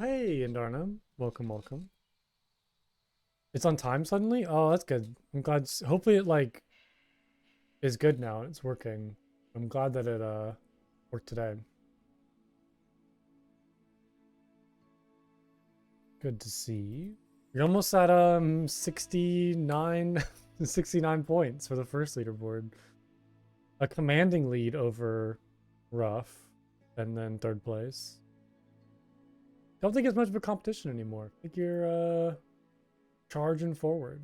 Hey, Indarna. Welcome, welcome. It's on time suddenly? Oh, that's good. I'm glad. Hopefully it, like, is good now. It's working. I'm glad that it, worked today. Good to see. You're almost at, 69, 69 points for the first leaderboard. A commanding lead over Rough, and then third place. Don't think it's much of a competition anymore. I think you're, charging forward.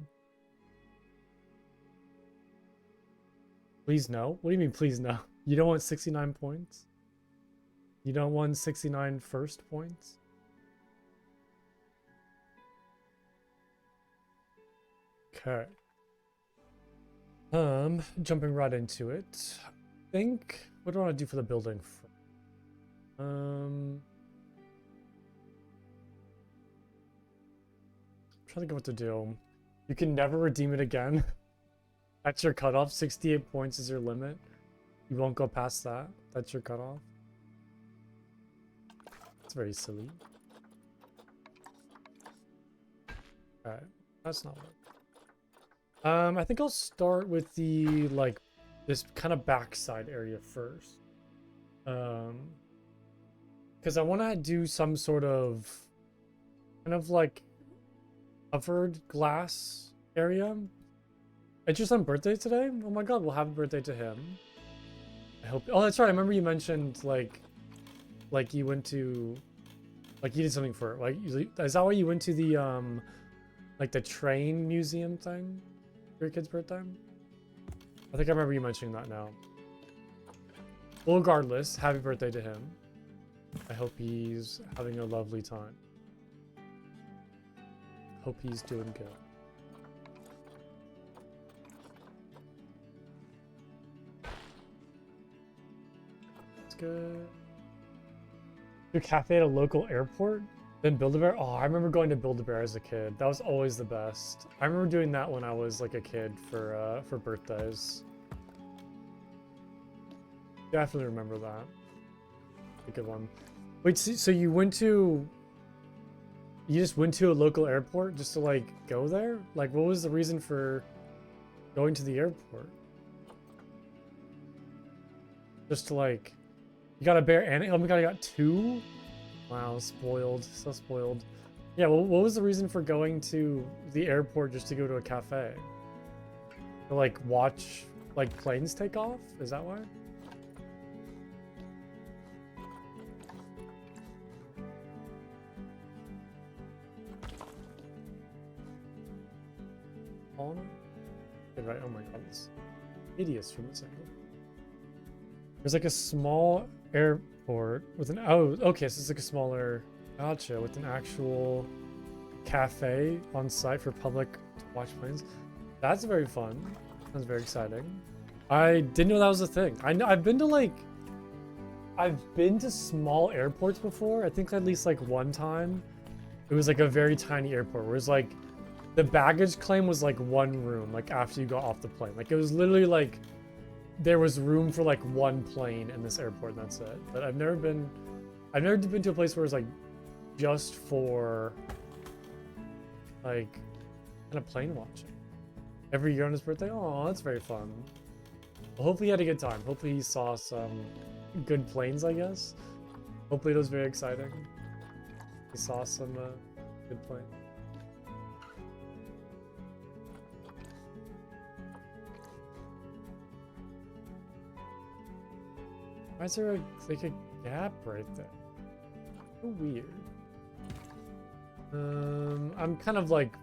Please no. What do you mean, please no? You don't want 69 points? You don't want 69 first points? Okay. Jumping right into it. What do I want to do for the building? I'm trying to think of what to do. You can never redeem it again. That's your cutoff. 68 points is your limit. You won't go past that. That's your cutoff. It's very silly. Alright, that's not what. I think I'll start with the, like, this kind of backside area first. Because I want to do some sort of kind of like covered glass area. It's your son's birthday today? Oh my god, we'll have a birthday to him. I hope. Oh, that's right. I remember you mentioned like you went to, like you did something for, like, is that why you went to the like the train museum thing for your kid's birthday? I think I remember you mentioning that now. Well, regardless, happy birthday to him. I hope he's having a lovely time. Hope he's doing good. That's good. Your cafe at a local airport? Then Build-A-Bear? Oh, I remember going to Build-A-Bear as a kid. That was always the best. I remember doing that when I was like a kid for birthdays. Definitely remember that. A good one. Wait, so you just went to a local airport just to like go there? Like, what was the reason for going to the airport? Just to like, you got a bear and oh my god, I got two? Wow, spoiled, so spoiled. Yeah, well, what was the reason for going to the airport just to go to a cafe? To like watch like planes take off? Is that why? On? Okay, right. Oh my god, it's hideous from this angle. There's like a small airport with an okay, so it's like a smaller gotcha with an actual cafe on site for public to watch planes. That's very fun. Sounds very exciting. I didn't know that was a thing. I've been to small airports before. I think at least like one time. It was like a very tiny airport where it was like the baggage claim was like one room, like after you got off the plane. Like it was literally like there was room for like one plane in this airport and that's it. But I've never been to a place where it's like just for like kind of plane watching every year on his birthday. Oh, that's very fun. Well, hopefully he had a good time. Hopefully he saw some good planes, I guess. Hopefully it was very exciting. He saw some good planes. Why is there like a gap right there? So weird. I'm kind of like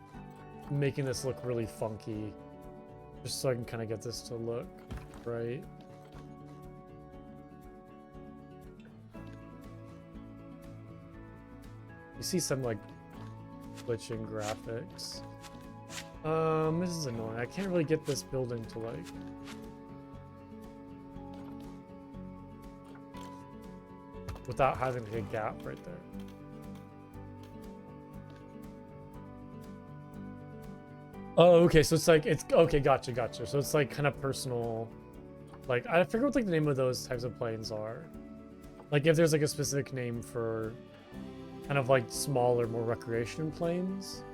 making this look really funky, just so I can kind of get this to look right. You see some like glitching graphics. This is annoying. I can't really get this building to like. Without having like a gap right there. Oh, okay, so it's like, it's, okay, gotcha. So it's like kind of personal, like, I forget what like the name of those types of planes are. Like if there's like a specific name for kind of like smaller, more recreation planes.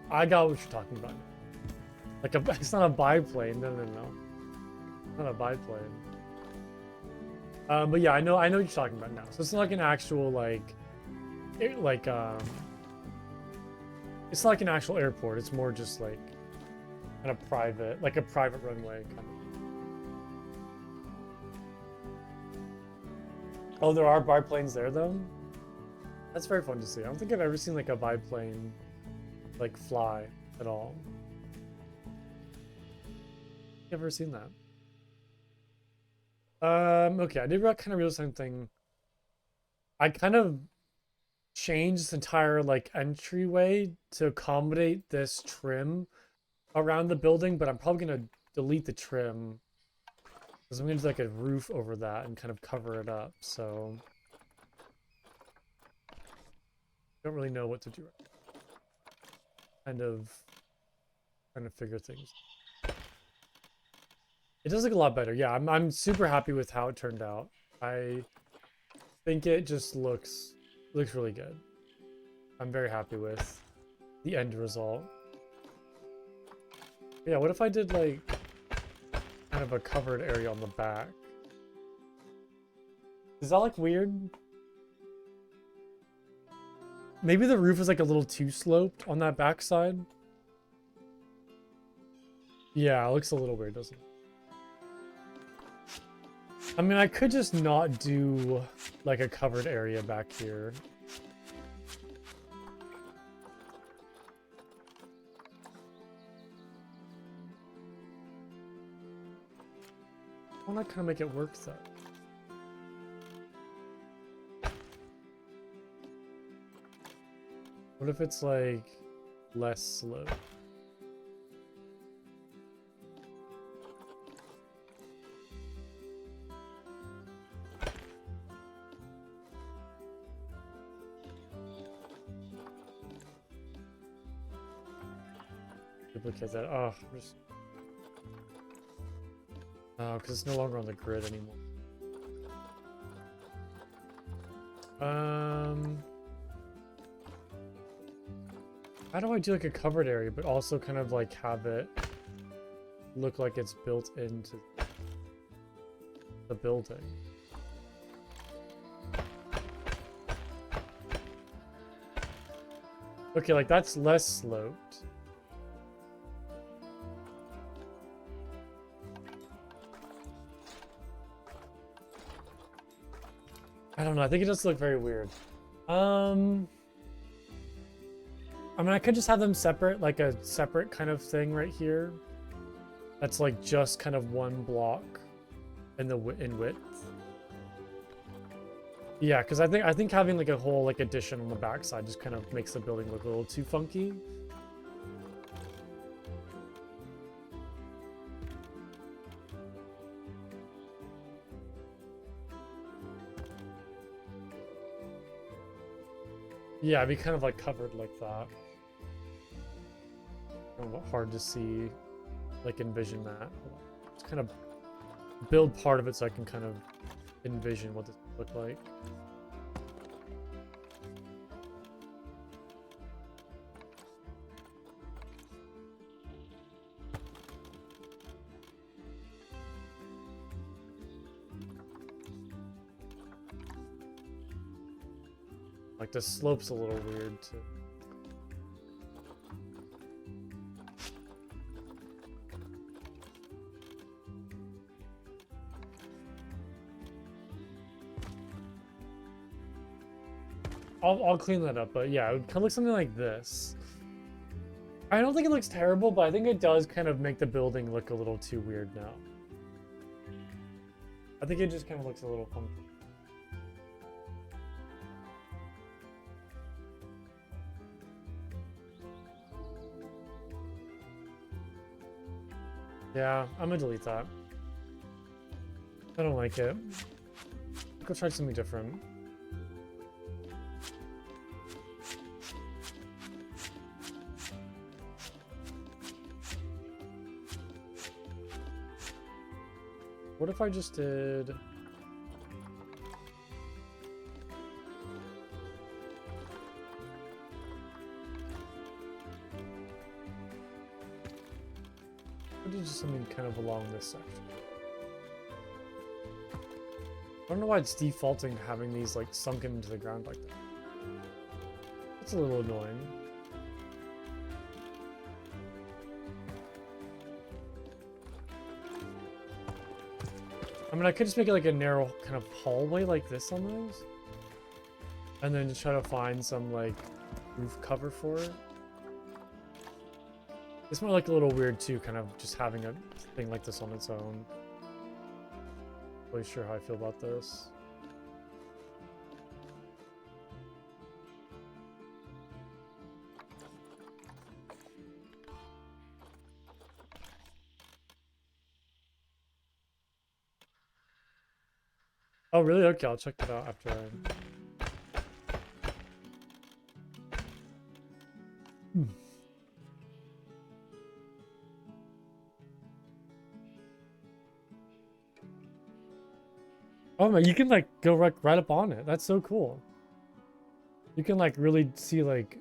I got what you're talking about. Like it's not a biplane. No. Not a biplane. But yeah, I know what you're talking about now. So it's not like an actual it's not like an actual airport. It's more just like kind of private, like a private runway kind of. Oh, there are biplanes there though? That's very fun to see. I don't think I've ever seen like a biplane like fly at all. Never seen that. Okay, I did kind of realize something. I kind of changed this entire like entryway to accommodate this trim around the building, but I'm probably gonna delete the trim because I'm gonna do like a roof over that and kind of cover it up. So don't really know what to do. Kind of trying to figure things. It does look a lot better. Yeah, I'm super happy with how it turned out. I think it just looks really good. I'm very happy with the end result. Yeah, what if I did like kind of a covered area on the back? Is that like weird? Maybe the roof is like a little too sloped on that back side. Yeah, it looks a little weird, doesn't it? I mean, I could just not do like a covered area back here. Why not kind of make it work though? What if it's like less slow? Duplicate that. Oh, oh, because it's no longer on the grid anymore. How do I do like a covered area, but also kind of like have it look like it's built into the building? Okay, like that's less sloped. I don't know. I think it does look very weird. I mean, I could just have them separate, like a separate kind of thing right here. That's like just kind of one block in width. Yeah, because I think having like a whole like addition on the backside just kind of makes the building look a little too funky. Yeah, it'd be kind of like covered like that. Hard to see, like envision that. Just kind of build part of it so I can kind of envision what this would look like. Like the slope's a little weird too. I'll clean that up, but yeah, it would kind of look something like this. I don't think it looks terrible, but I think it does kind of make the building look a little too weird now. I think it just kind of looks a little funky. Yeah, I'm gonna delete that. I don't like it. Go try something different. What if I just did... What is something kind of along this section? I don't know why it's defaulting to having these like sunken into the ground like that. It's a little annoying. I mean, I could just make it like a narrow kind of hallway like this on those. And then just try to find some like roof cover for it. It's more like a little weird too, kind of just having a thing like this on its own. Not really sure how I feel about this. Oh, really? Okay, I'll check it out after I... Oh my, you can like go right up on it. That's so cool. You can like really see like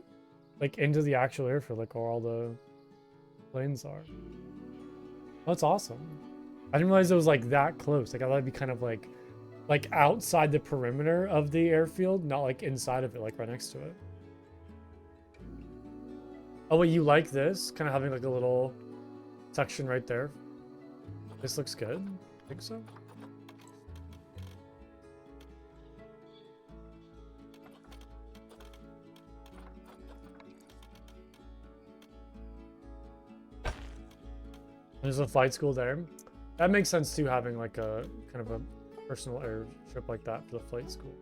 into the actual airfield, like where all the planes are. Oh, that's awesome. I didn't realize it was like that close. Like I thought it'd be kind of like outside the perimeter of the airfield, not like inside of it, like right next to it. Oh wait, you like this? Kind of having like a little section right there. This looks good. I think so. There's a flight school there. That makes sense too, having like a kind of a personal airstrip like that for the flight school.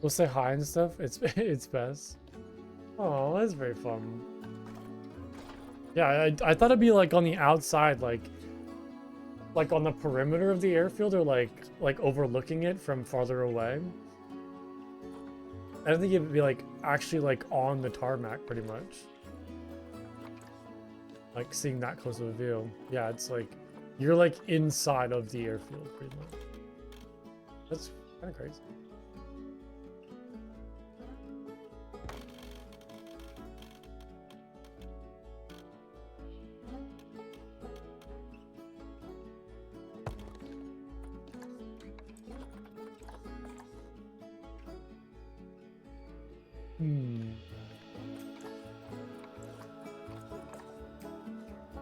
We'll say hi and stuff. It's best. Oh, that's very fun. Yeah, I thought it'd be like on the outside, like on the perimeter of the airfield, or like overlooking it from farther away. I don't think it'd be like actually like on the tarmac, pretty much. Like seeing that close of a view. Yeah, it's like you're like inside of the airfield, pretty much. That's kind of crazy.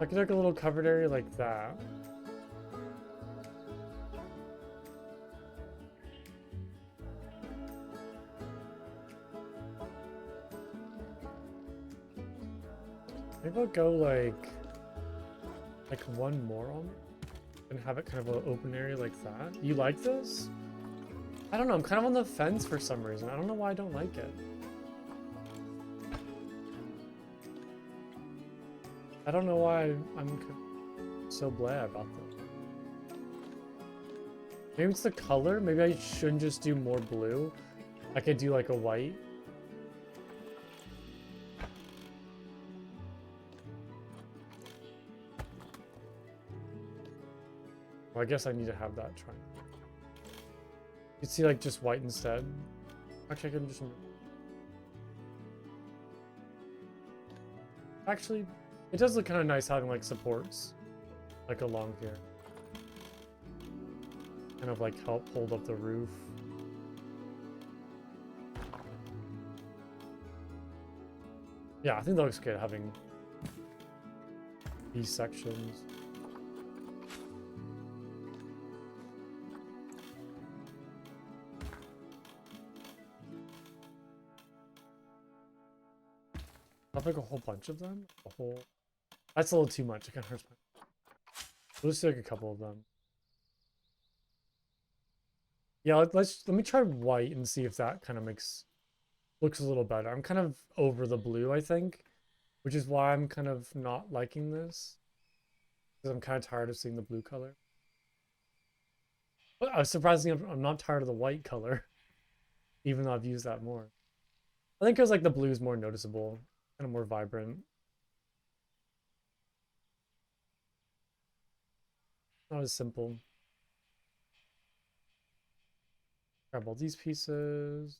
I could make a little covered area like that. Maybe I'll go like one more on it and have it kind of an open area like that. You like this? I don't know, I'm kind of on the fence for some reason. I don't know why I don't like it. I don't know why I'm so blah about that. Maybe it's the color. Maybe I shouldn't just do more blue. I could do like a white. Well, I guess I need to have that try. You see like just white instead. Actually, I can just... Actually, it does look kind of nice having like supports like along here. Kind of like help hold up the roof. Yeah, I think that looks good having these sections. I'll make a whole bunch of them. That's a little too much. It kind of hurts my... We'll just do like a couple of them. Yeah, let me try white and see if that kind of looks a little better. I'm kind of over the blue, I think, which is why I'm kind of not liking this, because I'm kind of tired of seeing the blue color. But surprisingly, I'm not tired of the white color, even though I've used that more. I think because like the blue is more noticeable, kind of more vibrant. Not as simple. Grab all these pieces.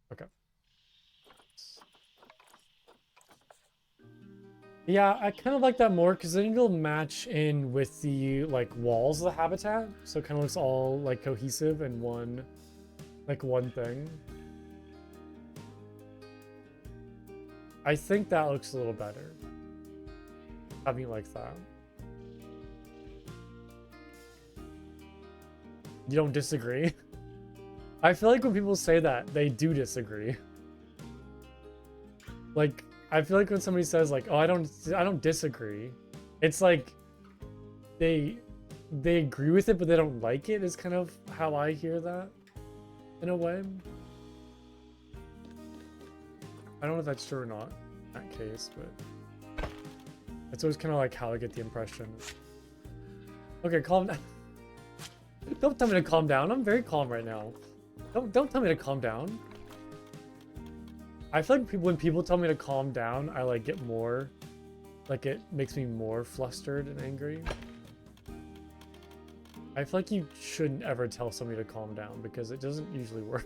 Okay. Yeah, I kind of like that more because then it'll match in with the like walls of the habitat, so it kind of looks all like cohesive in one, like one thing. I think that looks a little better. Having it like that. You don't disagree? I feel like when people say that, they do disagree. Like, I feel like when somebody says like, "Oh, I don't disagree," it's like they agree with it, but they don't like it. Is kind of how I hear that, in a way. I don't know if that's true or not in that case, but it's always kind of like how I get the impression. Okay, calm down. Don't tell me to calm down. I'm very calm right now. Don't tell me to calm down. I feel like when people tell me to calm down, I like get more, like it makes me more flustered and angry. I feel like you shouldn't ever tell somebody to calm down because it doesn't usually work.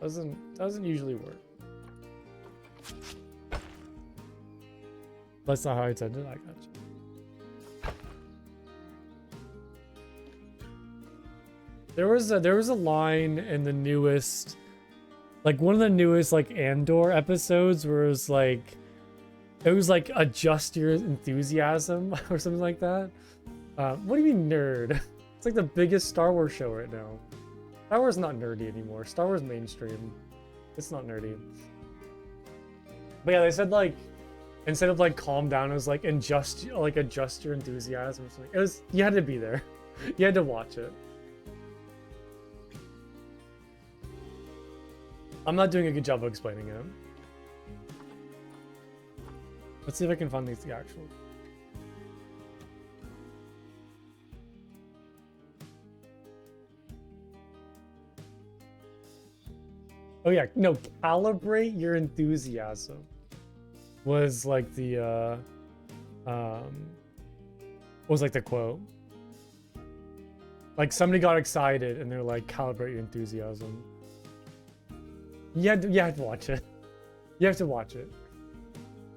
Doesn't usually work. That's not how I intended. I got you. There was a line in the newest, like one of the newest like Andor episodes where it was like adjust your enthusiasm or something like that. What do you mean nerd? It's like the biggest Star Wars show right now. Star Wars is not nerdy anymore. Star Wars mainstream. It's not nerdy. But yeah, they said like instead of like calm down, it was like adjust your enthusiasm or something. It was, you had to be there. You had to watch it. I'm not doing a good job of explaining it. Let's see if I can find the actual. Oh yeah, no, calibrate your enthusiasm was like the was like the quote. Like somebody got excited and they're like, calibrate your enthusiasm. You have to watch it. You have to watch it.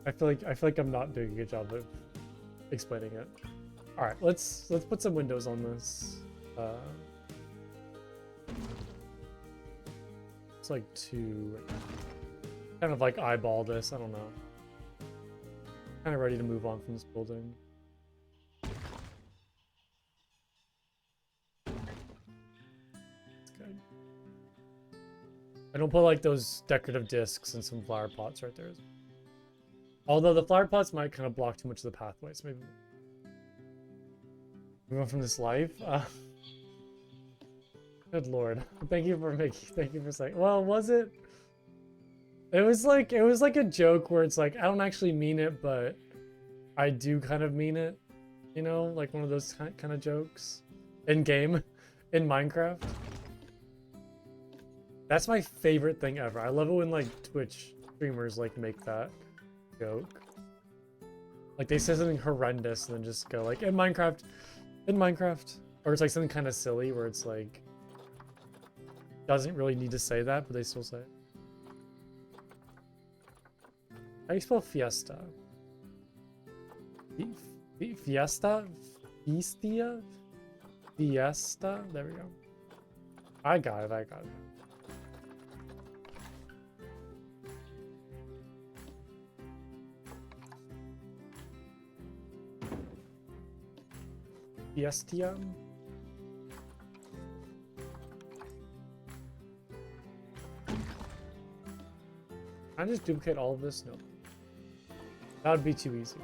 I feel like I'm not doing a good job of explaining it. All right, let's put some windows on this. It's like two. Kind of like eyeball this. I don't know. Kind of ready to move on from this building. That's good. I don't put like those decorative discs and some flower pots right there. Although the flower pots might kind of block too much of the pathway, so maybe move on from this life. Good lord. Thank you for saying. Well, was it? It was like a joke where it's like I don't actually mean it, but I do kind of mean it. You know, like one of those kind of jokes in game, in Minecraft. That's my favorite thing ever. I love it when like Twitch streamers like make that joke. Like they say something horrendous and then just go like in Minecraft, or it's like something kind of silly where it's like doesn't really need to say that, but they still say it. How do you spell fiesta? Fiesta? Fiestia? Fiesta? There we go. I got it. Fiestia? Can I just duplicate all of this? No. That would be too easy.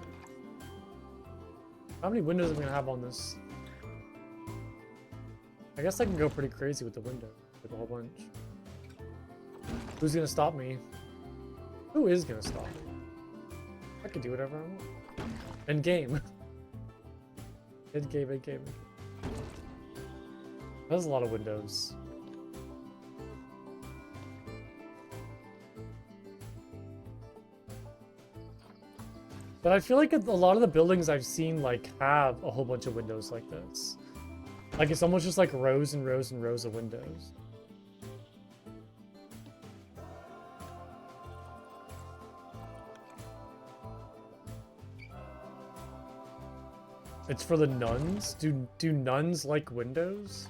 How many windows am I gonna have on this? I guess I can go pretty crazy with the window. Like a whole bunch. Who's gonna stop me? Who is gonna stop me? I can do whatever I want. End game. End game. That's a lot of windows. But I feel like a lot of the buildings I've seen like have a whole bunch of windows like this. Like it's almost just like rows and rows and rows of windows. It's for the nuns? Do nuns like windows?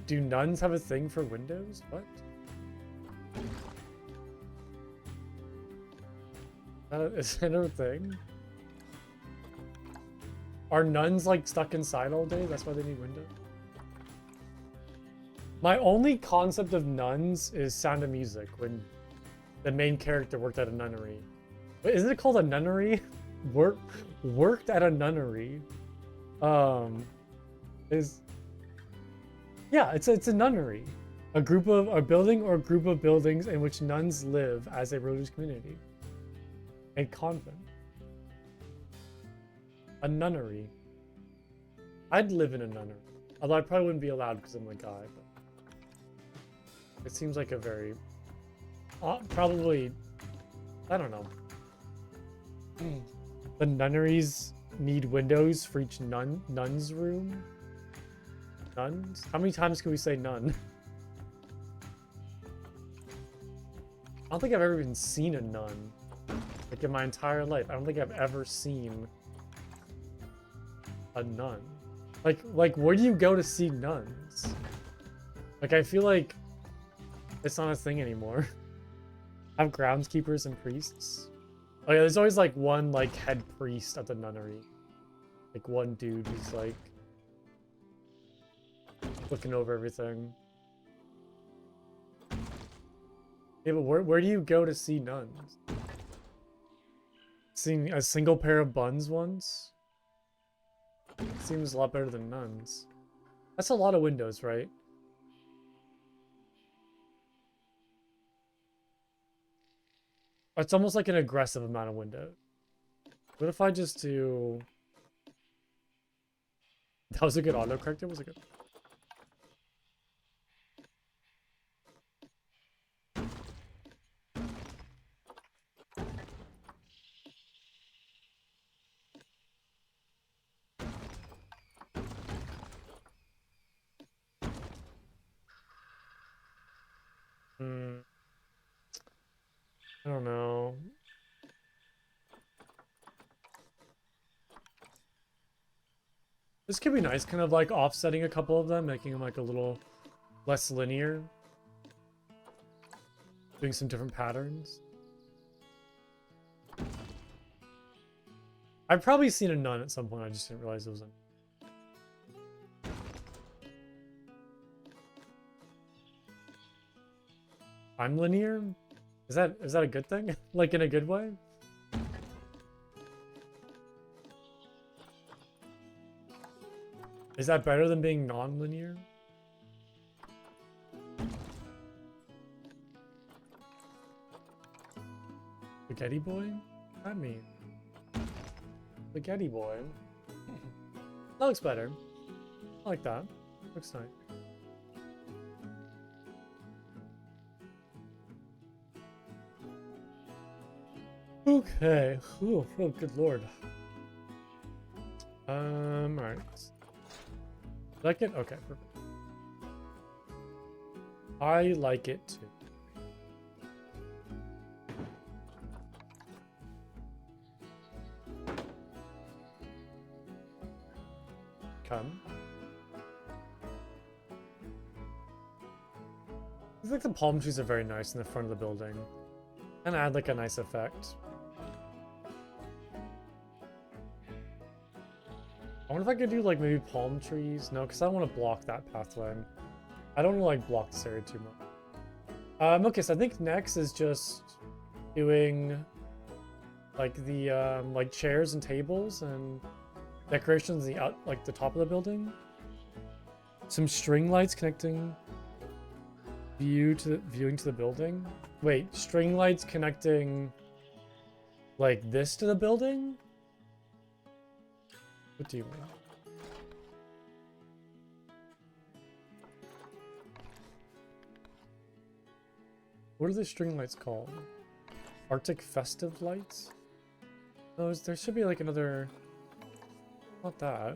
Do nuns have a thing for windows? What? Is that a thing? Are nuns like stuck inside all day? That's why they need windows? My only concept of nuns is Sound of Music, when the main character worked at a nunnery. Wait, isn't it called a nunnery? Worked at a nunnery. Yeah, it's a nunnery. A building or a group of buildings in which nuns live as a religious community. A convent. A nunnery. I'd live in a nunnery. Although I probably wouldn't be allowed because I'm a guy. But it seems like a very... probably... I don't know. The nunneries need windows for each nun's room? Nuns? How many times can we say nun? I don't think I've ever even seen a nun. Like in my entire life. I don't think I've ever seen a nun. Like where do you go to see nuns? Like I feel like it's not a thing anymore. Have groundskeepers and priests. Oh yeah, there's always like one like head priest at the nunnery. Like one dude who's like looking over everything. Yeah, but where do you go to see nuns? Seeing a single pair of buns once? Seems a lot better than nuns. That's a lot of windows, right? It's almost like an aggressive amount of windows. What if I just do... That was a good autocorrector, was it good? I don't know. This could be nice, kind of like offsetting a couple of them, making them like a little less linear. Doing some different patterns. I've probably seen a nun at some point, I just didn't realize it was a... I'm linear? Is that a good thing? Like in a good way? Is that better than being non-linear? Spaghetti boy? What does that mean? Spaghetti boy. That looks better. I like that. Looks nice. Okay. Ooh, oh, good lord. Alright. Like it? Okay, perfect. I like it too. Come. I think the palm trees are very nice in the front of the building. And add like a nice effect. I wonder if I could do like maybe palm trees. No, because I don't want to block that pathway. I don't want to like block this area too much. Okay, so I think next is just doing like the like chairs and tables and decorations in the like the top of the building. Some string lights connecting viewing to the building. Wait, string lights connecting like this to the building? What do you mean? What are the string lights called? Arctic festive lights? Those, there should be like another... Not that.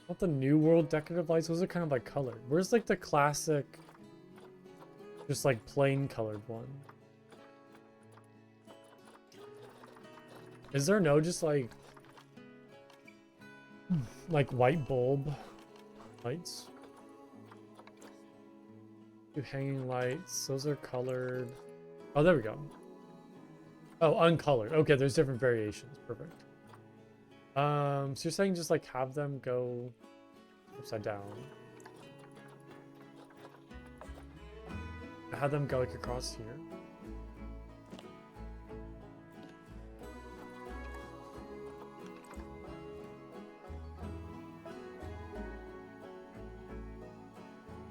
Not the New World decorative lights. Those are kind of like colored. Where's like the classic, just like plain colored one? Is there no just like white bulb lights? Two hanging lights. Those are colored. Oh, there we go. Oh, uncolored. Okay, there's different variations. Perfect. So you're saying just like have them go upside down. Have them go like across here.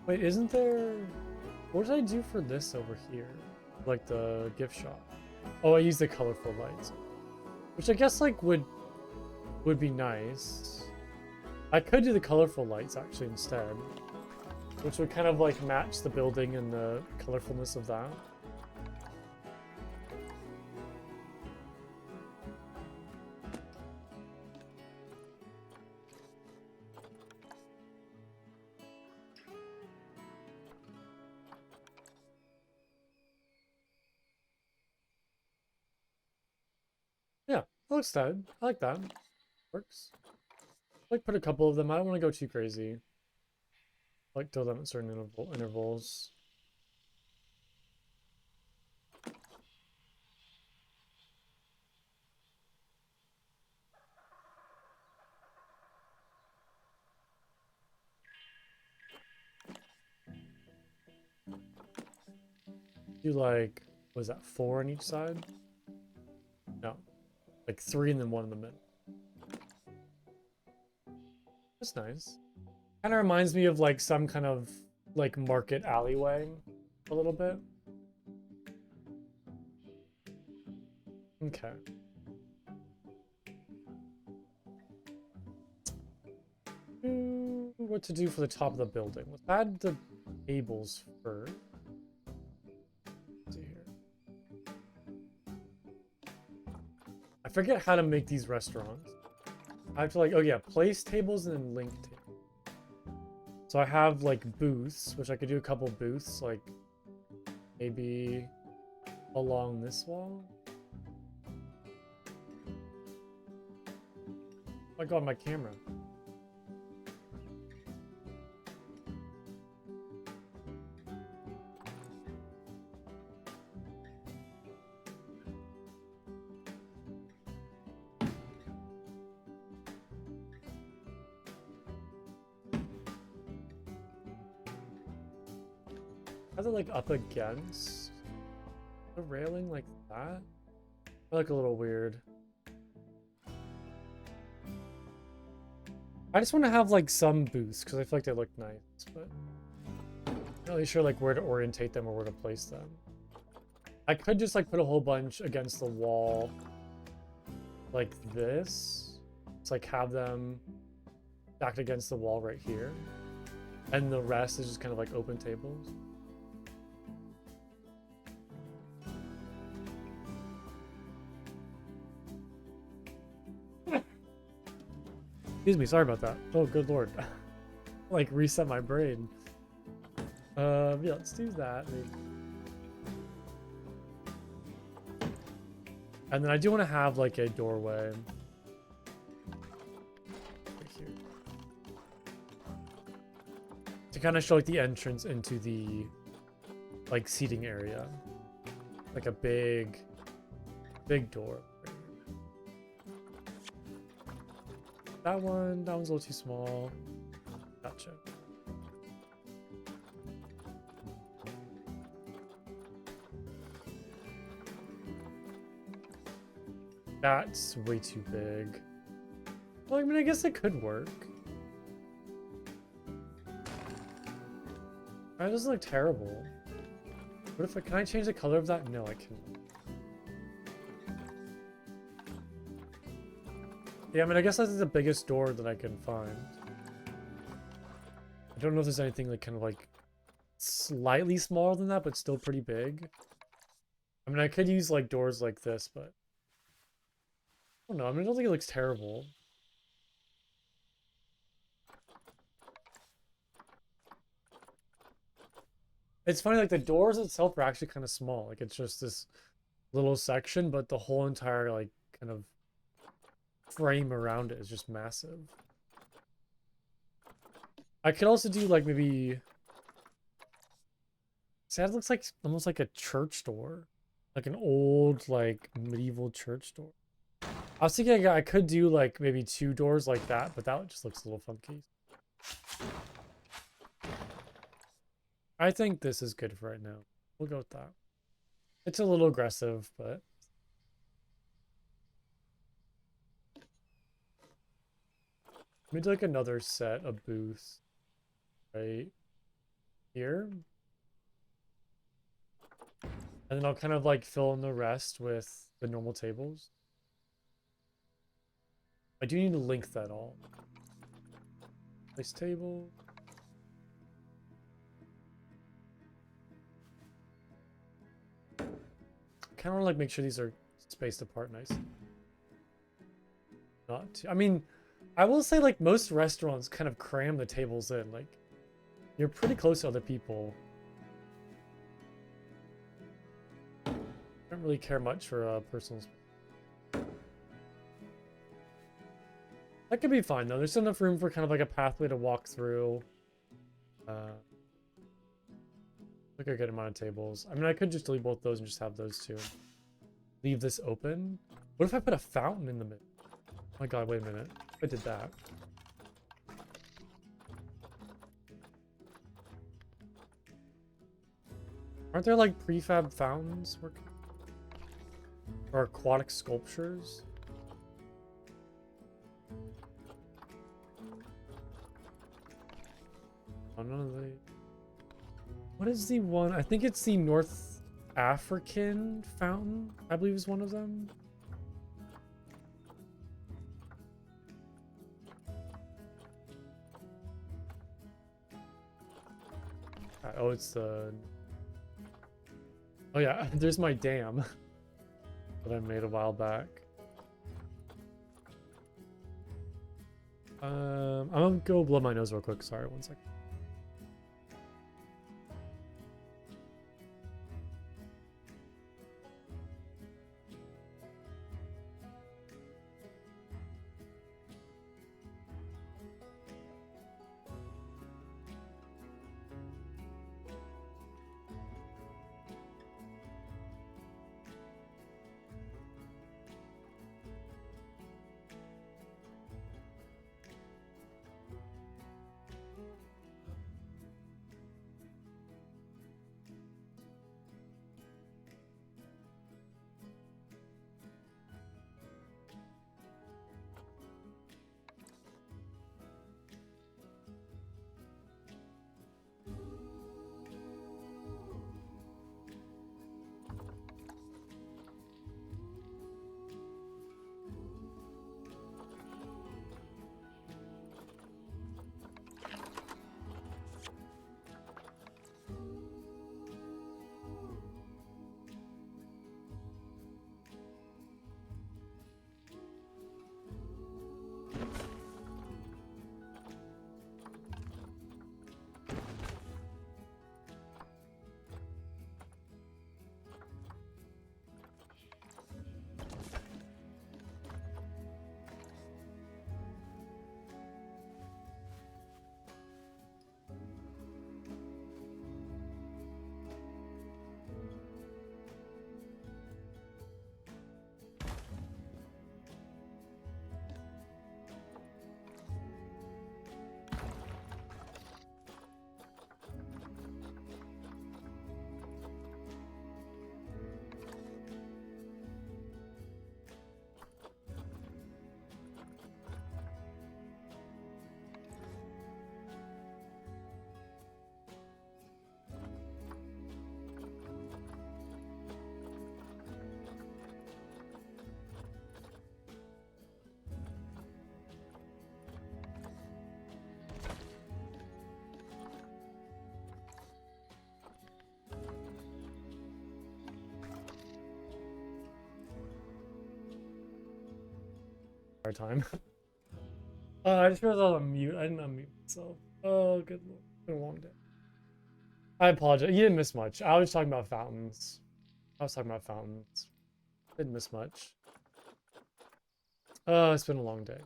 Wait, isn't there... What did I do for this over here? Like the gift shop. Oh, I used the colorful lights. Which I guess like would be nice. I could do the colorful lights actually instead. Which would kind of like match the building and the colorfulness of that. Yeah, that looks good. I like that. Works. Like put a couple of them. I don't want to go too crazy. Like throw them at certain intervals. Do like, was that 4 on each side? No. Like 3 and then 1 in the middle. That's nice. Kind of reminds me of like some kind of like market alleyway a little bit. Okay. What to do for the top of the building? Let's add the tables first. Let's see here. I forget how to make these restaurants. I have to like, oh yeah, place tables and then link tables. So I have like booths, which I could do a couple booths, like maybe along this wall. Oh my god, my camera. Has it like up against the railing like that? I look a little weird. I just want to have like some booths because I feel like they look nice, but I'm not really sure like where to orientate them or where to place them. I could just like put a whole bunch against the wall like this. It's like have them stacked against the wall right here. And the rest is just kind of like open tables. Excuse me, sorry about that. Oh, good lord. Like, reset my brain. Yeah, let's do that. Maybe. And then I do want to have, like, a doorway. Right here. To kind of show, like, the entrance into the, like, seating area. Like a big door. That one's a little too small. Gotcha. That's way too big. Well, I mean, I guess it could work. That doesn't look terrible. What if can I change the color of that? No, I can't. Yeah, I mean, I guess that's the biggest door that I can find. I don't know if there's anything like kind of like slightly smaller than that, but still pretty big. I mean, I could use like doors like this, but I don't know. I mean, I don't think it looks terrible. It's funny, like the doors itself are actually kind of small. Like it's just this little section, but the whole entire like kind of frame around it is just massive. I could also do like maybe. See, that looks like almost like a church door, like an old like medieval church door. I was thinking I could do like maybe two doors like that, but that just looks a little funky. I think this is good for right now. We'll go with that. It's a little aggressive, but let me do like another set of booths right here. And then I'll kind of like fill in the rest with the normal tables. I do need to link that all. Place table. Kind of want to like make sure these are spaced apart nice. Not too, I mean, I will say like most restaurants kind of cram the tables in. Like you're pretty close to other people. I don't really care much for personal space. That could be fine though. There's enough room for kind of like a pathway to walk through. Like a good amount of tables. I mean, I could just delete both those and just have those two. Leave this open. What if I put a fountain in the middle? Oh my god, wait a minute. I did that. Aren't there like prefab fountains working? Or aquatic sculptures? Oh, none of the... What is the one? I think it's the North African fountain, I believe is one of them. Oh, it's the... Oh yeah, there's my dam that I made a while back. I'm gonna go blow my nose real quick. Sorry, 1 second. Our time. I just realized I was on mute. I didn't unmute myself. Oh, good lord. It's been a long day. I apologize. You didn't miss much. I was talking about fountains. Didn't miss much. It's been a long day.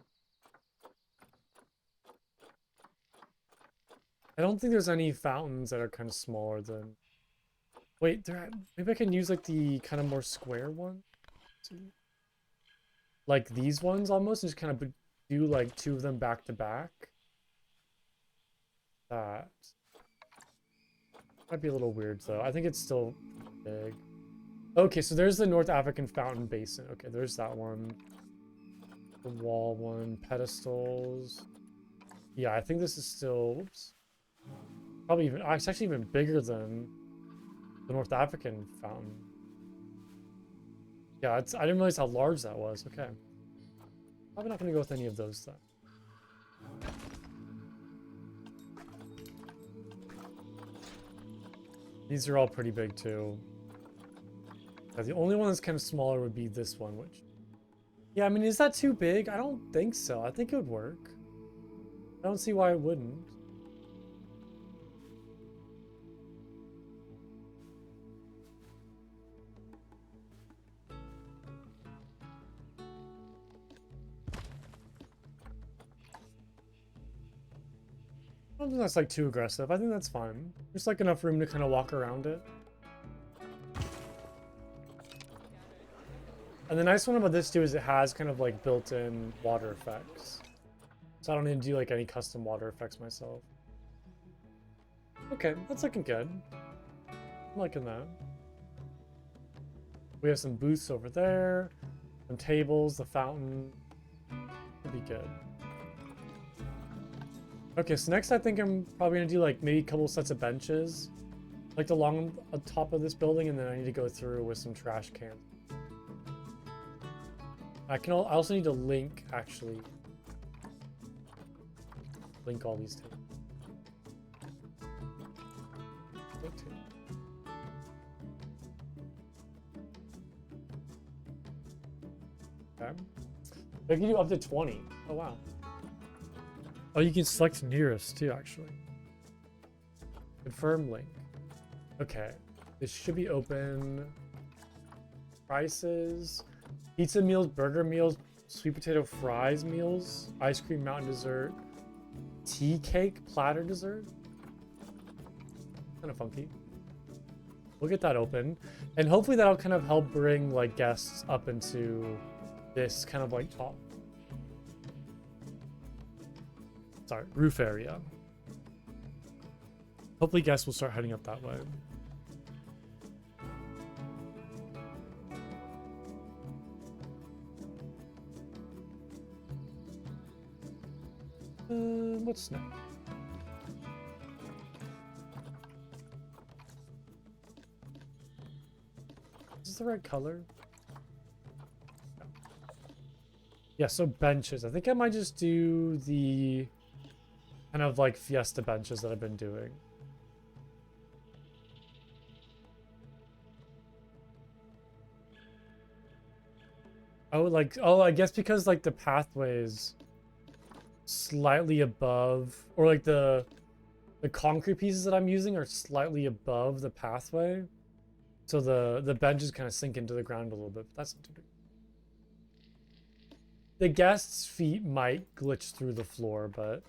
I don't think there's any fountains that are kind of smaller than... Wait, maybe I can use like the kind of more square one? Like these ones almost, and just kind of do like 2 of them back to back. That might be a little weird though. I think it's still big. Okay, so there's the North African fountain basin. Okay, there's that one. The wall one, pedestals. Yeah, I think this is still, whoops. Probably even, it's actually even bigger than the North African fountain. Yeah, I didn't realize how large that was. Okay. Probably not going to go with any of those then. These are all pretty big too. Yeah, the only one that's kind of smaller would be this one, which... Yeah, I mean, is that too big? I don't think so. I think it would work. I don't see why it wouldn't. I don't think that's like too aggressive. I think that's fine. There's like enough room to kind of walk around it. And the nice one about this too is it has kind of like built-in water effects. So I don't need to do like any custom water effects myself. Okay, that's looking good. I'm liking that. We have some booths over there, some tables, the fountain. Could be good. Okay, so next I think I'm probably gonna do like maybe a couple sets of benches, like along the top of this building, and then I need to go through with some trash cans. I also need to link, actually. Link all these tables. Okay. I can do up to 20. Oh, wow. Oh, you can select nearest too, actually. Confirm link. Okay. This should be open. Prices. Pizza meals, burger meals, sweet potato fries meals, ice cream mountain dessert, tea cake platter dessert. Kind of funky. We'll get that open. And hopefully that'll kind of help bring like guests up into this kind of like top. Sorry, roof area. Hopefully guests will start heading up that way. What's next? Is this the right color? No. Yeah, so benches. I think I might just do the kind of like fiesta benches that I've been doing. Oh, I guess because like the pathways slightly above, or like the concrete pieces that I'm using are slightly above the pathway, so the benches kind of sink into the ground a little bit, but that's not too big. The guests' feet might glitch through the floor, but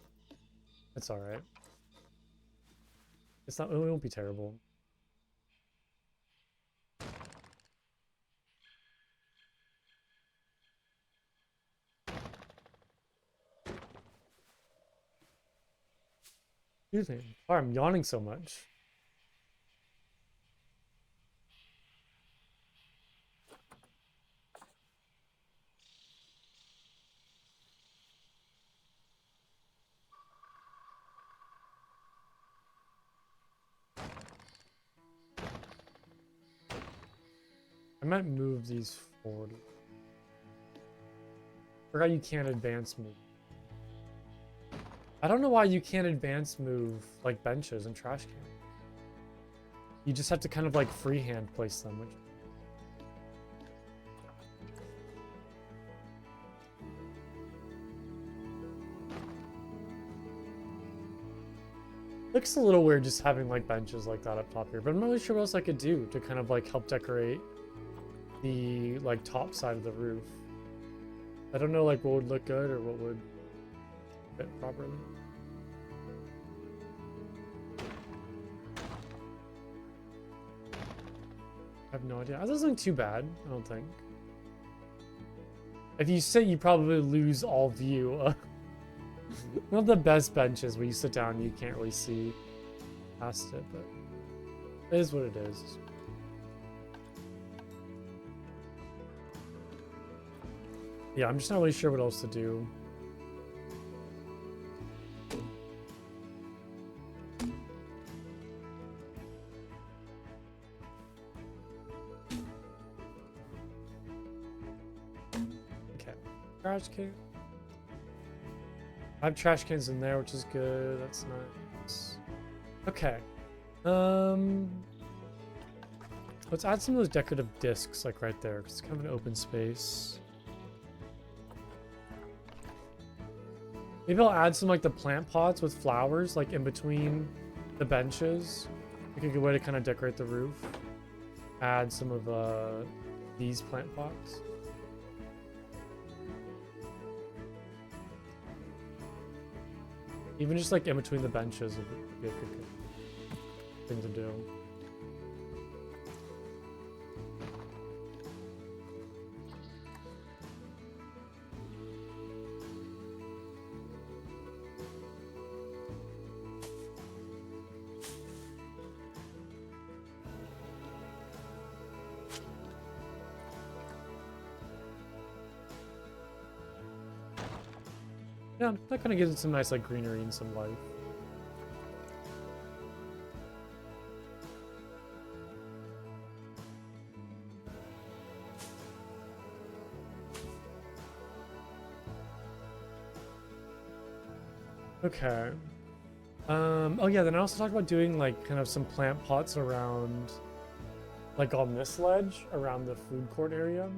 it's all right. It won't be terrible. Excuse me. Sorry, I'm yawning so much. I might move these forward. Forgot you can't advance move. I don't know why you can't advance move like benches and trash cans. You just have to kind of like freehand place them, which... Looks a little weird just having like benches like that up top here, but I'm not really sure what else I could do to kind of like help decorate the like top side of the roof. I don't know like what would look good or what would fit properly. I have no idea. That doesn't look too bad, I don't think. If you sit, you probably lose all view. Not the best benches where you sit down and you can't really see past it, but it is what it is. Yeah, I'm just not really sure what else to do. Okay, trash can. I have trash cans in there, which is good. That's nice. Okay. Let's add some of those decorative discs like right there, because it's kind of an open space. Maybe I'll add some like the plant pots with flowers like in between the benches. Like a good way to kind of decorate the roof. Add some of these plant pots. Even just like in between the benches would be a good thing to do. Yeah, that kind of gives it some nice like greenery and some life. Okay. Oh yeah, then I also talked about doing like kind of some plant pots around, like on this ledge around the food court area.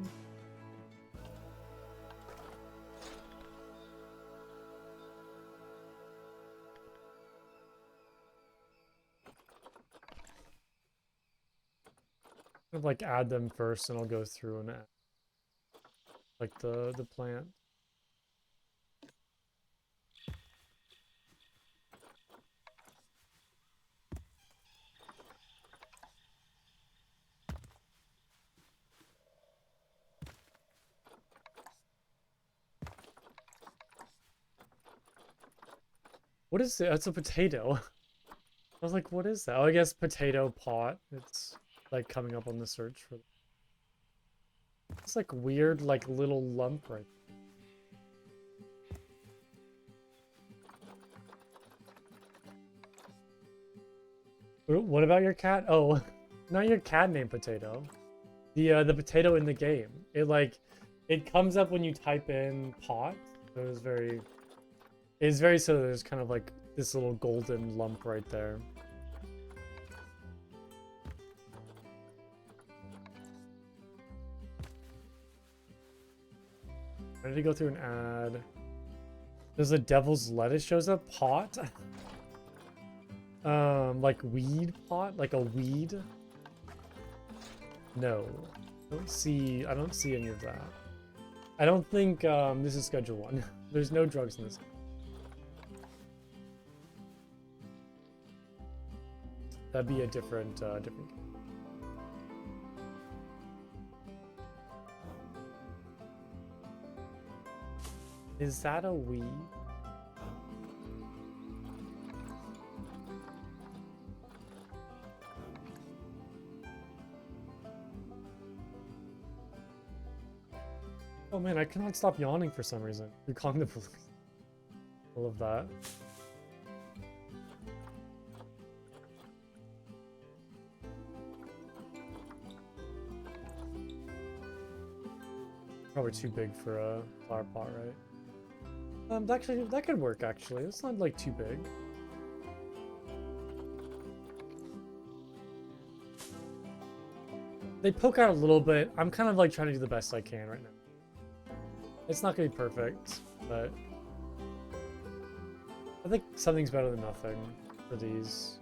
Kind of like add them first, and I'll go through and add like the plant. What is it? That's a potato. I was like, what is that? Oh, I guess potato pot. It's like coming up on the search for. It's like weird, like little lump right there. What about your cat? Oh, not your cat named Potato. The potato in the game. It comes up when you type in pot. So it's very silly. There's kind of like this little golden lump right there. I need to go through and add. There's a devil's lettuce shows up. Pot. Like weed pot, like a weed. No, I don't see any of that. I don't think this is schedule 1. There's no drugs in this. That'd be a different different game. Is that a weed? Oh man, I cannot stop yawning for some reason. You're calling the police. I love that. Probably too big for a flower pot, right? Actually, that could work, actually. It's not, like, too big. They poke out a little bit. I'm kind of, like, trying to do the best I can right now. It's not gonna be perfect, but I think something's better than nothing. for these.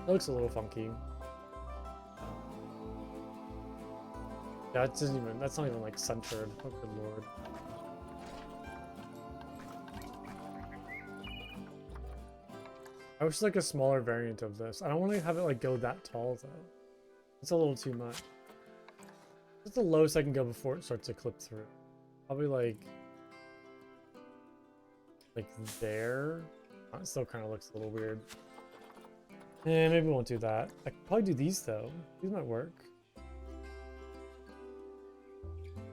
That looks a little funky. That doesn't even, that's not even like centered. Oh good lord. I wish like a smaller variant of this. I don't want to have it like go that tall though. It's a little too much. What's the lowest I can go before it starts to clip through? Probably like there. It still kind of looks a little weird. Eh, maybe we won't do that. I could probably do these though. These might work.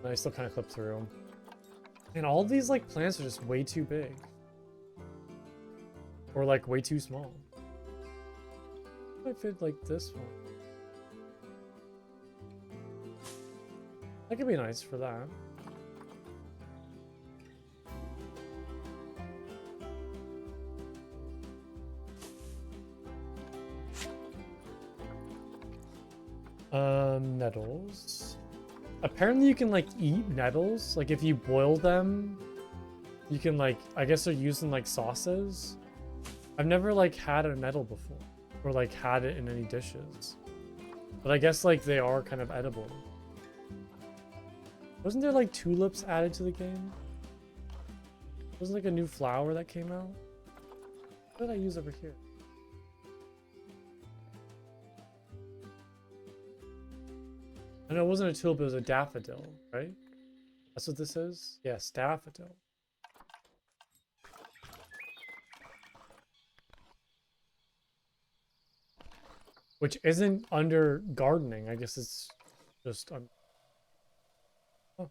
And I still kind of clip through. And all these like plants are just way too big. Or like way too small. What if I fit like this one? That could be nice for that. Nettles. Apparently you can like eat nettles. Like if you boil them, you can like, I guess they're used in like sauces. I've never like had a nettle before or like had it in any dishes. But I guess like they are kind of edible. Wasn't there like tulips added to the game? Wasn't like a new flower that came out? What did I use over here? I know it wasn't a tulip, it was a daffodil, right? That's what this is? Yes, daffodil. Which isn't under gardening. I guess it's just on. Oh.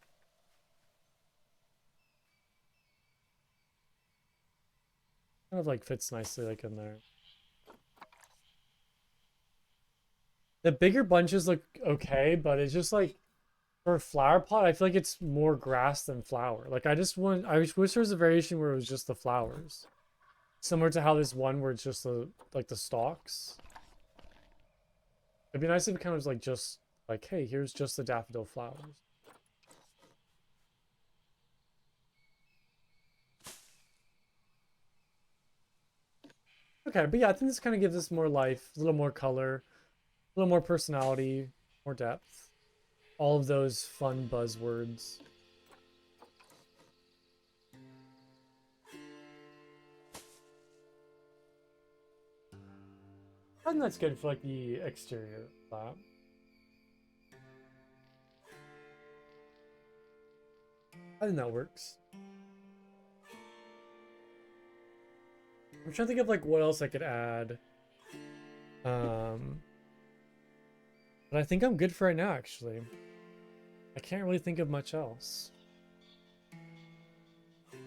Kind of like fits nicely like in there. The bigger bunches look okay, but it's just like for a flower pot, I feel like it's more grass than flower. Like I wish there was a variation where it was just the flowers. Similar to how this one where it's just the like the stalks. It'd be nice if it kind of was like just like, hey, here's just the daffodil flowers. Okay, but yeah, I think this kind of gives us more life, a little more color, a little more personality, more depth. All of those fun buzzwords. I think that's good for like the exterior lab. I think that works. I'm trying to think of like what else I could add. But I think I'm good for right now, actually. I can't really think of much else. I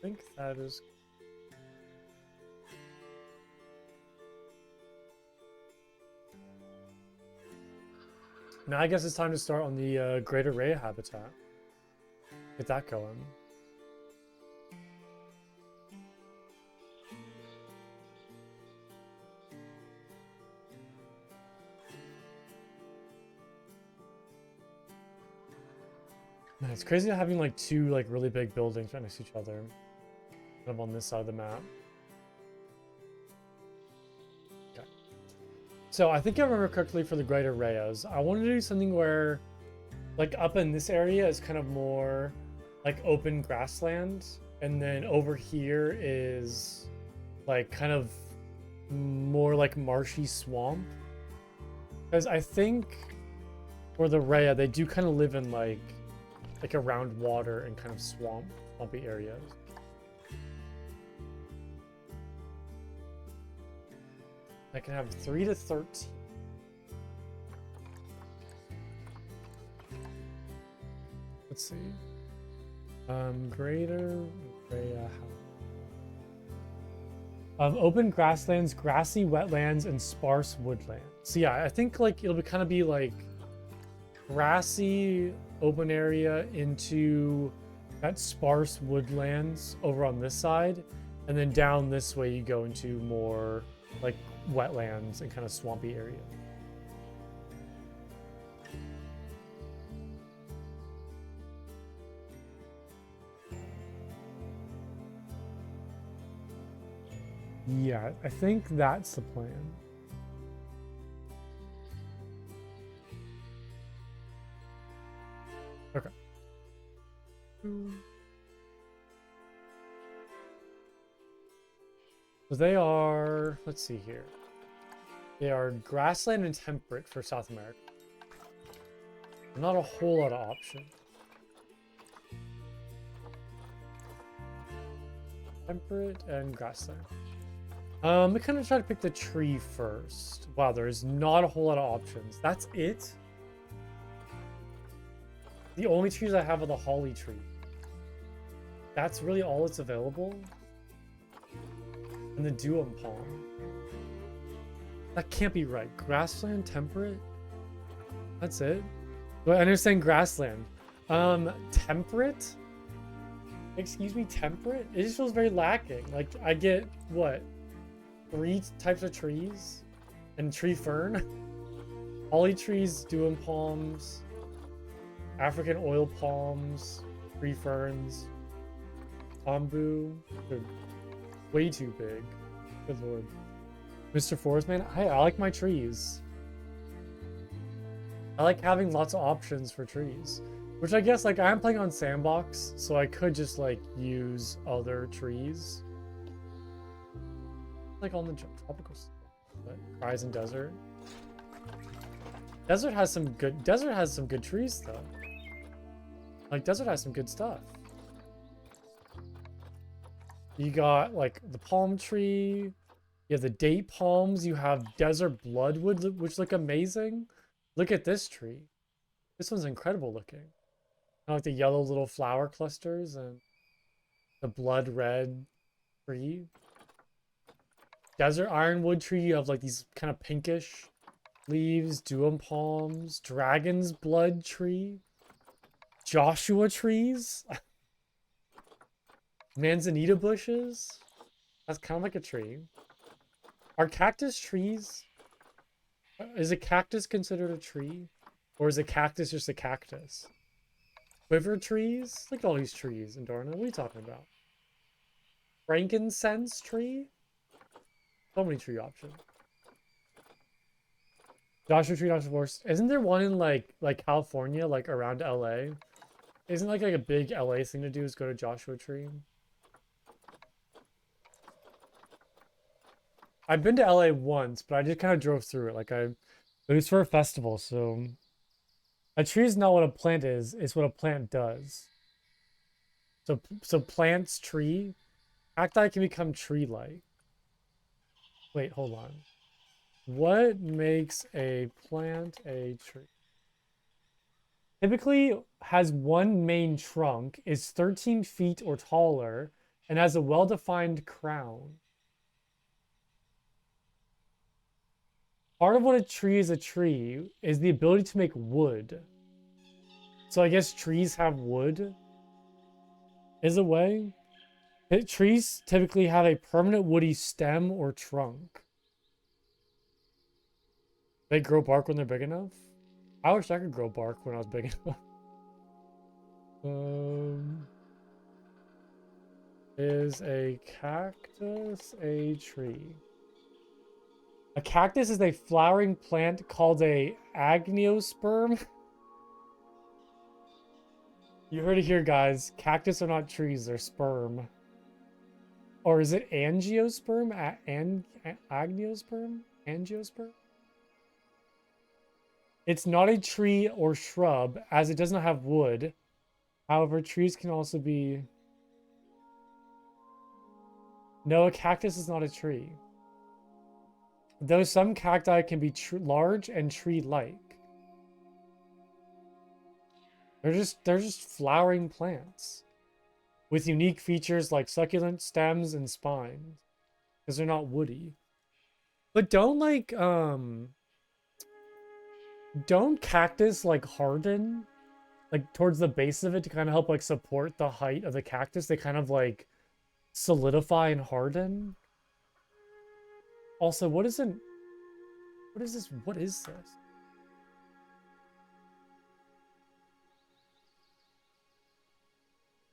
think that is... Now I guess it's time to start on the greater rhea habitat. Get that going. Man, it's crazy having like two like really big buildings right next to each other. Kind of on this side of the map. Okay. So I think I remember correctly for the greater rheas. I wanted to do something where like up in this area is kind of more like open grassland. And then over here is like kind of more like marshy swamp. Because I think for the rhea, they do kind of live in like around water and kind of swampy areas. I can have 3 to 13. Let's see. Greater rhea. Open grasslands, grassy wetlands, and sparse woodland. So yeah, I think like it'll kind of be like grassy open area into that sparse woodlands over on this side, And then down this way, you go into more like wetlands and kind of swampy area. Yeah, I think that's the plan. Okay. So they are, let's see here. They are grassland and temperate for South America. Not a whole lot of options. Temperate and grassland. We kind of try to pick the tree first. Wow, there is not a whole lot of options. That's it? The only trees I have are the holly tree. That's really all that's available? And the duum palm. That can't be right. Grassland, temperate? That's it? Do I understand grassland? Temperate? Excuse me, temperate? It just feels very lacking. Like, I get, what? 3 types of trees? And tree fern? Holly trees, duum palms, African oil palms, tree ferns, bamboo. They're way too big. Good lord. Mr. Forestman, I like my trees. I like having lots of options for trees. Which I guess, like, I'm playing on Sandbox, so I could just, like, use other trees. Like on the tropical stuff. But Horizon Desert. Desert has some good trees, though. Like, Desert has some good stuff. You got, like, the palm tree. You have the date palms. You have desert bloodwood, which look amazing. Look at this tree. This one's incredible looking. I like the yellow little flower clusters and the blood red tree. Desert ironwood tree. You have, like, these kind of pinkish leaves. Duum palms. Dragon's blood tree. Joshua trees. Manzanita bushes. That's kind of like a tree. Are cactus trees? Is a cactus considered a tree? Or is a cactus just a cactus? Quiver trees? Look at all these trees in Dorna. What are you talking about? Frankincense tree? So many tree options. Joshua tree, Joshua forest. Isn't there one in like California, like around LA? Isn't like a big LA thing to do is go to Joshua tree? I've been to LA once, but I just kind of drove through it. Like it was for a festival, so a tree is not what a plant is, it's what a plant does. So plants tree. Cacti can become tree-like. Wait, hold on. What makes a plant a tree? Typically has one main trunk, is 13 feet or taller, and has a well-defined crown. Part of what a tree is the ability to make wood. So I guess trees have wood is a way. Trees typically have a permanent woody stem or trunk. They grow bark when they're big enough? I wish I could grow bark when I was big enough. Is a cactus a tree? A cactus is a flowering plant called a agniosperm. You heard it here, guys. Cactus are not trees, they're sperm. Or is it angiosperm? Agniosperm? Angiosperm? It's not a tree or shrub, as it does not have wood. However, trees can also be... No, a cactus is not a tree. Though some cacti can be large and tree-like. They're just flowering plants with unique features like succulent stems and spines, because they're not woody. But don't cactus like harden like towards the base of it to kind of help like support the height of the cactus? They kind of like Solidify and harden. Also, what is this? What is this?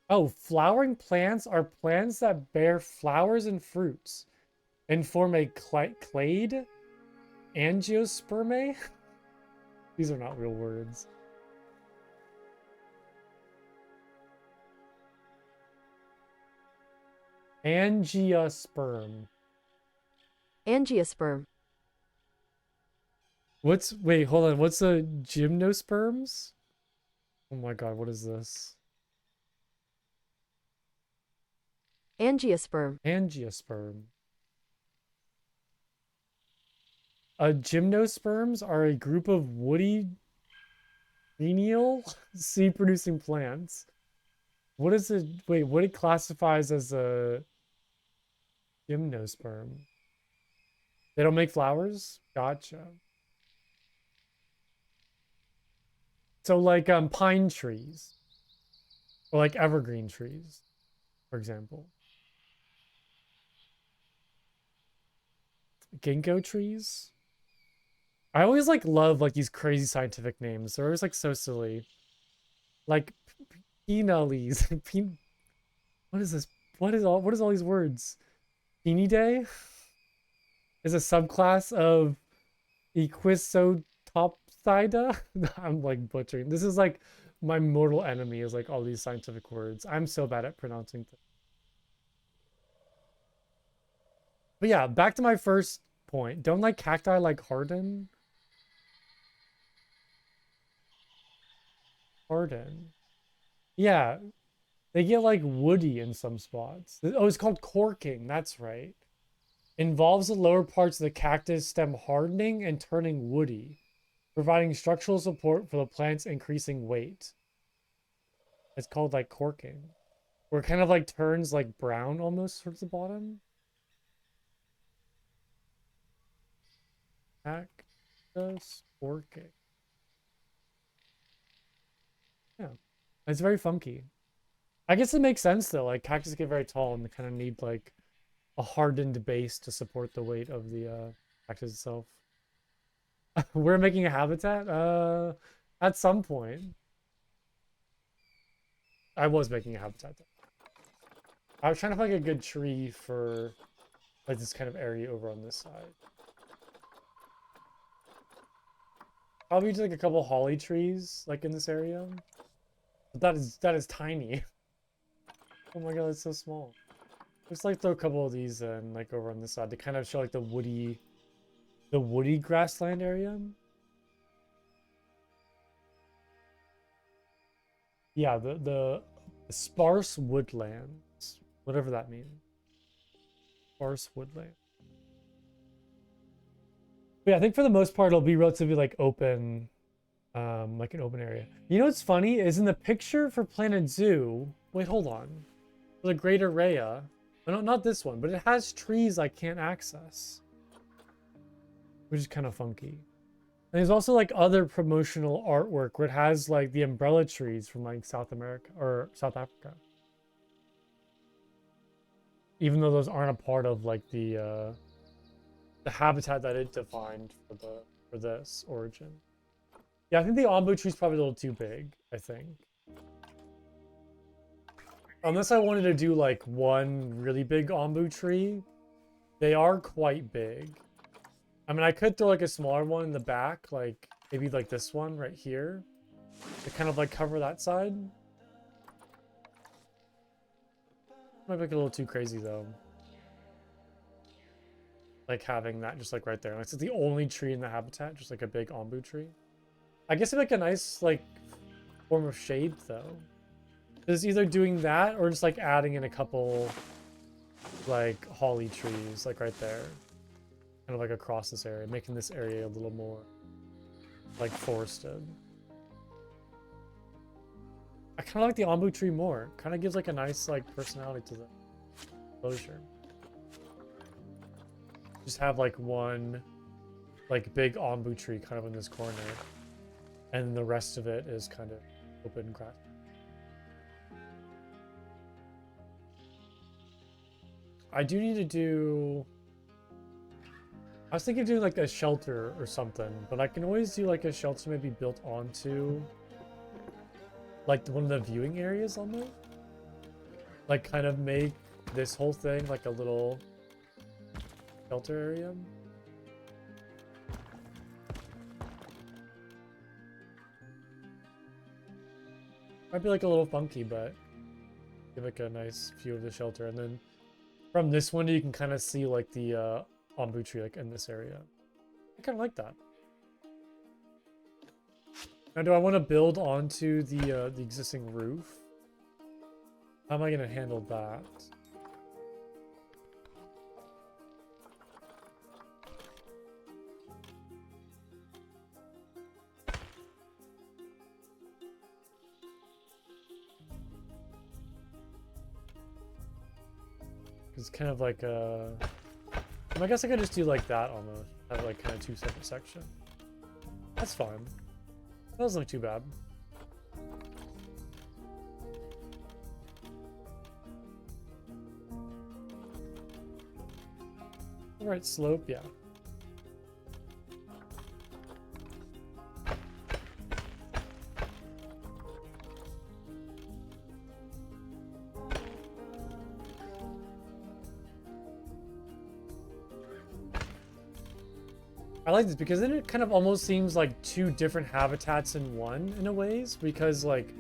Oh, flowering plants are plants that bear flowers and fruits and form a clade angiospermae. These are not real words. Angiosperm. Angiosperm. Wait, hold on. What's a gymnosperms? Oh my god, what is this? Angiosperm. Angiosperm. Gymnosperms are a group of woody perennial seed-producing plants. What is it? Wait, what it classifies as a gymnosperm? They don't make flowers? Gotcha. So like pine trees or like evergreen trees, for example. Ginkgo trees? I always like love like these crazy scientific names. They're always like so silly. Like Penales. What is this? What is all these words? Penidae is a subclass of Equisotopsida. I'm like butchering. This is like my mortal enemy is like all these scientific words. I'm so bad at pronouncing things. But yeah, back to my first point. Don't like cacti like harden? Harden. Yeah, they get like woody in some spots. Oh, it's called corking. That's right. Involves the lower parts of the cactus stem hardening and turning woody, providing structural support for the plant's increasing weight. It's called like corking, where it kind of like turns like brown almost towards the bottom. Cactus corking. Yeah, it's very funky. I guess it makes sense though. Like cactus get very tall and they kind of need like a hardened base to support the weight of the cactus itself. We're making a habitat? At some point. I was making a habitat though. I was trying to find a good tree for like this kind of area over on this side. Probably just like a couple holly trees like in this area. But that is tiny. Oh my god, it's so small. Just like throw a couple of these in like over on this side to kind of show like the woody grassland area. Yeah, the sparse woodlands, whatever that means. Sparse woodland. But yeah, I think for the most part it'll be relatively like open, like an open area. You know what's funny is in the picture for Planet Zoo. Wait, hold on. For the Greater Rhea, no, not this one, but it has trees I can't access, which is kind of funky. And there's also like other promotional artwork where it has like the umbrella trees from like South America or South Africa. Even though those aren't a part of like the habitat that it defined for this origin. Yeah, I think the ombu tree is probably a little too big, I think. Unless I wanted to do like one really big ombu tree, they are quite big. I mean, I could throw like a smaller one in the back, like maybe like this one right here, to kind of like cover that side. Might be like a little too crazy though. Like having that just like right there. Like, it's the only tree in the habitat, just like a big ombu tree. I guess it'd make a nice like form of shade though. Is either doing that or just like adding in a couple like holly trees like right there. Kind of like across this area, making this area a little more like forested. I kind of like the ombu tree more. Kind of gives like a nice like personality to the enclosure. Just have like one like big ombu tree kind of in this corner, and the rest of it is kind of open grass. I do need to do... I was thinking of doing like a shelter or something, but I can always do like a shelter maybe built onto like one of the viewing areas on there. Like kind of make this whole thing like a little shelter area. Might be like a little funky, but give like a nice view of the shelter. And then from this window, you can kind of see like the bamboo tree like in this area. I kind of like that. Now, do I want to build onto the existing roof? How am I going to handle that? It's kind of like a... I guess I could just do like that almost. Have like kind of two separate sections. That's fine. That doesn't look too bad. Alright, slope, yeah. I like this because then it kind of almost seems like two different habitats in one in a ways, because like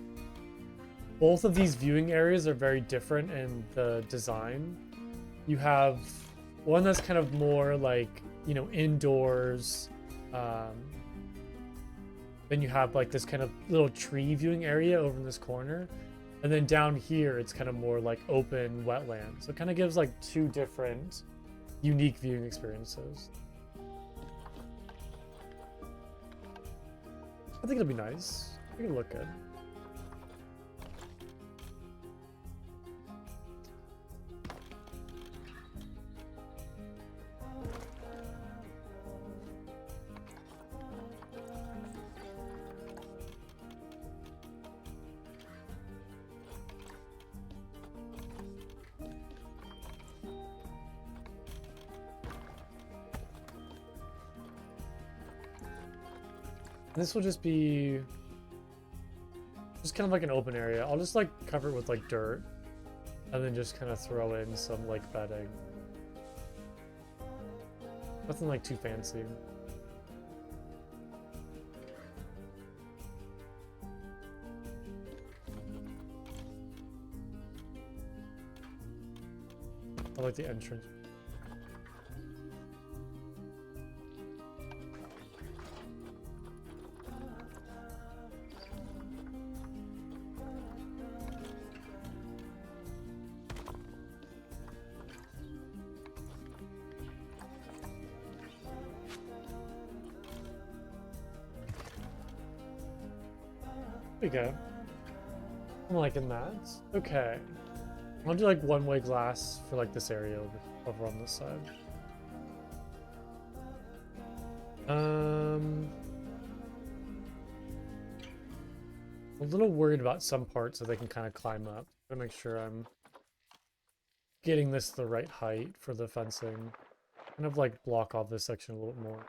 both of these viewing areas are very different in the design. You have one that's kind of more like, you know, indoors. Then you have like this kind of little tree viewing area over in this corner. And then down here, it's kind of more like open wetland. So it kind of gives like two different unique viewing experiences. I think it'll be nice. I think it'll look good. This will just be just kind of like an open area. I'll just like cover it with like dirt and then just kind of throw in some like bedding. Nothing like too fancy. I like the entrance. There we go. I'm liking that. Okay. I'll do like one-way glass for like this area over on this side. I'm a little worried about some parts so they can kind of climb up. I'm gonna make sure I'm getting this the right height for the fencing. Kind of like block off this section a little bit more.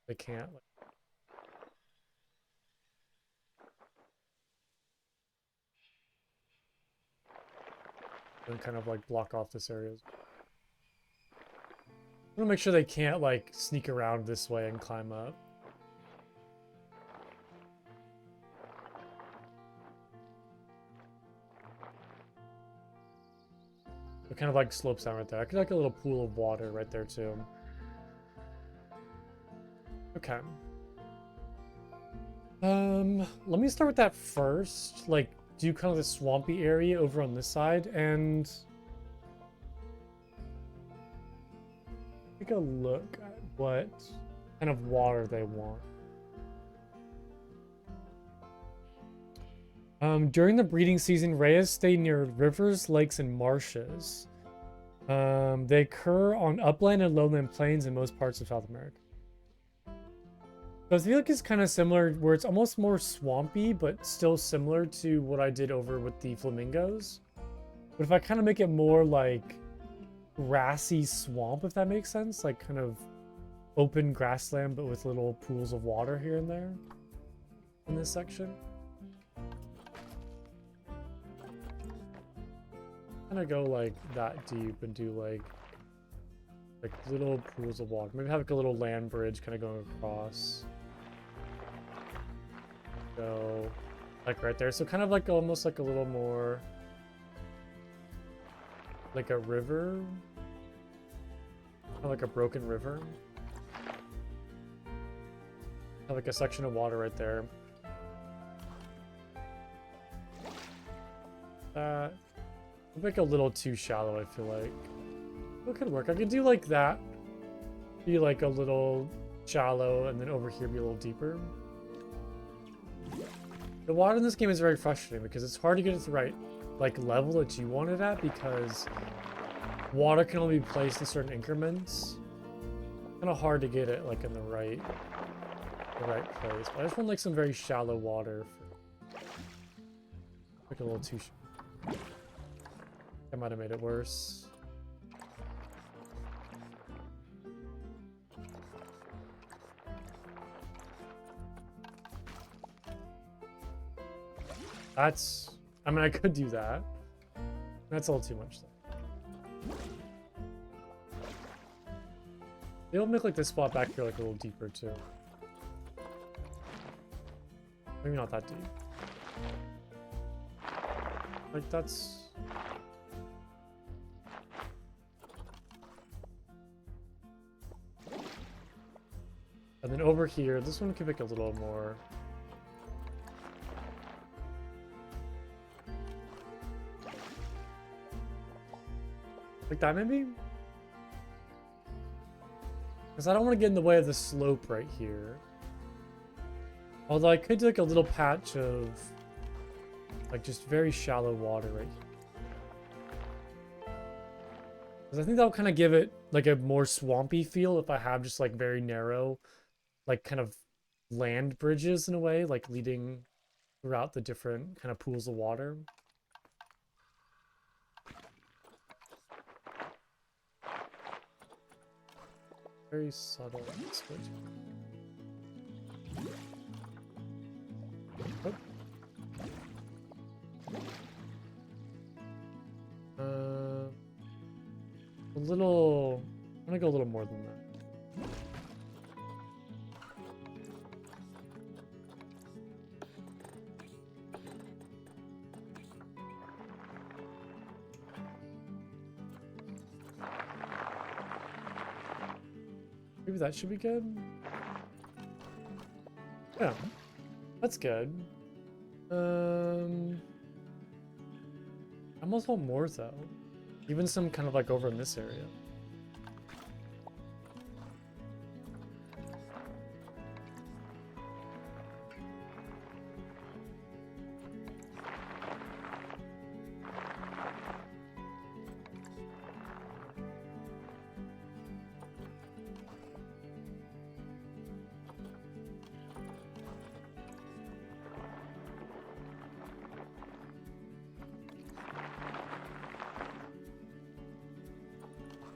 They can't. And kind of like block off this area. I'm gonna make sure they can't like sneak around this way and climb up. It kind of like slopes down right there. I could like a little pool of water right there too. Okay. Let me start with that first. Like, do kind of the swampy area over on this side and take a look at what kind of water they want. During the breeding season, rheas stay near rivers, lakes, and marshes. They occur on upland and lowland plains in most parts of South America. So I feel like it's kind of similar, where it's almost more swampy, but still similar to what I did over with the flamingos. But if I kind of make it more like grassy swamp, if that makes sense. Like kind of open grassland, but with little pools of water here and there in this section. Kind of go like that deep and do like little pools of water. Maybe have like a little land bridge kind of going across. Go like right there. So kind of like almost like a little more like a river. Kind of like a broken river. Have like a section of water right there. That would make a little too shallow, I feel like. It could work. I could do like that. Be like a little shallow, and then over here be a little deeper. The water in this game is very frustrating because it's hard to get it to the right like level that you want it at, because water can only be placed in certain increments. Kind of hard to get it like in the right place. But I just want like some very shallow water. Like a little too. I might have made it worse. That's, I mean, I could do that. That's a little too much though. They'll make like this spot back here like a little deeper too. Maybe not that deep. Like that's... And then over here, this one could make a little more... Like that maybe? Because I don't want to get in the way of the slope right here. Although I could do like a little patch of like just very shallow water right here. Because I think that'll kind of give it like a more swampy feel if I have just like very narrow, like kind of land bridges in a way, like leading throughout the different kind of pools of water. Very subtle switch. Oh. A little... I'm gonna go a little more than that. Maybe that should be good. Yeah, that's good. I almost want more though. Even some kind of like over in this area.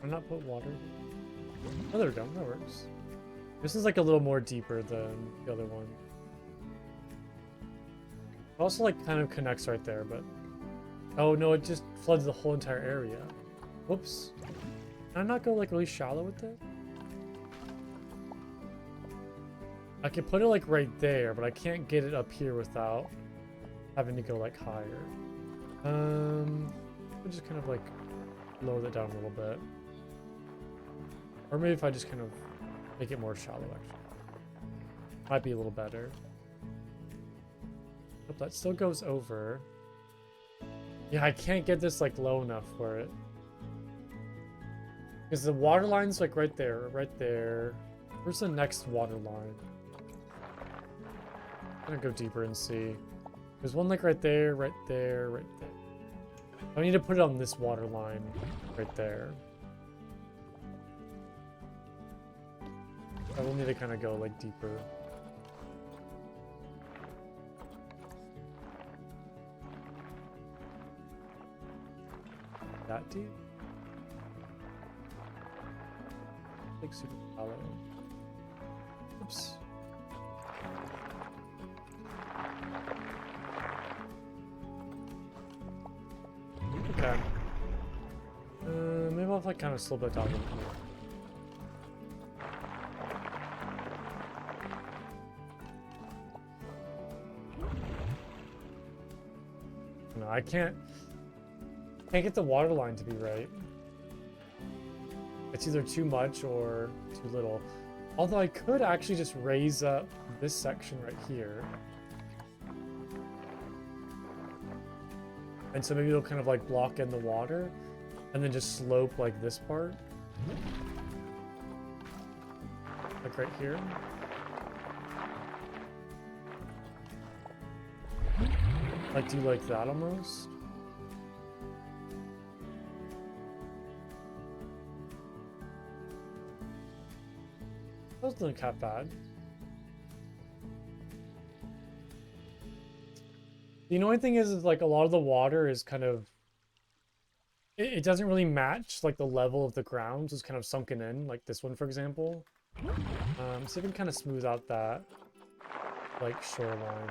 Why not put water? Oh, there we go. That works. This is like a little more deeper than the other one. It also like kind of connects right there, but... Oh no, it just floods the whole entire area. Whoops. Can I not go like really shallow with it? I can put it like right there, but I can't get it up here without having to go like higher. I'll just kind of like lower that down a little bit. Or maybe if I just kind of make it more shallow, actually. Might be a little better. But that still goes over. Yeah, I can't get this like low enough for it. Because the water line's like right there, right there. Where's the next water line? I'm gonna go deeper and see. There's one like right there, right there, right there. I need to put it on this water line right there. I will need to kind of go like deeper. That deep? super shallow. Oops. Okay. Maybe I'll like kind of slope that down a little bit. No, I can't get the water line to be right. It's either too much or too little. Although I could actually just raise up this section right here. And so maybe it'll kind of like block in the water and then just slope like this part. Like right here. Like do like that almost. That doesn't cut bad. The annoying thing is like a lot of the water is kind of it doesn't really match like the level of the ground, so it's kind of sunken in, like this one for example. So you can kind of smooth out that like shoreline.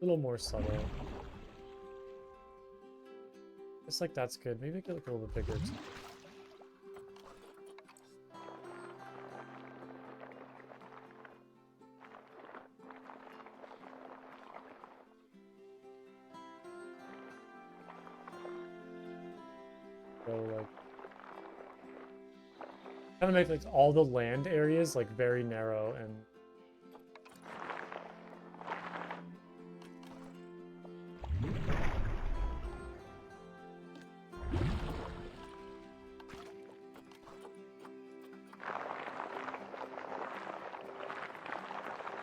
A little more subtle. It's like that's good. Maybe make it look a little bit bigger too. So like kind of make like all the land areas like very narrow and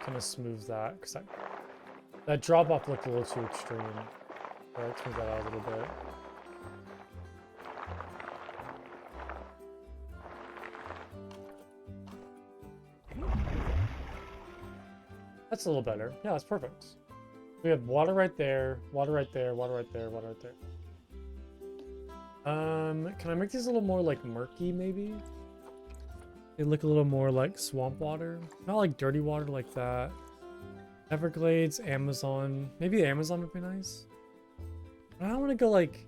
kind of smooth that because that drop off looked a little too extreme. All right, smooth that out a little bit. That's a little better. Yeah, that's perfect. We have water right there, water right there, water right there, water right there. Can I make these a little more like murky maybe? They look a little more like swamp water. Not like dirty water like that. Everglades, Amazon. Maybe the Amazon would be nice. I don't want to go like...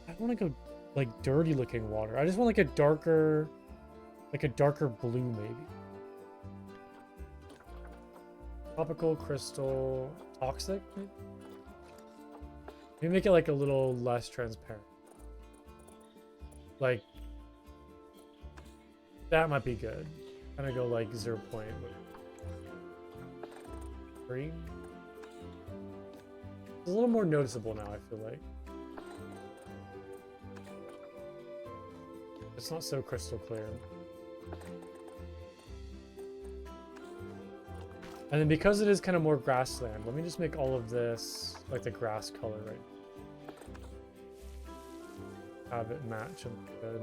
I don't want to go like dirty looking water. I just want like a darker blue maybe. Tropical, crystal, toxic maybe? Maybe make it like a little less transparent. Like, that might be good. Kind of go like 0.3. It's a little more noticeable now, I feel like. It's not so crystal clear. And then because it is kind of more grassland, let me just make all of this like the grass color, right? Have it match and good.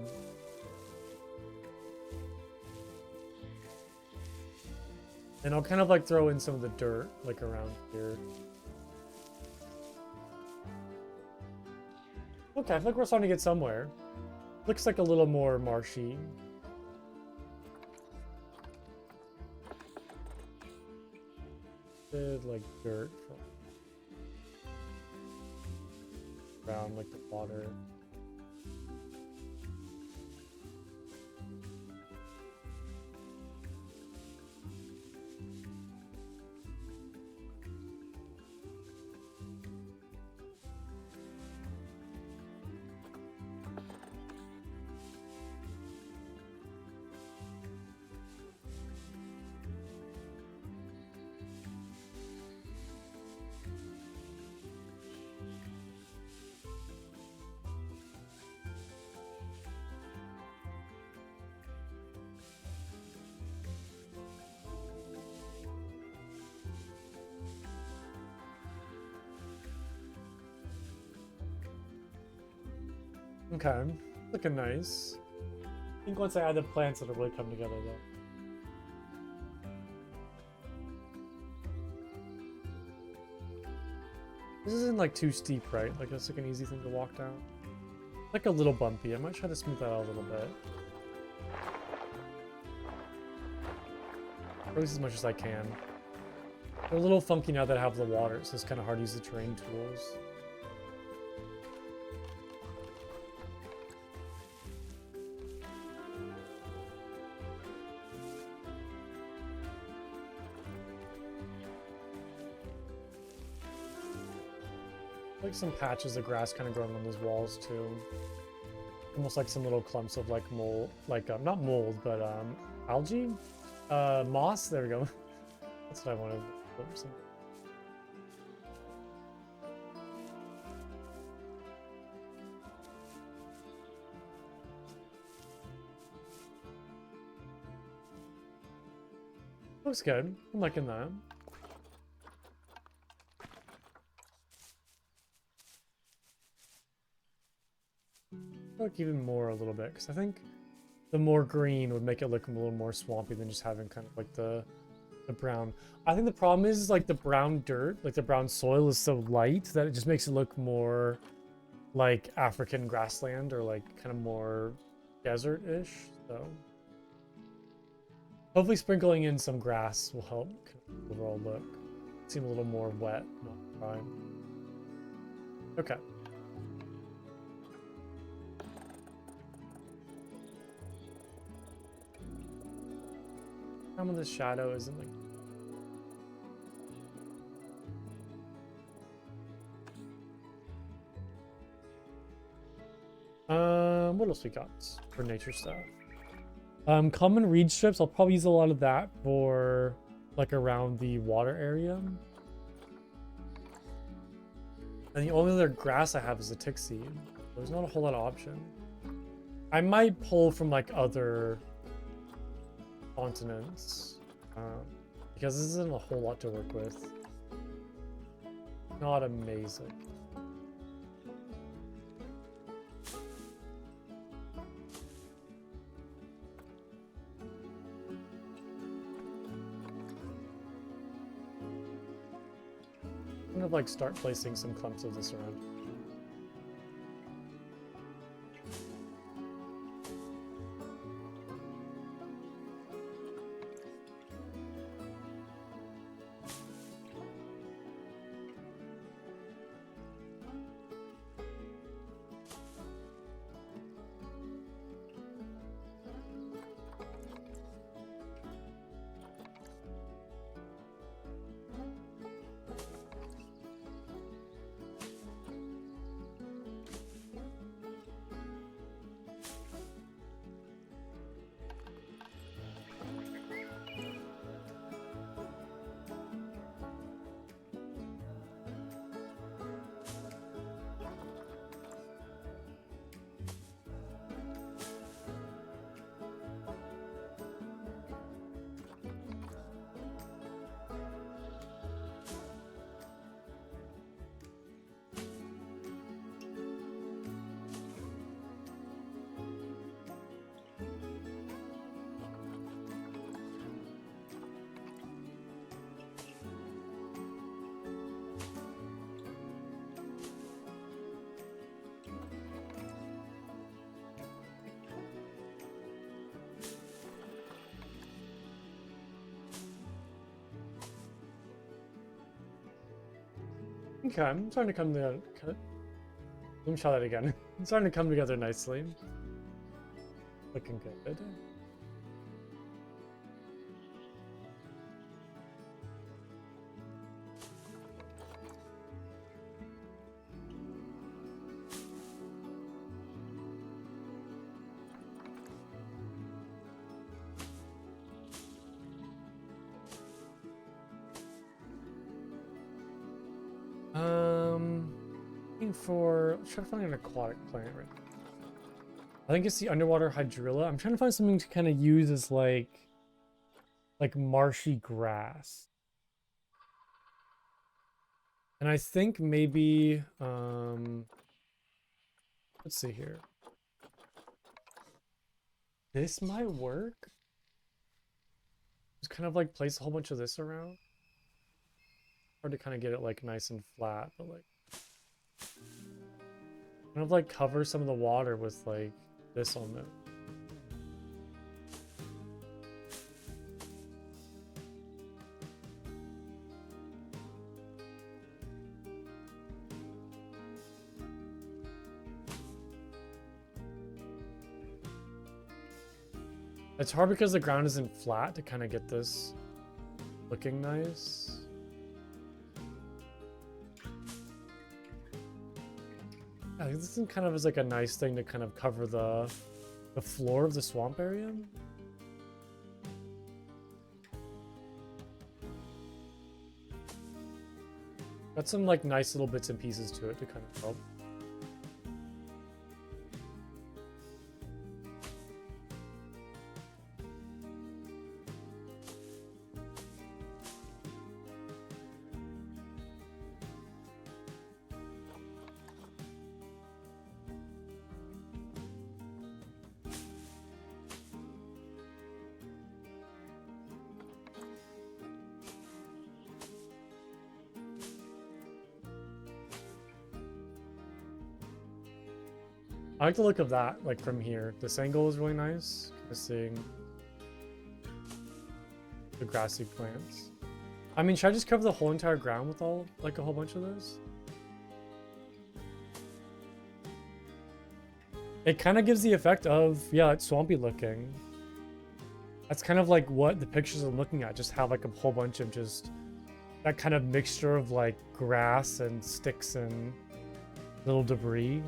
And I'll kind of like throw in some of the dirt like around here. Okay, I feel like we're starting to get somewhere. Looks like a little more marshy. Like dirt around like the water. Okay, looking nice. I think once I add the plants, it'll really come together though. This isn't like too steep, right? Like it's like an easy thing to walk down. Like a little bumpy. I might try to smooth that out a little bit. Or at least as much as I can. They're a little funky now that I have the water, so it's kind of hard to use the terrain tools. Like some patches of grass kind of growing on those walls too. Almost like some little clumps of like mold, like not mold, but algae, moss. There we go. That's what I wanted. Oops. Looks good. I'm liking that. Like even more a little bit, because I think the more green would make it look a little more swampy than just having kind of like the brown. I think the problem is like the brown dirt, like the brown soil is so light that it just makes it look more like African grassland or like kind of more desert-ish. So hopefully sprinkling in some grass will help kind of overall look. Seem a little more wet, not dry. Okay. Some of the shadow isn't like what else we got for nature stuff? Common reed strips. I'll probably use a lot of that for like around the water area. And the only other grass I have is a tick seed. There's not a whole lot of option. I might pull from like other continents because this isn't a whole lot to work with. Not amazing. I'm gonna like start placing some clumps of this around. Okay, I'm starting to come together. Let me try that again. I'm starting to come together nicely. Looking good. Let's try to find an aquatic plant right now. I think it's the underwater hydrilla. I'm trying to find something to kind of use as like marshy grass. And I think maybe let's see here. This might work. Just kind of like place a whole bunch of this around. Hard to kind of get it like nice and flat, but like Kind of like cover some of the water with like this on it. It's hard because the ground isn't flat to kind of get this looking nice. I think this kind of is like a nice thing to kind of cover the floor of the swamp area. Got some like nice little bits and pieces to it to kind of help. I like the look of that, like from here. This angle is really nice. Kind of seeing the grassy plants. I mean, should I just cover the whole entire ground with all, like a whole bunch of those? It kind of gives the effect of, yeah, it's swampy looking. That's kind of like what the pictures I'm looking at. Just have like a whole bunch of just that kind of mixture of like grass and sticks and little debris.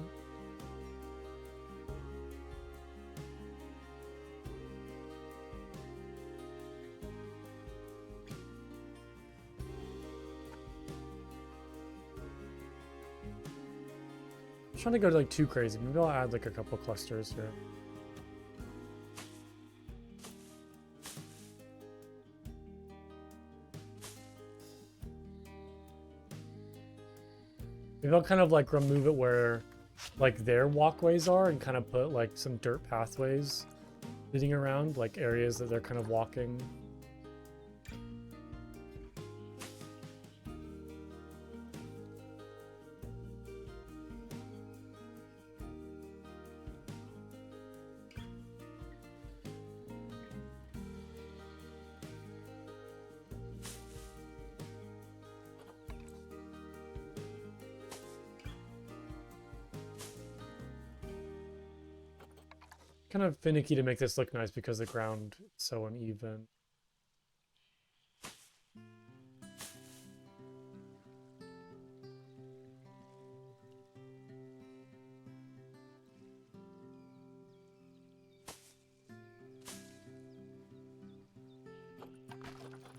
Trying to go like too crazy. Maybe I'll add like a couple clusters here. Maybe I'll kind of like remove it where like their walkways are and kind of put like some dirt pathways leading around, like areas that they're kind of walking. Kind of finicky to make this look nice because the ground is so uneven.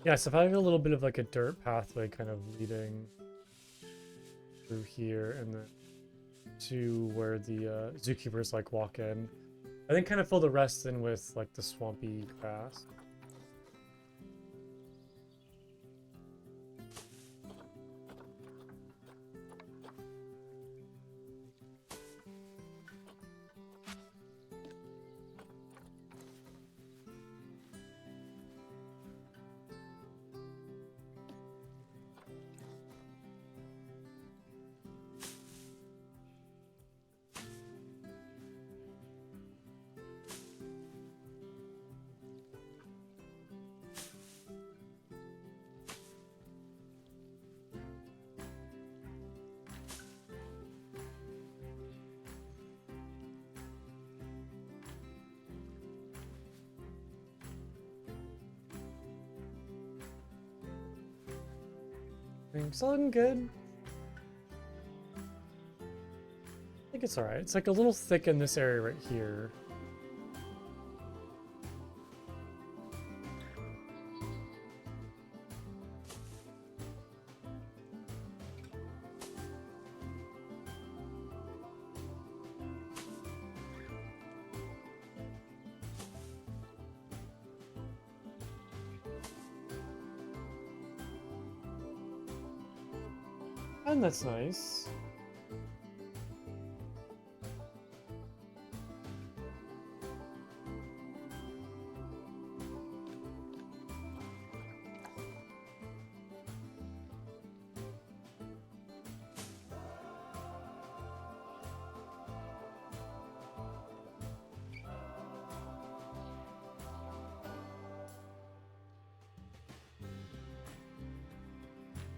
Yeah, so if I have a little bit of like a dirt pathway kind of leading through here and then to where the zookeepers like walk in, I think kind of fill the rest in with like the swampy grass. It's looking good. I think it's alright. It's like a little thick in this area right here. And that's nice.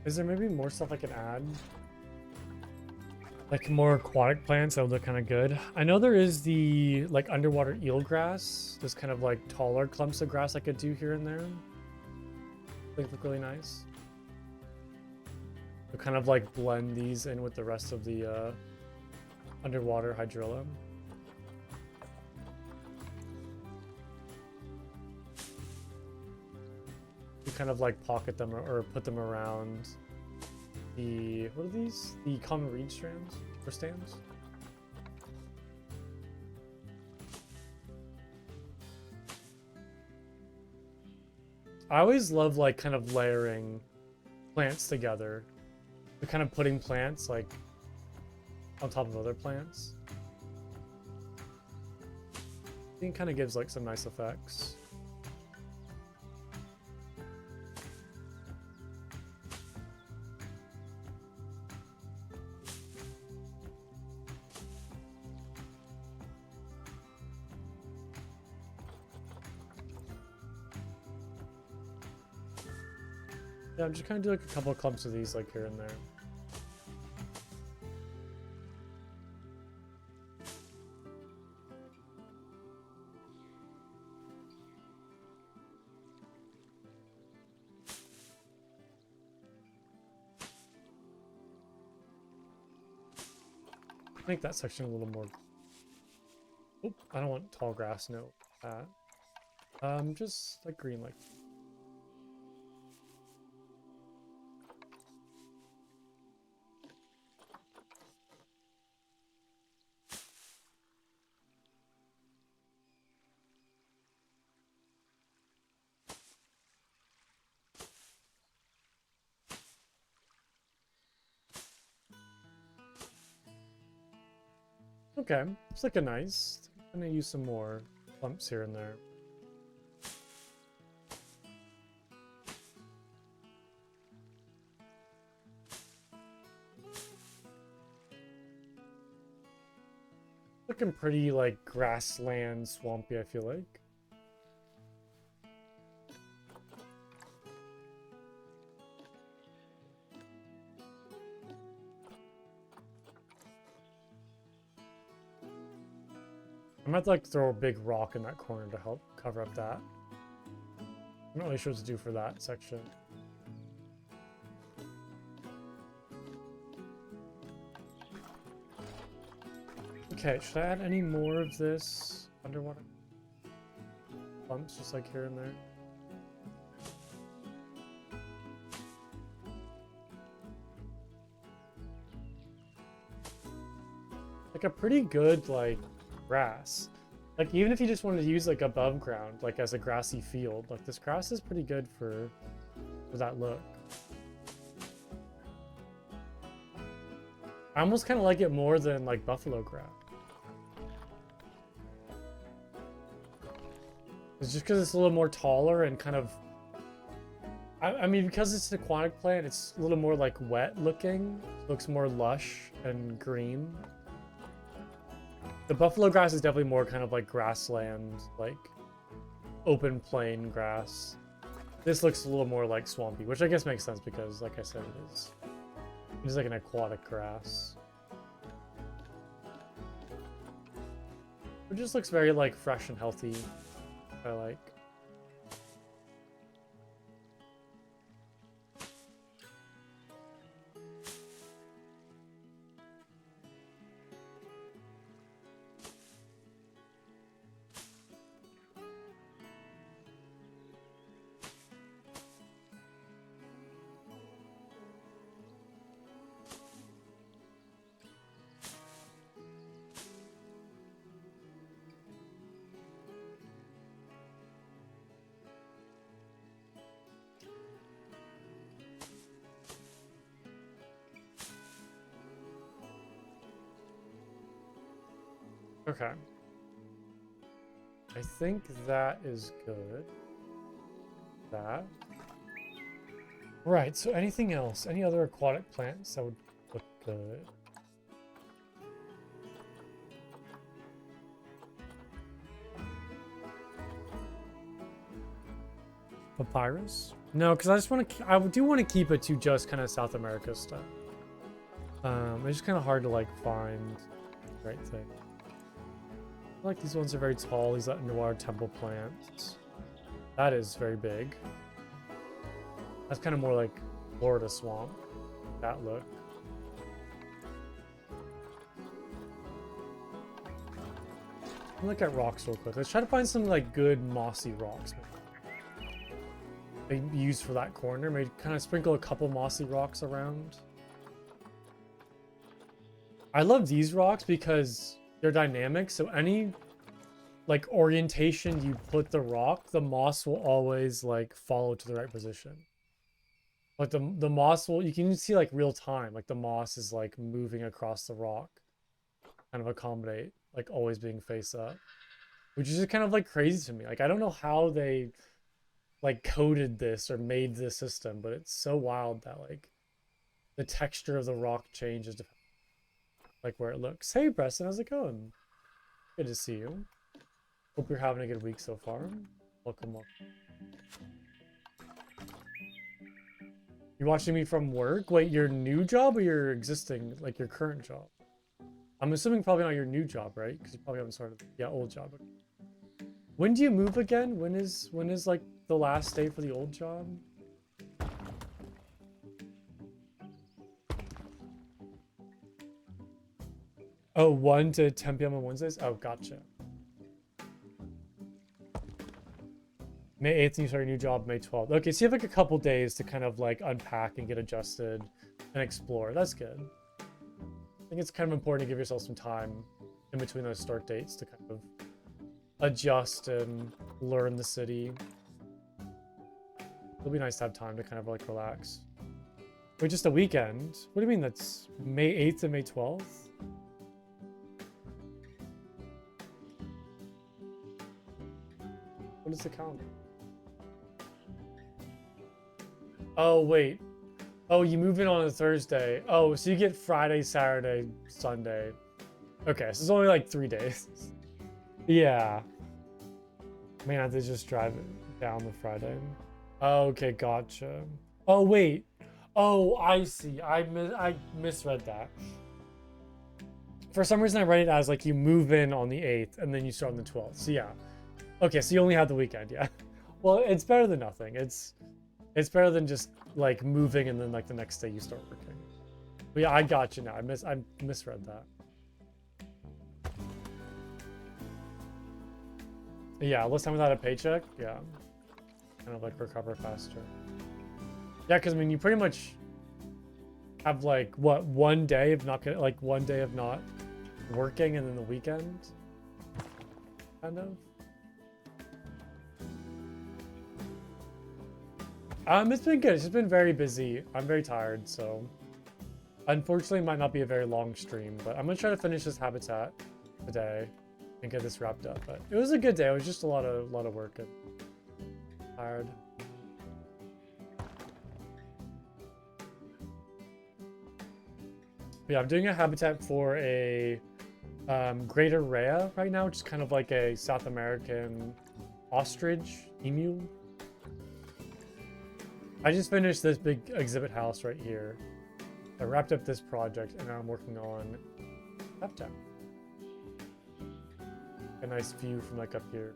Is there maybe more stuff I can add? Like more aquatic plants that would look kind of good. I know there is the like underwater eel grass. There's kind of like taller clumps of grass I could do here and there. They look really nice. To kind of like blend these in with the rest of the underwater hydrilla. You kind of like pocket them or put them around the, what are these? The common reed strands or stands? I always love like kind of layering plants together. They're kind of putting plants like on top of other plants. I think it kind of gives like some nice effects. Yeah, I'm just kind of do like a couple of clumps of these like here and there. Make that section a little more. Oop, I don't want tall grass, no. Just like green, like. Okay, it's like a nice. I'm gonna use some more clumps here and there. Looking pretty like grassland, swampy, I feel like. I'm gonna have to like throw a big rock in that corner to help cover up that. I'm not really sure what to do for that section. Okay, should I add any more of this underwater bumps just like here and there? Like a pretty good like grass. Like even if you just wanted to use like above ground, like as a grassy field, like this grass is pretty good for that look. I almost kind of like it more than like buffalo grass. It's just because it's a little more taller and kind of, I mean, because it's an aquatic plant, it's a little more like wet looking. It looks more lush and green. The buffalo grass is definitely more kind of like grassland, like open plain grass. This looks a little more like swampy, which I guess makes sense because, like I said, it is like an aquatic grass. It just looks very like fresh and healthy. I like. Okay. I think that is good. That. Right, so anything else? Any other aquatic plants that would look good? Papyrus? No, because I just want to. I do want to keep it to just kind of South America stuff. It's just kind of hard to like find the right thing. I like these ones are very tall. These noir temple plants. That is very big. That's kind of more like Florida swamp. That look. Look at rocks real quick. Let's try to find some like good mossy rocks. They use for that corner. Maybe kind of sprinkle a couple mossy rocks around. I love these rocks because they're dynamic. So any like orientation you put the rock, the moss will always like follow to the right position. Like the moss will, you can see like real time. Like the moss is like moving across the rock, kind of accommodate like always being face up, which is just kind of like crazy to me. Like I don't know how they like coded this or made this system, but it's so wild that like the texture of the rock changes like where it looks. Hey Preston, how's it going? Good to see you. Hope you're having a good week so far. Welcome. You watching me from work? Wait, your new job or your existing, like your current job? I'm assuming probably not your new job, right? Because you probably haven't started. Yeah, old job. When do you move again? When is like the last day for the old job? Oh, 1 to 10 p.m. on Wednesdays? Oh, gotcha. May 8th, and you start your new job May 12th. Okay, so you have like a couple days to kind of like unpack and get adjusted and explore. That's good. I think it's kind of important to give yourself some time in between those start dates to kind of adjust and learn the city. It'll be nice to have time to kind of like relax. Wait, just a weekend? What do you mean that's May 8th to May 12th? What is the calendar? Oh, wait. Oh, you move in on a Thursday. Oh, so you get Friday, Saturday, Sunday. Okay, so it's only like 3 days. Yeah. Man, I have to just drive it down the Friday. Okay, gotcha. Oh, wait. Oh, I see. I misread that. For some reason, I read it as like you move in on the 8th and then you start on the 12th. So yeah. Okay, so you only have the weekend, yeah. Well, it's better than nothing. It's better than just like moving and then like the next day you start working. But yeah, I got you now. I misread that. Yeah, less time without a paycheck. Yeah, kind of like recover faster. Yeah, because I mean, you pretty much have like what 1 day of not like 1 day of not working and then the weekend, kind of. It's been good. It's just been very busy. I'm very tired, so unfortunately, it might not be a very long stream. But I'm gonna try to finish this habitat today and get this wrapped up. But it was a good day. It was just a lot of work and tired. But yeah, I'm doing a habitat for a greater rhea right now, which is kind of like a South American ostrich emu. I just finished this big exhibit house right here. I wrapped up this project and now I'm working on habitat. A nice view from like up here.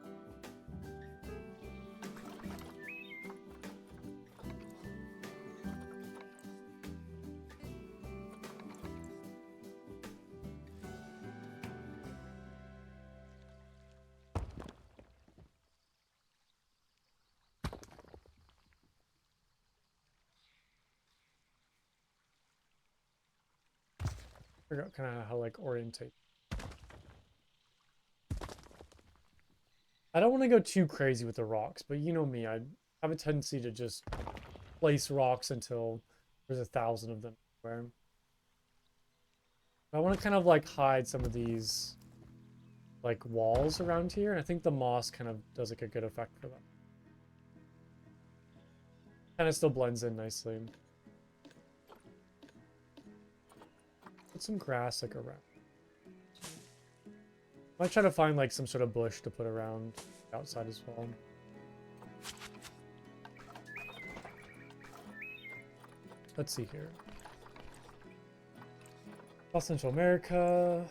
Figure out kind of how like orientate. I don't want to go too crazy with the rocks, but you know me, I have a tendency to just place rocks until there's 1,000 of them everywhere. I want to kind of like hide some of these like walls around here, and I think the moss kind of does like a good effect for that. Kind of still blends in nicely. Put some grass like around. I might try to find like some sort of bush to put around outside as well. let's see here. South Central America,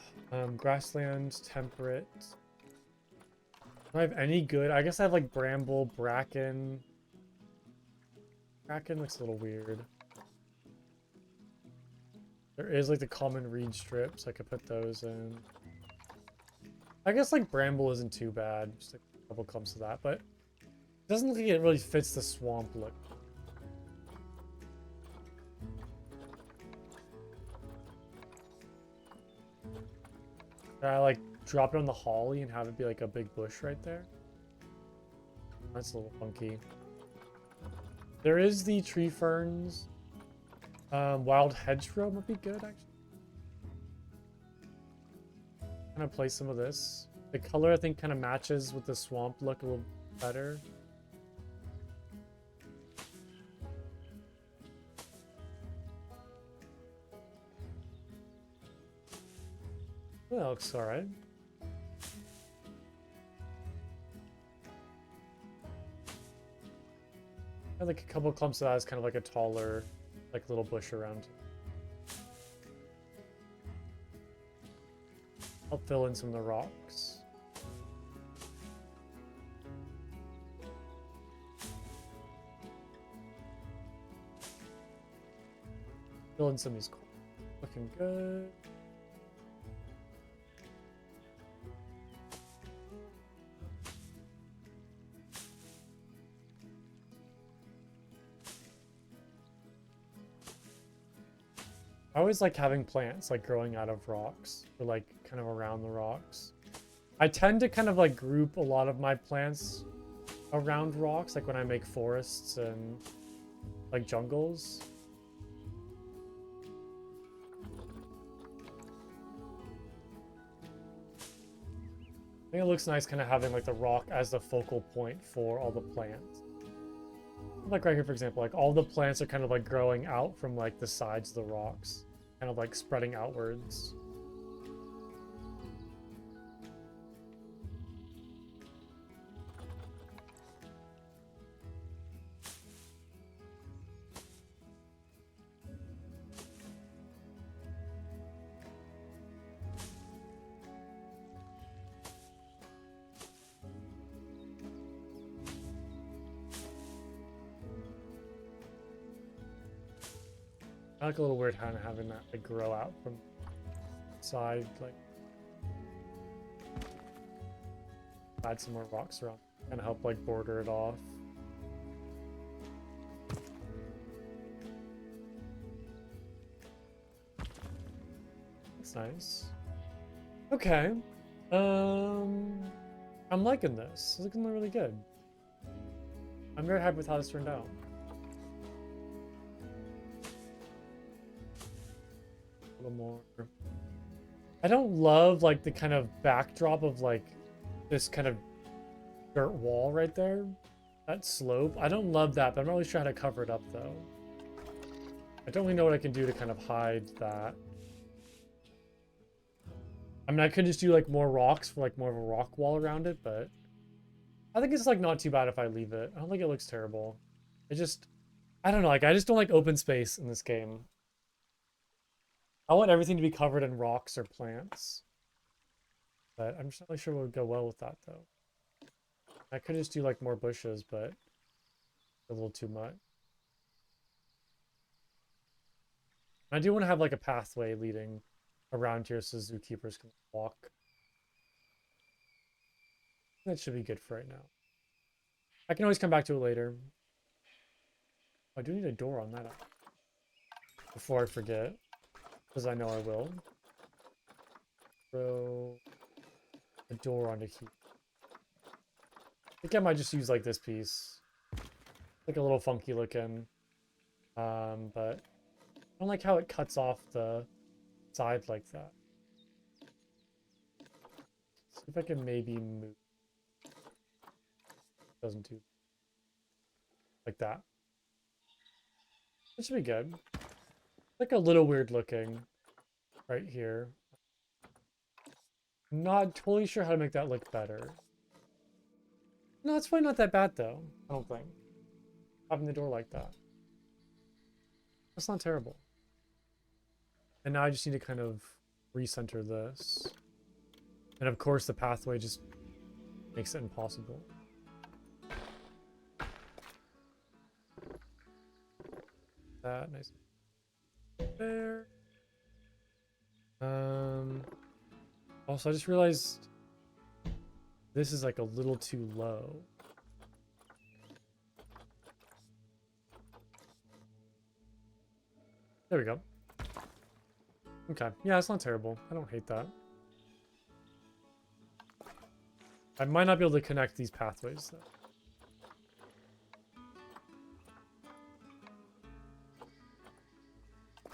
grasslands, temperate. Do I have any good? I guess I have like bramble, bracken. Bracken looks a little weird. There is like the common reed strips. I could put those in. I guess like bramble isn't too bad. Just like a couple clumps of that, but it doesn't look like it really fits the swamp look. Should I like drop it on the holly and have it be like a big bush right there? That's a little funky. There is the tree ferns. Wild hedgerow might be good, actually. Kind of place some of this. The color, I think, kind of matches with the swamp look a little better. That looks alright. I like a couple clumps of that is kind of like a taller, like little bush around. I'll fill in some of the rocks. Fill in some of these. Looking good. I always like having plants like growing out of rocks or like kind of around the rocks. I tend to kind of like group a lot of my plants around rocks, like when I make forests and like jungles. I think it looks nice kind of having like the rock as the focal point for all the plants. Like right here, for example, like all the plants are kind of like growing out from like the sides of the rocks, kind of like spreading outwards. I like a little weird kind of having that like grow out from side, like add some more rocks around, kind of help like border it off. That's nice. Okay. I'm liking this. It's looking really good. I'm very happy with how this turned out. A little more. I don't love like the kind of backdrop of like this kind of dirt wall right there. That slope. I don't love that, but I'm not really sure how to cover it up though. I don't really know what I can do to kind of hide that. I mean, I could just do like more rocks for like more of a rock wall around it, but I think it's like not too bad if I leave it. I don't think it looks terrible. It just, I don't know, like I just don't like open space in this game. I want everything to be covered in rocks or plants. But I'm just not really sure what would go well with that though. I could just do like more bushes, but a little too much. I do want to have like a pathway leading around here so zookeepers can walk. That should be good for right now. I can always come back to it later. I do need a door on that before I forget, because I know I will. Throw a door onto here. I think I might just use like this piece. Like a little funky looking. But I don't like how it cuts off the side like that. See if I can maybe move. Doesn't do like that. It should be good. Like a little weird looking right here. Not totally sure how to make that look better. No, it's probably not that bad though. I don't think. Having the door like that. That's not terrible. And now I just need to kind of recenter this. And of course the pathway just makes it impossible. That nice. There. Also I just realized this is like a little too low. There we go. Okay. Yeah, it's not terrible. I don't hate that. I might not be able to connect these pathways, though.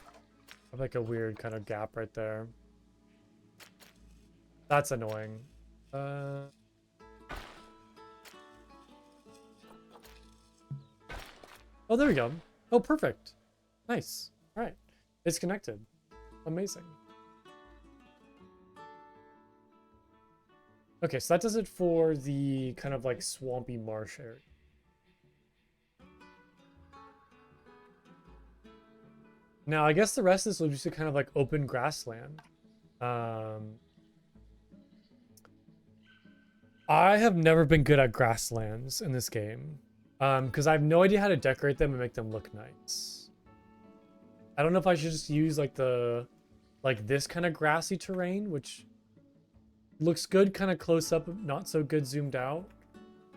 I have like a weird kind of gap right there. That's annoying. Oh, there we go. Oh, perfect. Nice. All right. It's connected. Amazing. Okay, so that does it for the kind of like swampy marsh area. Now, I guess the rest of this will just be kind of like open grassland. I have never been good at grasslands in this game. Because I have no idea how to decorate them and make them look nice. I don't know if I should just use like this kind of grassy terrain, which looks good kind of close up, not so good zoomed out.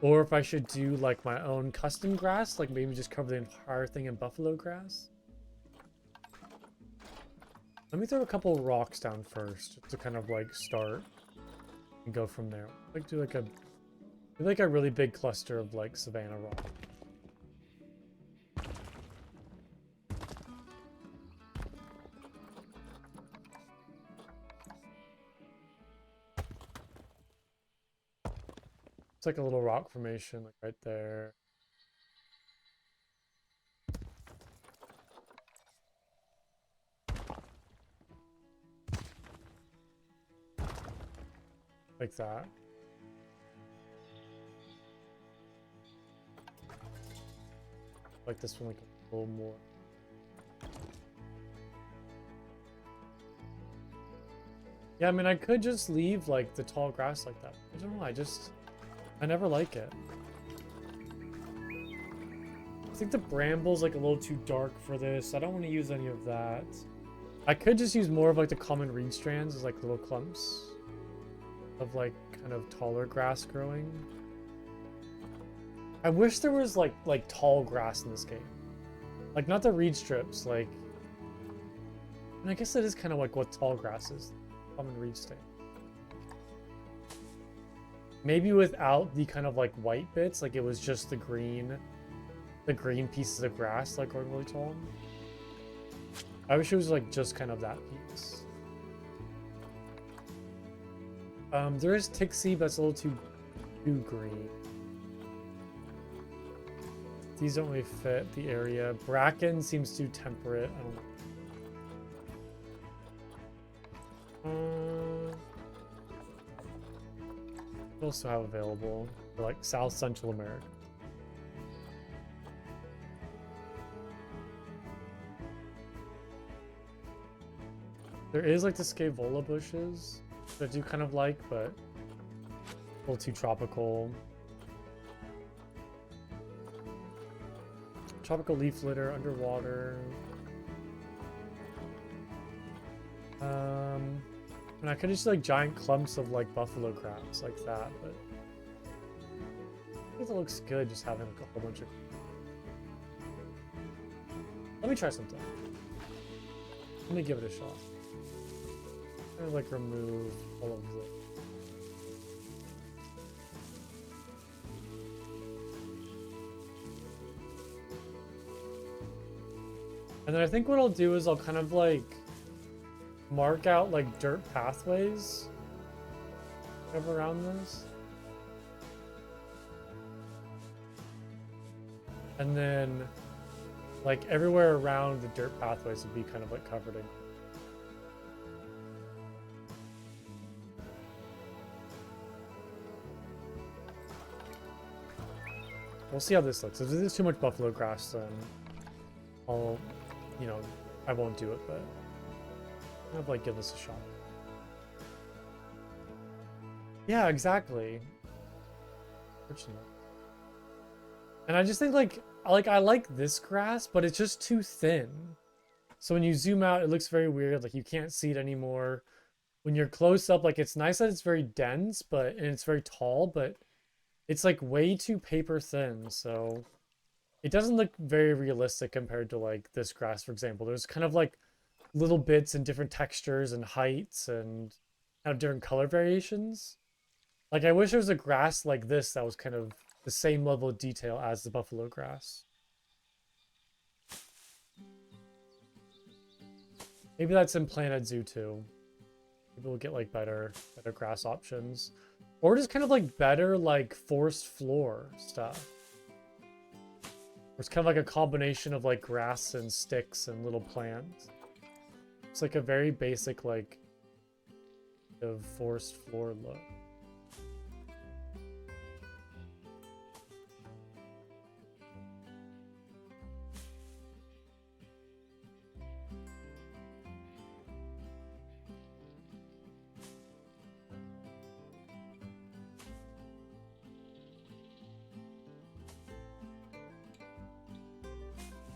Or if I should do like my own custom grass, like maybe just cover the entire thing in buffalo grass. Let me throw a couple rocks down first to kind of like start and go from there. Like do like a really big cluster of like savanna rock. It's like a little rock formation like right there. Like that. Like this one, like a little more. Yeah, I mean, I could just leave like the tall grass like that. I don't know. I never like it. I think the bramble's like a little too dark for this. I don't want to use any of that. I could just use more of like the common reed strands as like little clumps of like kind of taller grass growing. I wish there was like tall grass in this game. Like not the reed strips, like, and I guess that is kind of like what tall grass is. Common reed stand. Maybe without the kind of like white bits, like it was just the green pieces of grass like growing really tall. I wish it was like just kind of that piece. There is Tixie, but it's a little too green. These don't really fit the area. Bracken seems too temperate. I don't know. What else do I have available for like South Central America? There is like the Scaevola bushes that I do kind of like, but a little too tropical. Tropical leaf litter, underwater. And I could just like giant clumps of like buffalo grass like that, but I think it looks good just having like a whole bunch of. Let me try something. Let me give it a shot. I'm gonna like remove all of the. And then I think what I'll do is I'll kind of like mark out like dirt pathways kind of around this. And then like everywhere around the dirt pathways would be kind of like covered in. We'll see how this looks. If there's too much buffalo grass, then I'll you know, I won't do it, but kind of like give this a shot. Yeah, exactly. Fortunate. And I just think like I like this grass, but it's just too thin. So when you zoom out, it looks very weird. Like you can't see it anymore. When you're close up, like it's nice that it's very dense, but and it's very tall, but it's like way too paper thin. So it doesn't look very realistic compared to like this grass, for example. There's kind of like little bits and different textures and heights and kind of different color variations. Like I wish there was a grass like this that was kind of the same level of detail as the buffalo grass. Maybe that's in Planet Zoo too. Maybe we'll get like better grass options. Or just kind of like better like forest floor stuff. It's kind of like a combination of like grass and sticks and little plants. It's like a very basic like of forest floor look.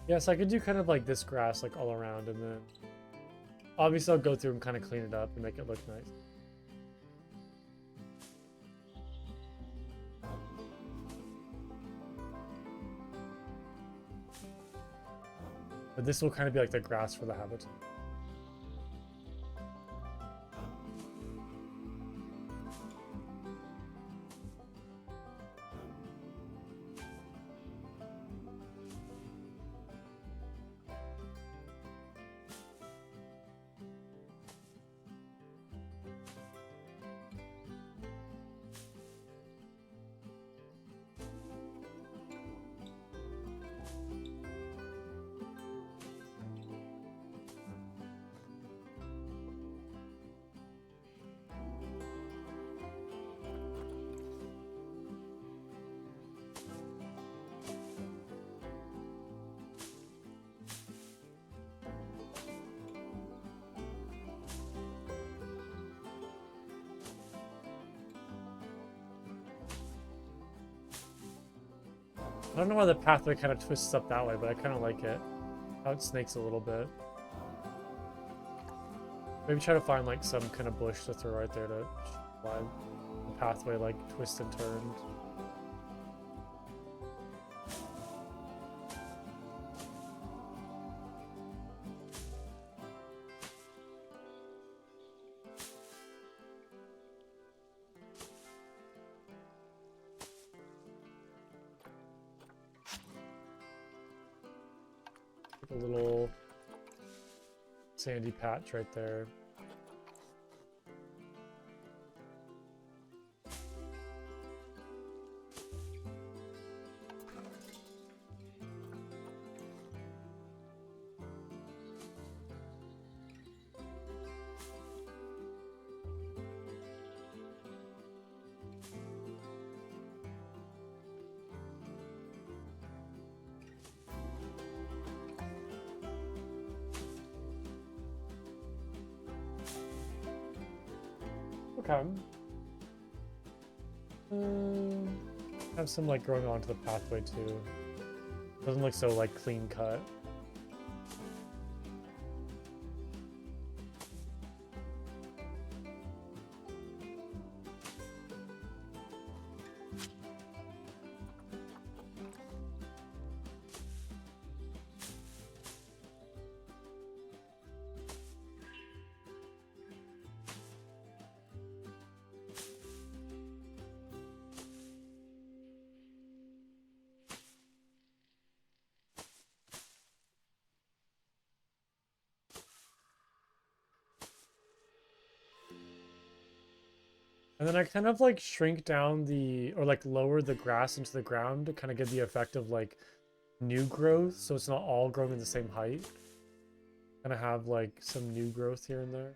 Yes, I could do kind of like this grass like all around, and then obviously I'll go through and kind of clean it up and make it look nice. But this will kind of be like the grass for the habitat. I don't know why the pathway kind of twists up that way, but I kind of like it. How it snakes a little bit. Maybe try to find like some kind of bush to throw right there to why the pathway like twists and turns. A little sandy patch right there. Okay. Have some like growing onto the pathway too. Doesn't look so like clean cut. And then I kind of like shrink down the, or like lower the grass into the ground to kind of get the effect of like new growth. So it's not all growing in the same height. Kind of have like some new growth here and there.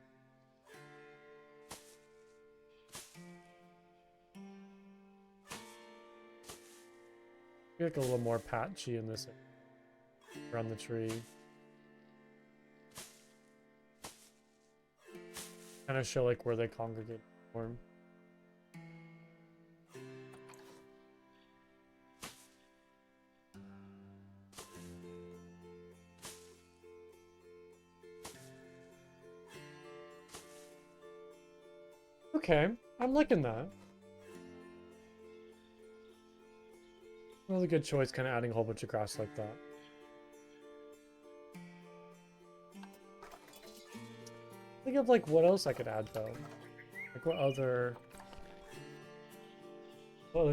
Maybe like a little more patchy in this around the tree. kind of show like where they congregate more. Okay, I'm liking that. Really good choice, kind of adding a whole bunch of grass like that. Think of like what else I could add though. Like what other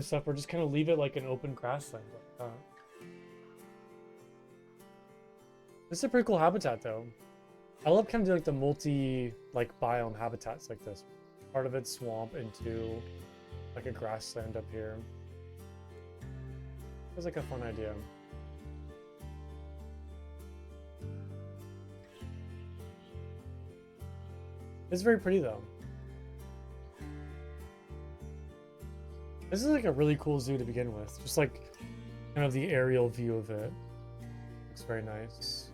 stuff, or just kind of leave it like an open grassland like that. This is a pretty cool habitat though. I love kind of like the multi like biome habitats like this. Part of it's swamp into like a grassland up here. Feels like a fun idea. It's very pretty though. This is like a really cool zoo to begin with. Just like kind of the aerial view of it. Looks very nice.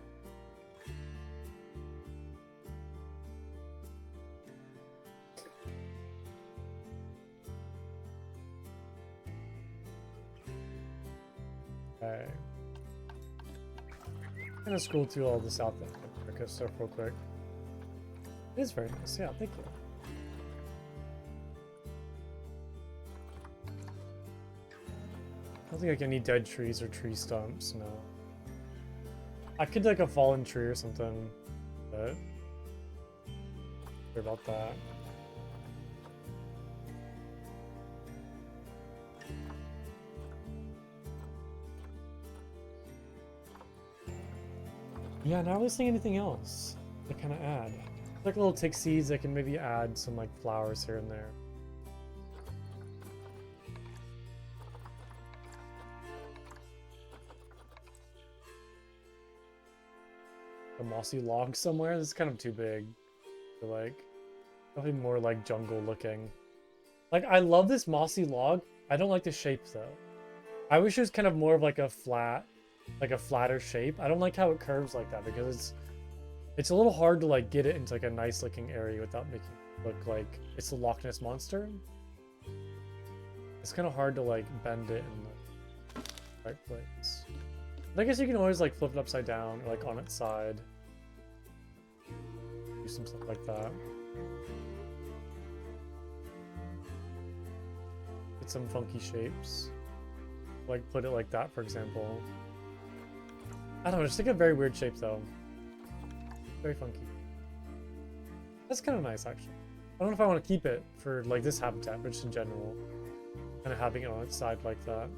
Okay. I'm gonna scroll through all the South Africa stuff real quick. It is very nice, yeah, thank you. I don't think I get any dead trees or tree stumps, no. I could like a fallen tree or something, but sorry about that. Yeah, not really seeing anything else to kind of add. Like little tick seeds, I can maybe add some like flowers here and there. A mossy log somewhere? This is kind of too big. For like, probably more like jungle looking. Like, I love this mossy log. I don't like the shape though. I wish it was kind of more of like a flat, like a flatter shape. I don't like how it curves like that because it's a little hard to like get it into like a nice looking area without making it look like it's the Loch Ness Monster. It's kind of hard to like bend it in the right place. But I guess you can always like flip it upside down or like on its side. Do some stuff like that. Get some funky shapes. Like put it like that, for example. I don't know, just like a very weird shape though. Very funky. That's kind of nice actually. I don't know if I want to keep it for like this habitat, but just in general. Kind of having it on its side like that.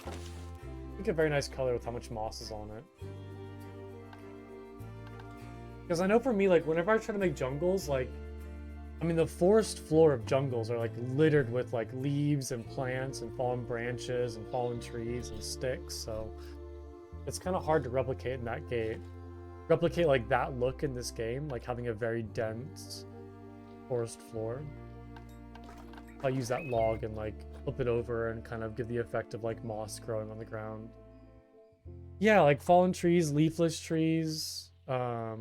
I think a very nice color with how much moss is on it. Because I know for me, like whenever I try to make jungles, like I mean the forest floor of jungles are like littered with like leaves and plants and fallen branches and fallen trees and sticks, so it's kind of hard to replicate in that game. Replicate like that look in this game, like having a very dense forest floor. I'll use that log and like flip it over and kind of give the effect of like moss growing on the ground. Yeah, like fallen trees, leafless trees. I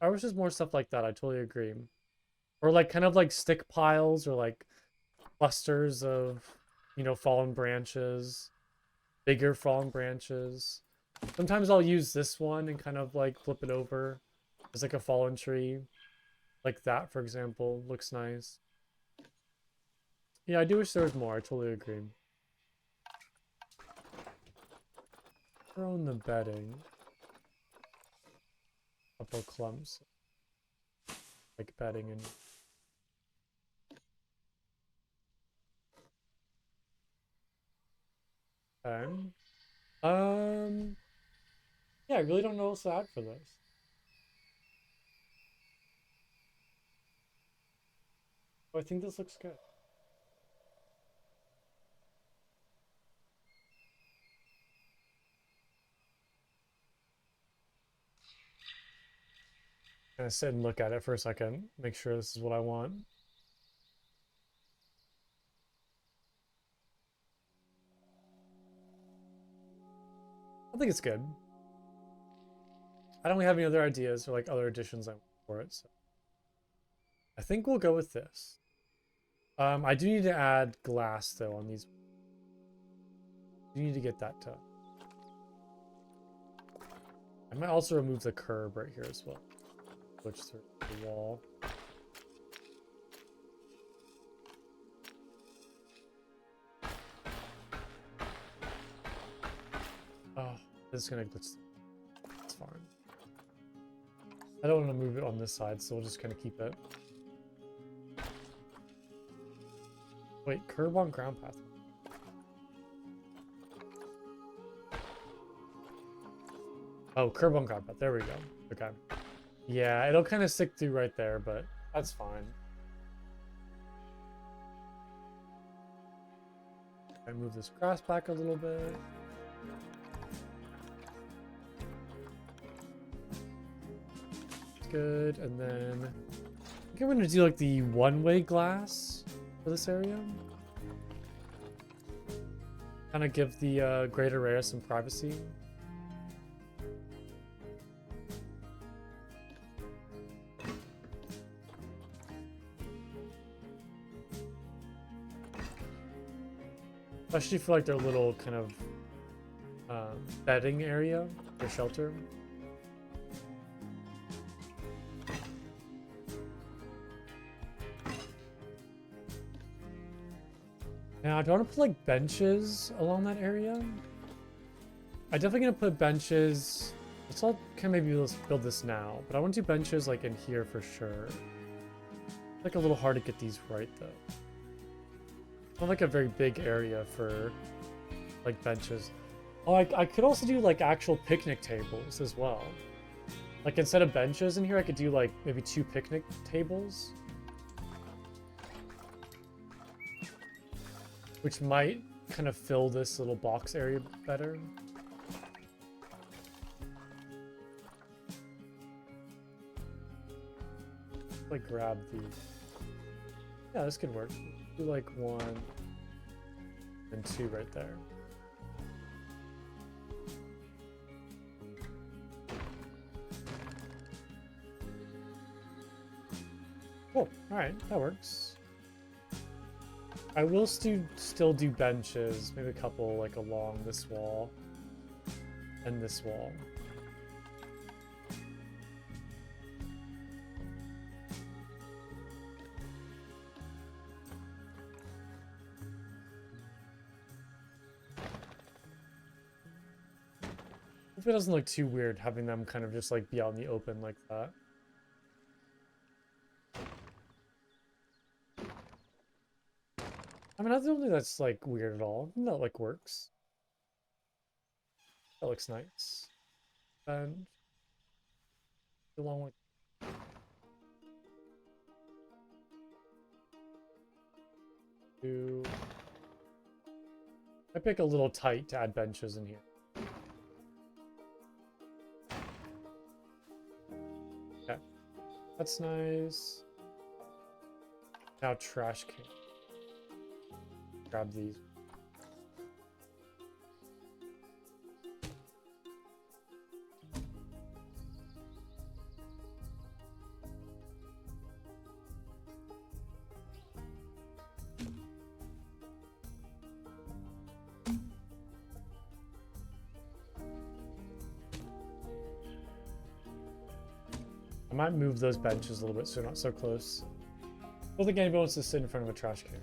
wish there's more stuff like that. I totally agree. Or like kind of like stick piles or like clusters of, you know, fallen branches, bigger fallen branches. Sometimes I'll use this one and kind of like flip it over as like a fallen tree. Like that, for example, looks nice. Yeah, I do wish there was more. I totally agree. Throw in the bedding. Couple clumps. Like bedding and... Okay. Yeah, I really don't know what else to add for this. Oh, I think this looks good. Gonna sit and look at it for a second, make sure this is what I want. I think it's good. I don't really have any other ideas or like other additions I want. for it. So I think we'll go with this. I do need to add glass though on these. You need to get that done. I might also remove the curb right here as well. Switch through the wall. Oh, this is gonna glitch. It's fine. I don't want to move it on this side, so we'll just kind of keep it. Wait, curb on ground path. Oh, curb on ground path. There we go. Okay. Yeah, it'll kind of stick through right there, but that's fine. I move this grass back a little bit. Good, and then I think I'm gonna do like the one-way glass for this area. Kind of give the greater rhea some privacy. Especially for like their little kind of bedding area, their shelter. Now, do I want to put like benches along that area? I'm definitely gonna put benches. Let's all kind of maybe let's build this now, but I want to do benches like in here for sure. It's like a little hard to get these right though. Not like a very big area for like benches. Oh, I could also do like actual picnic tables as well. Like instead of benches in here, I could do like maybe 2 picnic tables. Which might kind of fill this little box area better. Like grab these. Yeah, this could work. Do like 1 and 2 right there. Cool. All right, that works. I will still do benches, maybe a couple like along this wall and this wall. If it doesn't look too weird having them kind of just like be out in the open like that. I mean, I don't think that's like weird at all. That like works. That looks nice. And along with I pick a little tight to add benches in here. Okay, that's nice. Now trash can. Grab these. I might move those benches a little bit so they're not so close. I don't think anybody wants to sit in front of a trash can.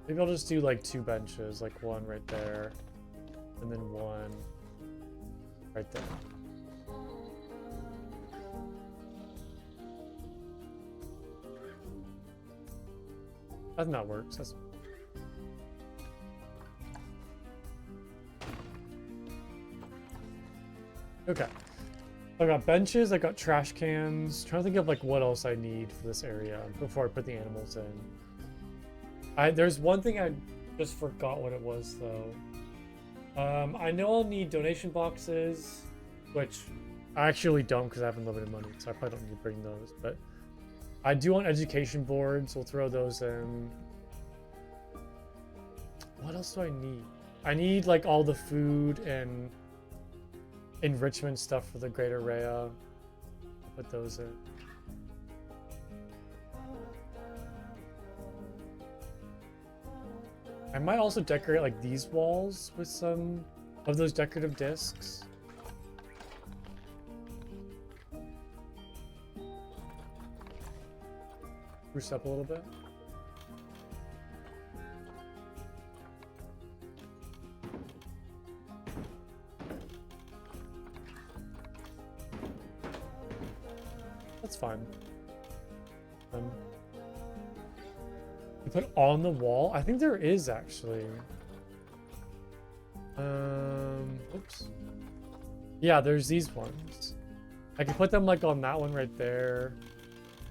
Maybe I'll just do like 2 benches, like 1 right there, and then 1 right there. I think that works. That's... Okay. I got benches, I got trash cans. Trying to think of like what else I need for this area before I put the animals in. There's one thing I just forgot what it was though. I know I'll need donation boxes, which I actually don't because I have unlimited money, so I probably don't need to bring those. But I do want education boards. We'll throw those in. What else do I need? I need like all the food and enrichment stuff for the greater rhea. put those in. I might also decorate like these walls with some of those decorative discs. Spruce up a little bit. That's fine. You put on the wall? I think there is actually. Oops. Yeah, there's these ones. I can put them like on that one right there.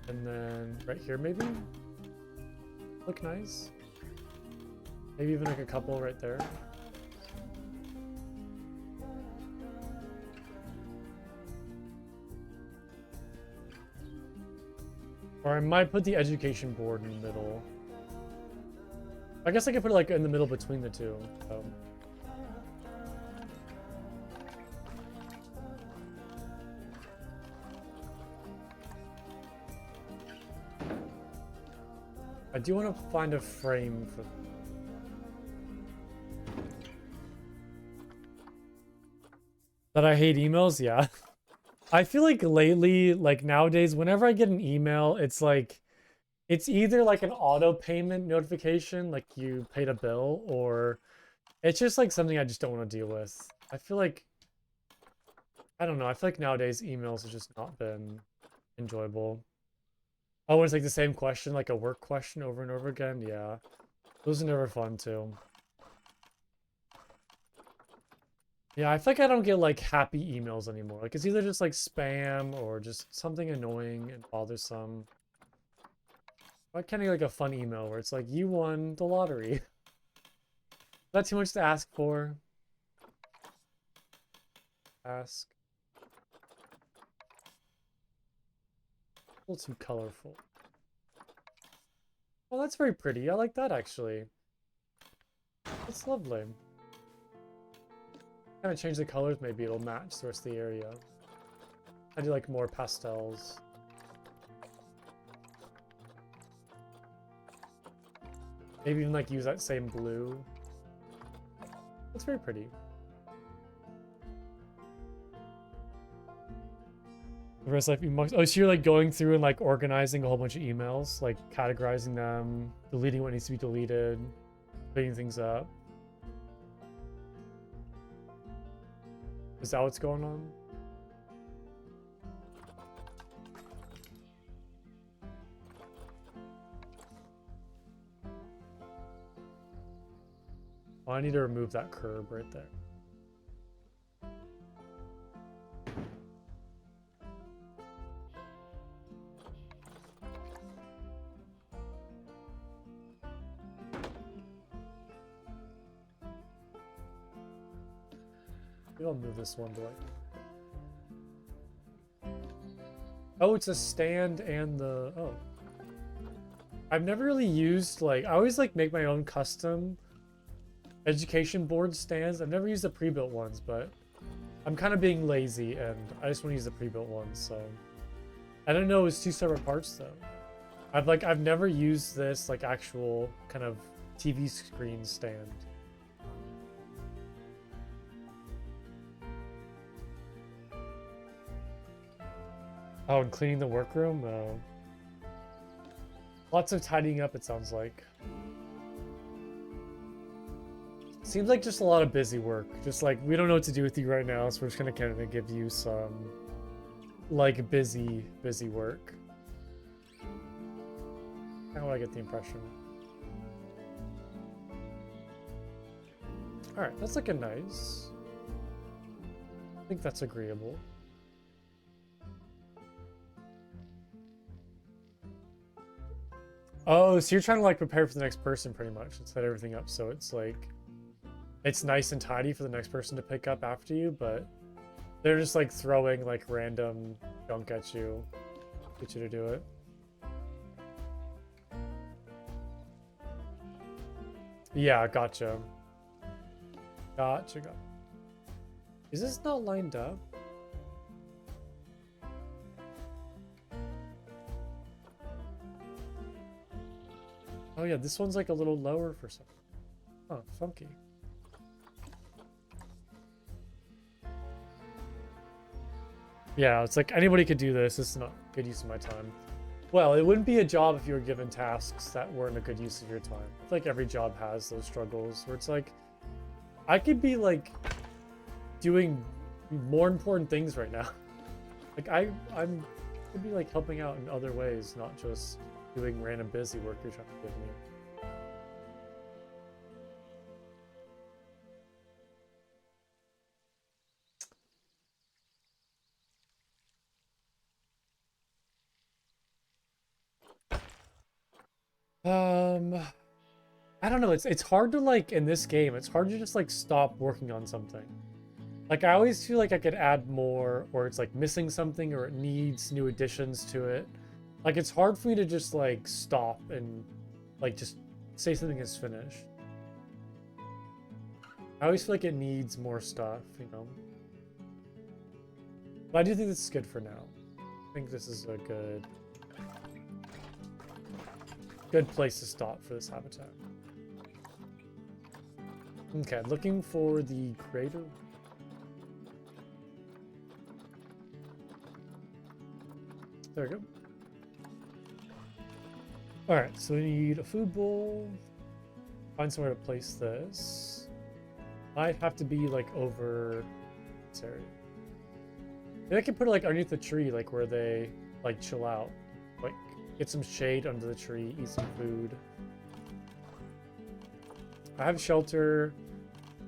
And then right here maybe? Look nice. Maybe even like a couple right there. Or I might put the education board in the middle. I guess I could put it like in the middle between the two. So. I do want to find a frame for that. I hate emails, yeah. I feel like lately, like nowadays, whenever I get an email, it's like it's either like an auto payment notification, like you paid a bill, or it's just like something I just don't want to deal with. I feel like I don't know, I feel like nowadays emails have just not been enjoyable. Oh, it's like the same question, like a work question over and over again. Yeah, those are never fun too. Yeah, I feel like I don't get like happy emails anymore. Like it's either just like spam or just something annoying and bothersome. Why can't I get like a fun email where it's like you won the lottery? Is that too much to ask for? Ask. A little too colorful. Oh, that's very pretty. I like that actually. That's lovely. Kind of change the colors, maybe it'll match the rest of the area. I do like more pastels. Maybe even like use that same blue. That's very pretty. The rest life emails. Oh, so you're like going through and like organizing a whole bunch of emails, like categorizing them, deleting what needs to be deleted, cleaning things up. Is that what's going on? Oh, I need to remove that curb right there. Maybe I'll move this one to like... Oh, it's a stand and the... Oh. I've never really used like... I always like make my own custom education board stands. I've never used the pre-built ones, but I'm kind of being lazy and I just want to use the pre-built ones, so... I don't know, it's two separate parts though. I've never used this like actual kind of TV screen stand. Oh, and cleaning the workroom? Oh. Lots of tidying up, it sounds like. Seems like just a lot of busy work. Just like, we don't know what to do with you right now, so we're just gonna kind of give you some, like, busy work. How do I get the impression? Alright, that's looking nice. I think that's agreeable. Oh, so you're trying to like prepare for the next person pretty much and set everything up so it's like it's nice and tidy for the next person to pick up after you, but they're just like throwing like random junk at you, get you to do it. Yeah, gotcha. Gotcha. Is this not lined up? yeah, this one's like a little lower for some. Oh, funky. Yeah, it's like anybody could do this. This is not good use of my time. Well, it wouldn't be a job if you were given tasks that weren't a good use of your time. I feel like every job has those struggles where it's like, I could be like doing more important things right now. Like I'm could be like helping out in other ways, not just doing random busy work you're trying to give me. I don't know. It's hard to like in this game. It's hard to just like stop working on something. Like I always feel like I could add more, or it's like missing something, or it needs new additions to it. Like it's hard for me to just like stop and like just say something is finished. I always feel like it needs more stuff, you know. But I do think this is good for now. I think this is a good place to stop for this habitat. Okay, looking for the crater. There we go. Alright, so we need a food bowl. Find somewhere to place this. Might have to be like over this area. Maybe I can put it like underneath the tree, like where they like chill out. Like get some shade under the tree, eat some food. I have shelter,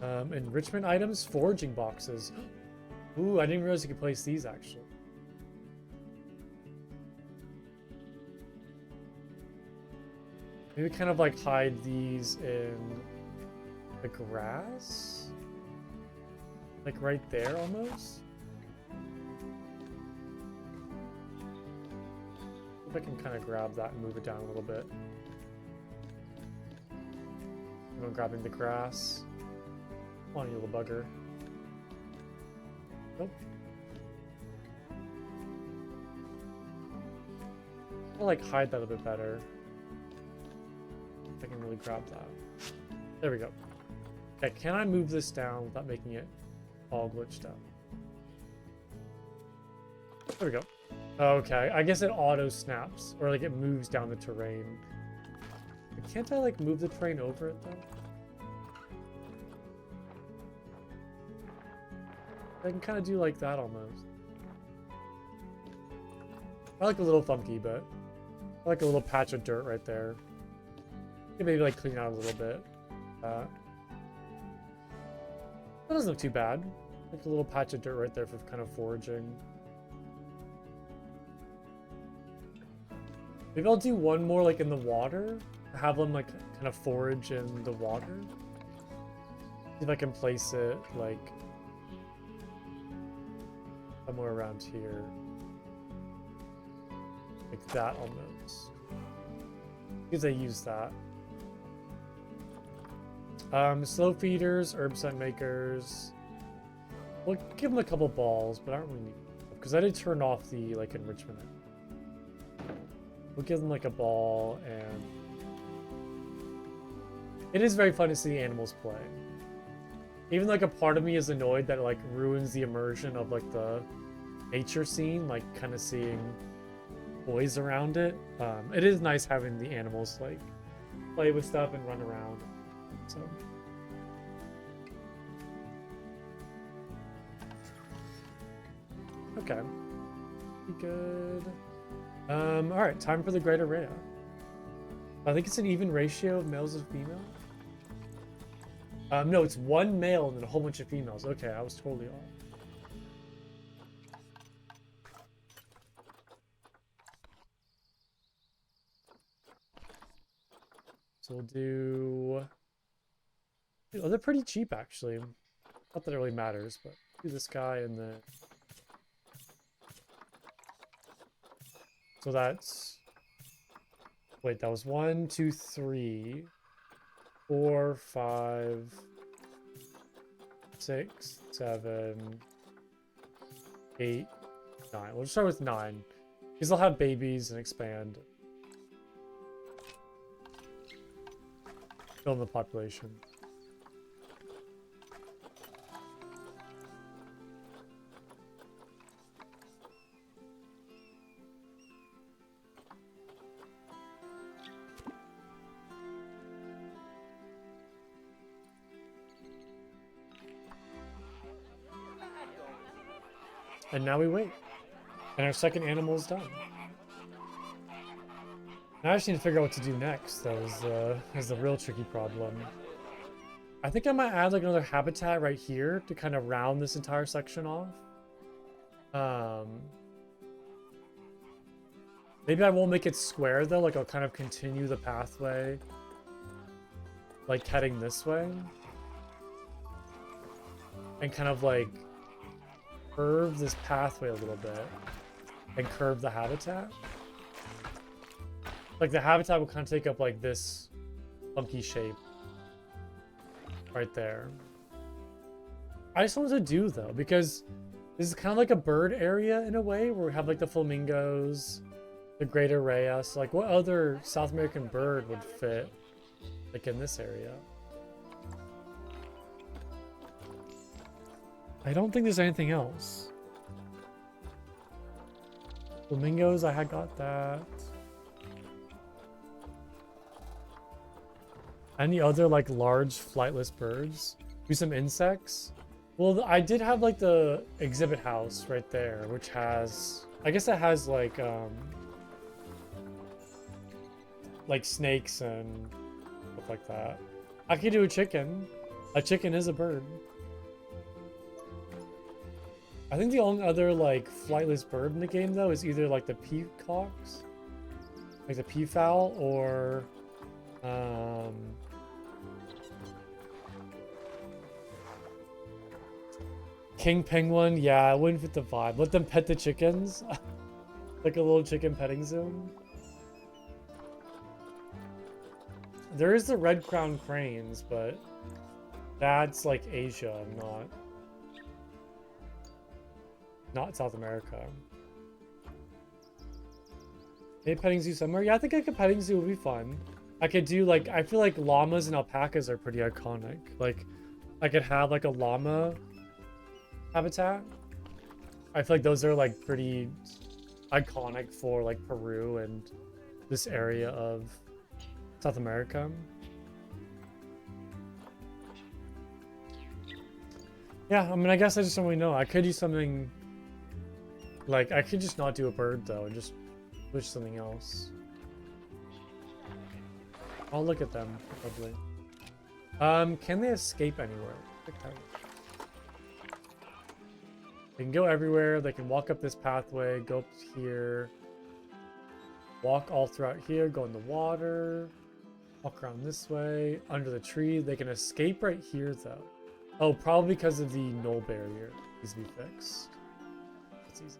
enrichment items, foraging boxes. Ooh, I didn't realize you could place these actually. Maybe kind of like hide these in the grass? Like right there almost? If I can kind of grab that and move it down a little bit. I'm grabbing the grass. Come on, you little bugger. Nope. I'll like hide that a bit better. If I can really grab that. There we go. Okay, can I move this down without making it all glitched out? There we go. Okay, I guess it auto snaps, or like it moves down the terrain. But can't I like move the terrain over it though? I can kind of do like that almost. I like a little funky, but I like a little patch of dirt right there. Maybe like clean out a little bit. That doesn't look too bad. Like a little patch of dirt right there for kind of foraging. Maybe I'll do one more like in the water. Have them like kind of forage in the water. See if I can place it like somewhere around here. Like that almost. Because I use that. Slow feeders, herb scent makers. We'll give them a couple balls, but I don't really need them because I did turn off the like enrichment. We'll give them like a ball, and it is very fun to see animals play. Even like a part of me is annoyed that it like ruins the immersion of like the nature scene, like kind of seeing boys around it. It is nice having the animals like play with stuff and run around. So okay, be good. All right, time for the greater rhea. I think it's an even ratio of males and females. No, it's one male and then a whole bunch of females. Okay, I was totally off. So we'll do... Oh, they're pretty cheap, actually. Not that it really matters, but do this guy and then... So that's... Wait, that was 1, 2, 3, 4, 5, 6, 7, 8, 9. We'll just start with 9. Because they'll have babies and expand. Fill in the population. And now we wait. And our second animal is done. Now I just need to figure out what to do next. That was the real tricky problem. I think I might add like another habitat right here to kind of round this entire section off. Maybe I won't make it square though, like I'll kind of continue the pathway like heading this way. And kind of like curve this pathway a little bit and curve the habitat. Like the habitat will kind of take up like this funky shape right there. I just wanted to do though, because this is kind of like a bird area in a way where we have like the flamingos, the greater rhea. So like what other South American bird would fit like in this area? I don't think there's anything else. Flamingos, I had got that. Any other like large flightless birds? Do some insects? Well, I did have like the exhibit house right there, which has, I guess it has like snakes and stuff like that. I could do a chicken. A chicken is a bird. I think the only other like flightless bird in the game though is either like the peacocks, like the peafowl, or king penguin. Yeah, I wouldn't fit the vibe. Let them pet the chickens, like a little chicken petting zoo. There is the red crowned cranes, but that's like Asia, not South America. Maybe petting zoo somewhere. Yeah, I think like a petting zoo would be fun. I could do like, I feel like llamas and alpacas are pretty iconic. Like I could have like a llama habitat. I feel like those are like pretty iconic for like Peru and this area of South America. Yeah, I mean, I guess I just don't really know. I could do something like, I could just not do a bird though, and just push something else. I'll look at them, probably. Can they escape anywhere? They can go everywhere. They can walk up this pathway, go up here, walk all throughout here, go in the water, walk around this way, under the tree. They can escape right here, though. Oh, probably because of the null barrier needs to be fixed. That's easy.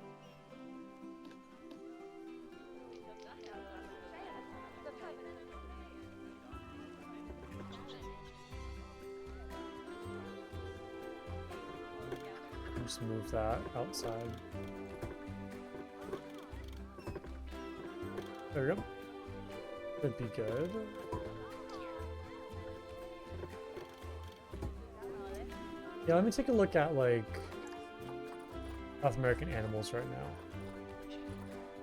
Just move that outside. There we go. Could be good. Yeah, let me take a look at like South American animals right now.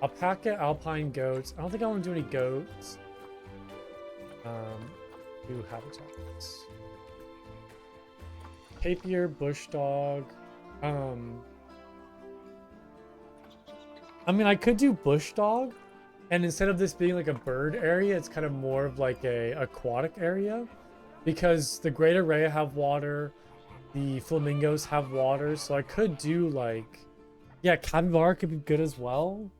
Alpaca, alpine goats. I don't think I want to do any goats. Do habitats. Tapir, bush dog. I mean, I could do bush dog, and instead of this being like a bird area, it's kind of more of like a aquatic area, because the greater rhea have water, the flamingos have water, so I could do like, yeah, capybara could be good as well.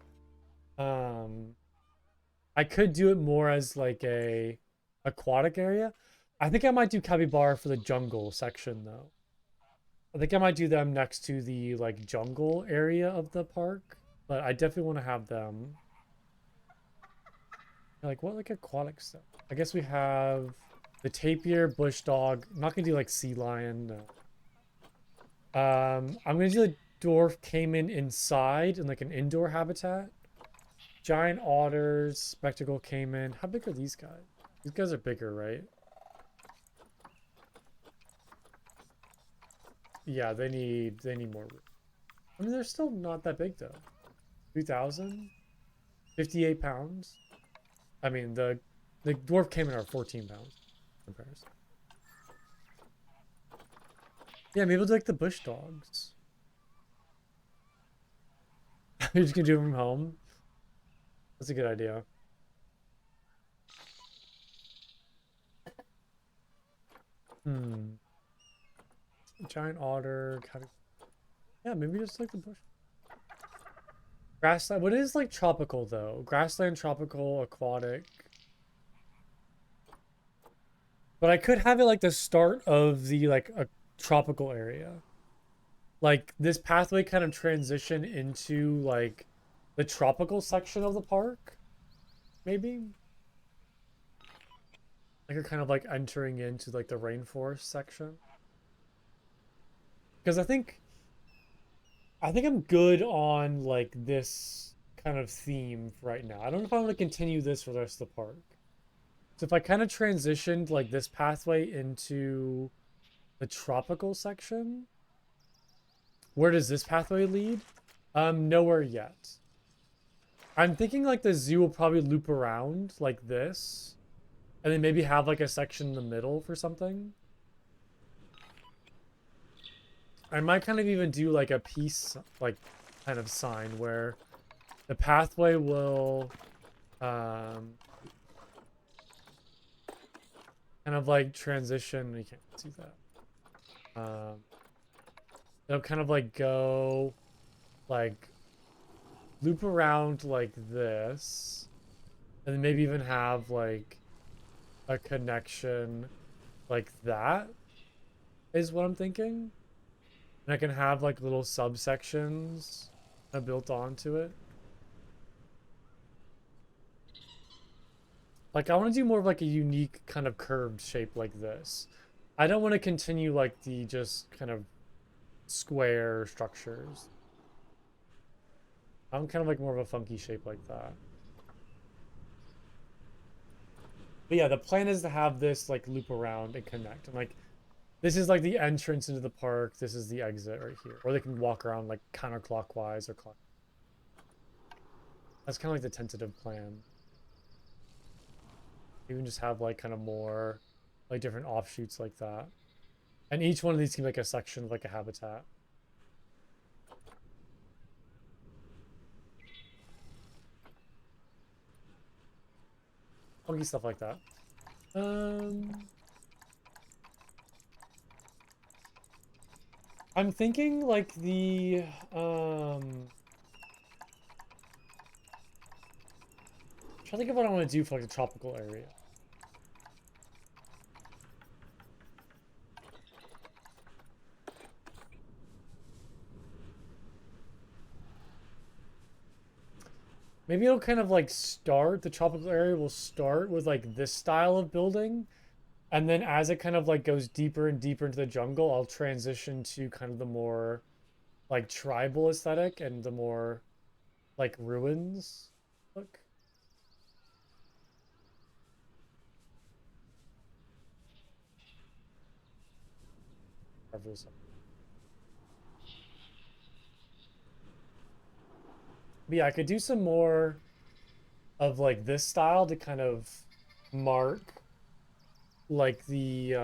I could do it more as like a aquatic area. I think I might do capybara for the jungle section though. I think I might do them next to the like jungle area of the park, but I definitely want to have them. Like what like aquatic stuff? I guess we have the tapir, bush dog. I'm not gonna do like sea lion. No. I'm gonna do the dwarf caiman inside in like an indoor habitat. Giant otters, spectacle caiman. How big are these guys? These guys are bigger, right? Yeah, they need more room. I mean, they're still not that big though. 2,000, 58 pounds. I mean, the dwarf came in are 14 pounds in comparison. Yeah, maybe we'll do like the bush dogs. You're just gonna do it from home. That's a good idea. Hmm. Giant otter. Yeah, maybe just like the bush. Grassland. What is like tropical though? Grassland, tropical, aquatic. But I could have it like the start of the like a tropical area. Like this pathway kind of transition into like the tropical section of the park, maybe. Like you're kind of like entering into like the rainforest section. Because I think I'm good on like this kind of theme right now. I don't know if I want to continue this for the rest of the park. So if I kind of transitioned like this pathway into the tropical section, where does this pathway lead? Nowhere yet. I'm thinking like the zoo will probably loop around like this, and then maybe have like a section in the middle for something. I might kind of even do like a peace like kind of sign where the pathway will um kind of like transition. You can't see that. It'll kind of like go like loop around like this, and then maybe even have like a connection like that is what I'm thinking. And I can have like little subsections built onto it. Like I want to do more of like a unique kind of curved shape like this. I don't want to continue like the just kind of square structures. I'm kind of like more of a funky shape like that. But yeah, the plan is to have this like loop around and connect. And like this is like the entrance into the park. This is the exit right here. Or they can walk around like counterclockwise or clock. That's kind of like the tentative plan. You can just have like kind of more like different offshoots like that. And each one of these can be like a section of like a habitat. Funky stuff like that. I'm thinking like the trying to think of what I want to do for like the tropical area. Maybe it'll kind of like start, the tropical area will start with like this style of building. And then as it kind of like goes deeper and deeper into the jungle, I'll transition to kind of the more like tribal aesthetic and the more like ruins look. But yeah, I could do some more of like this style to kind of mark like the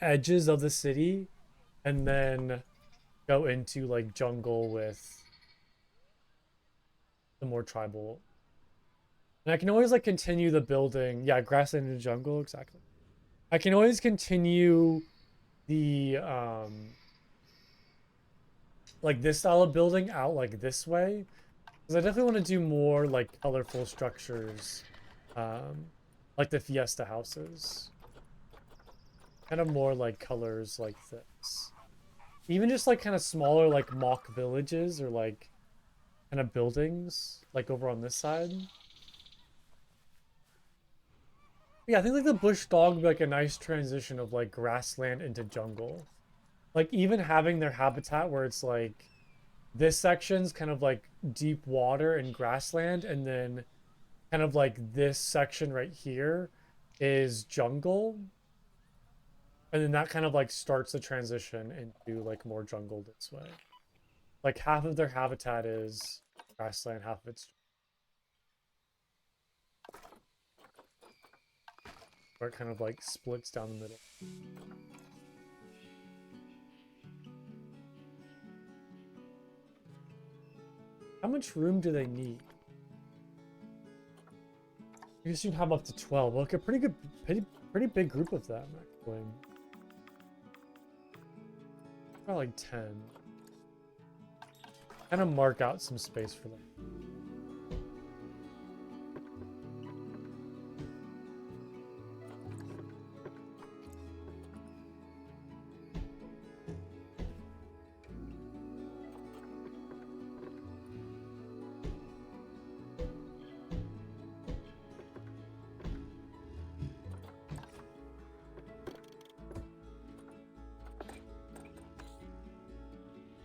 edges of the city and then go into like jungle with the more tribal. And I can always like continue the building. Yeah, grassland into jungle, exactly. I can always continue the like this style of building out like this way. Because I definitely want to do more like colorful structures. Um like the fiesta houses. Kind of more like colors like this. Even just like kind of smaller like mock villages or like kind of buildings like over on this side. Yeah, I think like the bush dog would be like a nice transition of like grassland into jungle. Like even having their habitat where it's like this section's kind of like deep water and grassland, and then kind of like this section right here is jungle. And then that kind of like starts the transition into like more jungle this way. Like half of their habitat is grassland, half of it's where it kind of like splits down the middle. How much room do they need? You guess you can have up to 12. Look, a pretty big group of them, actually. About like 10. Kind of mark out some space for them.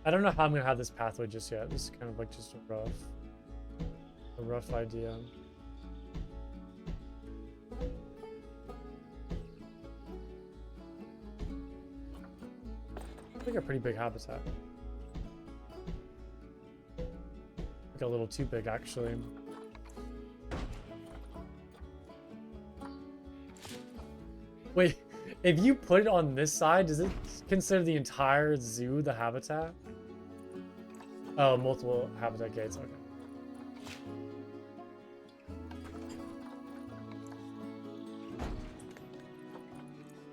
I don't know how I'm gonna have this pathway just yet. This is kind of like just a rough idea. I think a pretty big habitat. Like a little too big, actually. Wait, if you put it on this side, does it consider the entire zoo the habitat? Oh, multiple habitat gates, okay.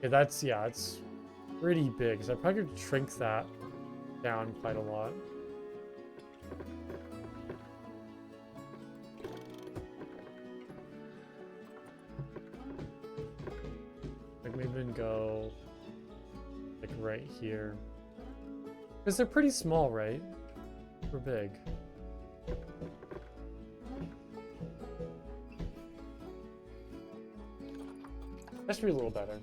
Okay, yeah, it's pretty big, so I probably could shrink that down quite a lot. Like maybe even go like right here. Because they're pretty small, right? We're big. That should be a little better.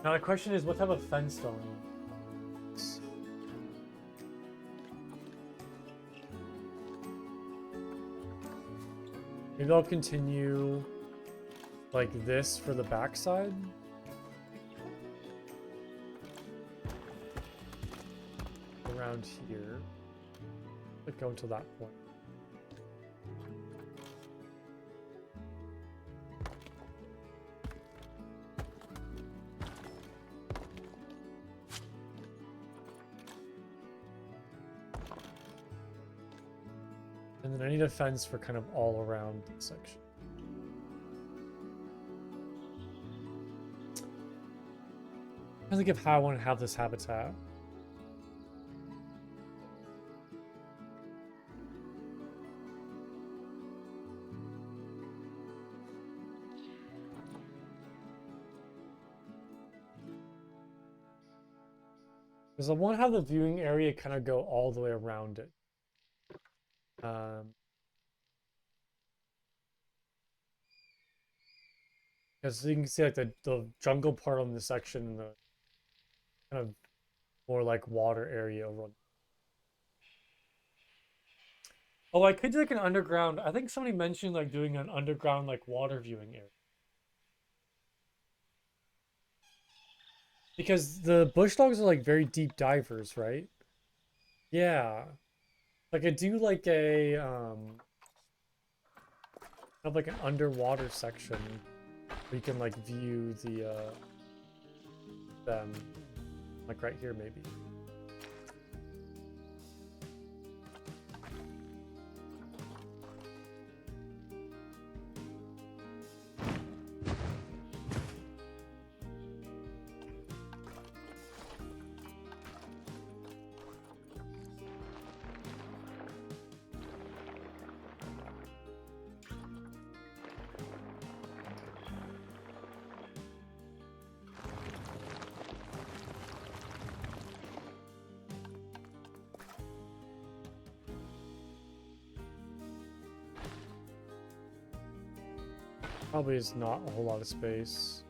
Now the question is, what type of fence do I need? Maybe I'll continue like this for the backside. Around here. Like go until that point. And then I need a fence for kind of all around the section. I think of how I want to have this habitat. Because I want to have the viewing area kind of go all the way around it. Because you can see like the jungle part on this section and the kind of more like water area over. Oh, I could do like an underground. I think somebody mentioned like doing an underground like water viewing area. Because the bush dogs are like very deep divers, right? Yeah. Like I do like a have like an underwater section where you can like view the them like right here maybe. Probably is not a whole lot of space.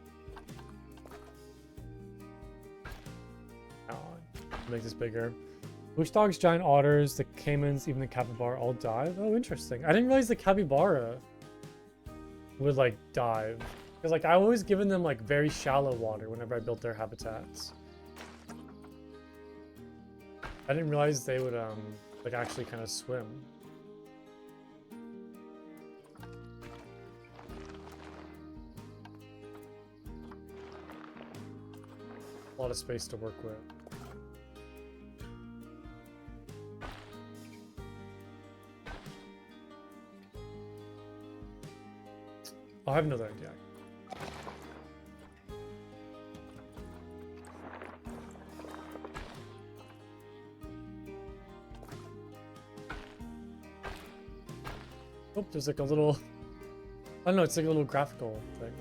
Make this bigger. Bush dogs, giant otters, the caimans, even the capybara all dive. Oh, interesting. I didn't realize the capybara would like dive. Because like I always given them like very shallow water whenever I built their habitats. I didn't realize they would like actually kind of swim. A lot of space to work with. I have another idea. Oh, there's like a little... I don't know, it's like a little graphical thing.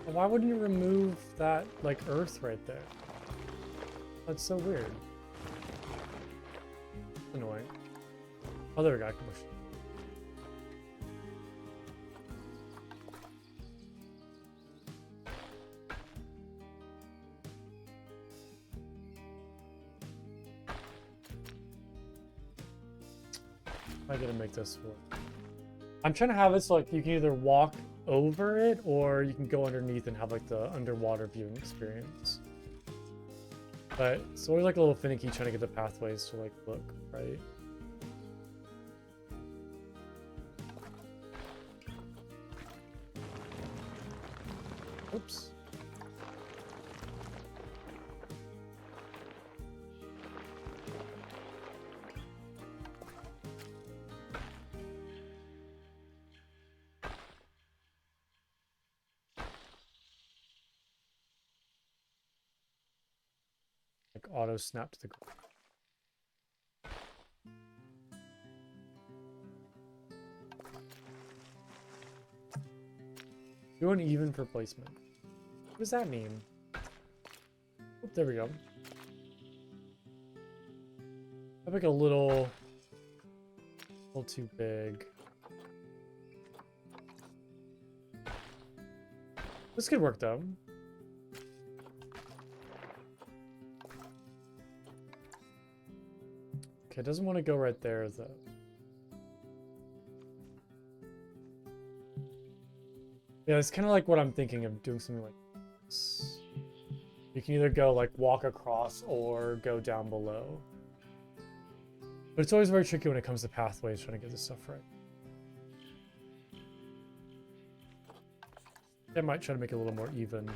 Why wouldn't you remove that, like, earth right there? That's so weird. Annoying. Oh, there we go. I gotta make this work. I'm trying to have it so like you can either walk over it or you can go underneath and have like the underwater viewing experience. But it's always like a little finicky trying to get the pathways to like look right. Oops. Like auto snap to the ground. Do uneven for placement. What does that mean? Oh, there we go. I like a little too big. This could work though. Okay, it doesn't want to go right there though. Yeah, it's kind of like what I'm thinking of doing something like this. You can either go like walk across or go down below. But it's always very tricky when it comes to pathways trying to get this stuff right. I might try to make it a little more even.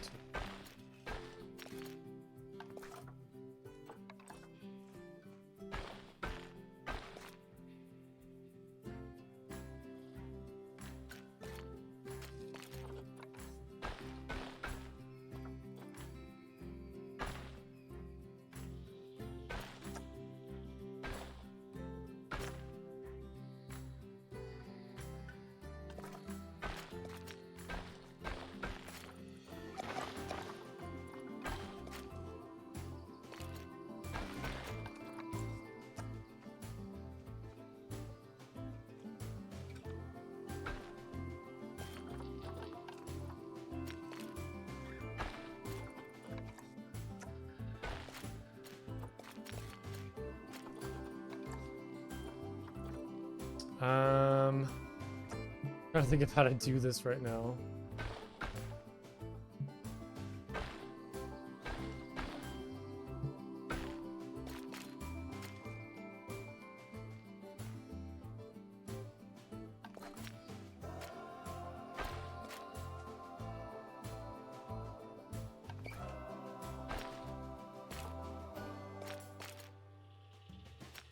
Trying to think of how to do this right now.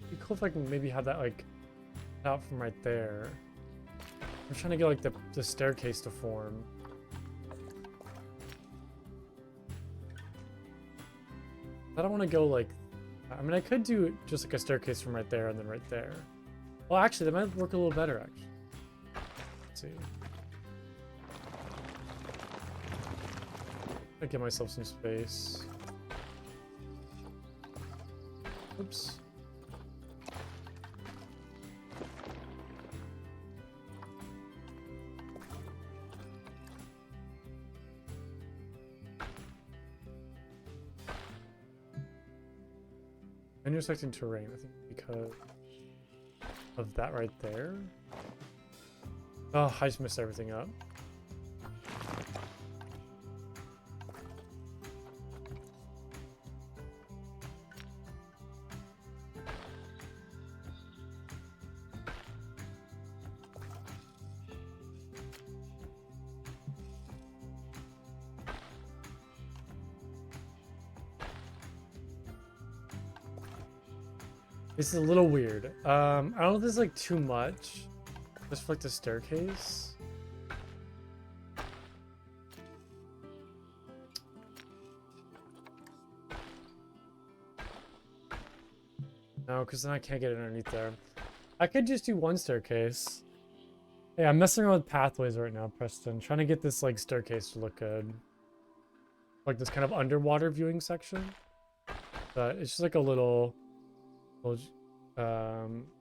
It'd be cool if I can maybe have that like out from right there. I'm trying to get like the staircase to form. I don't want to go like, I mean I could do just like a staircase from right there and then right there. Well actually that might work a little better actually. Let's see. I'll get myself some space. Intersecting terrain, I think because of that right there. Oh, I just messed everything up. This is a little weird. I don't know if this is like too much. Just for like the staircase. No, because then I can't get it underneath there. I could just do one staircase. Hey, I'm messing around with pathways right now, Preston. Trying to get this like staircase to look good. Like this kind of underwater viewing section. But it's just like a little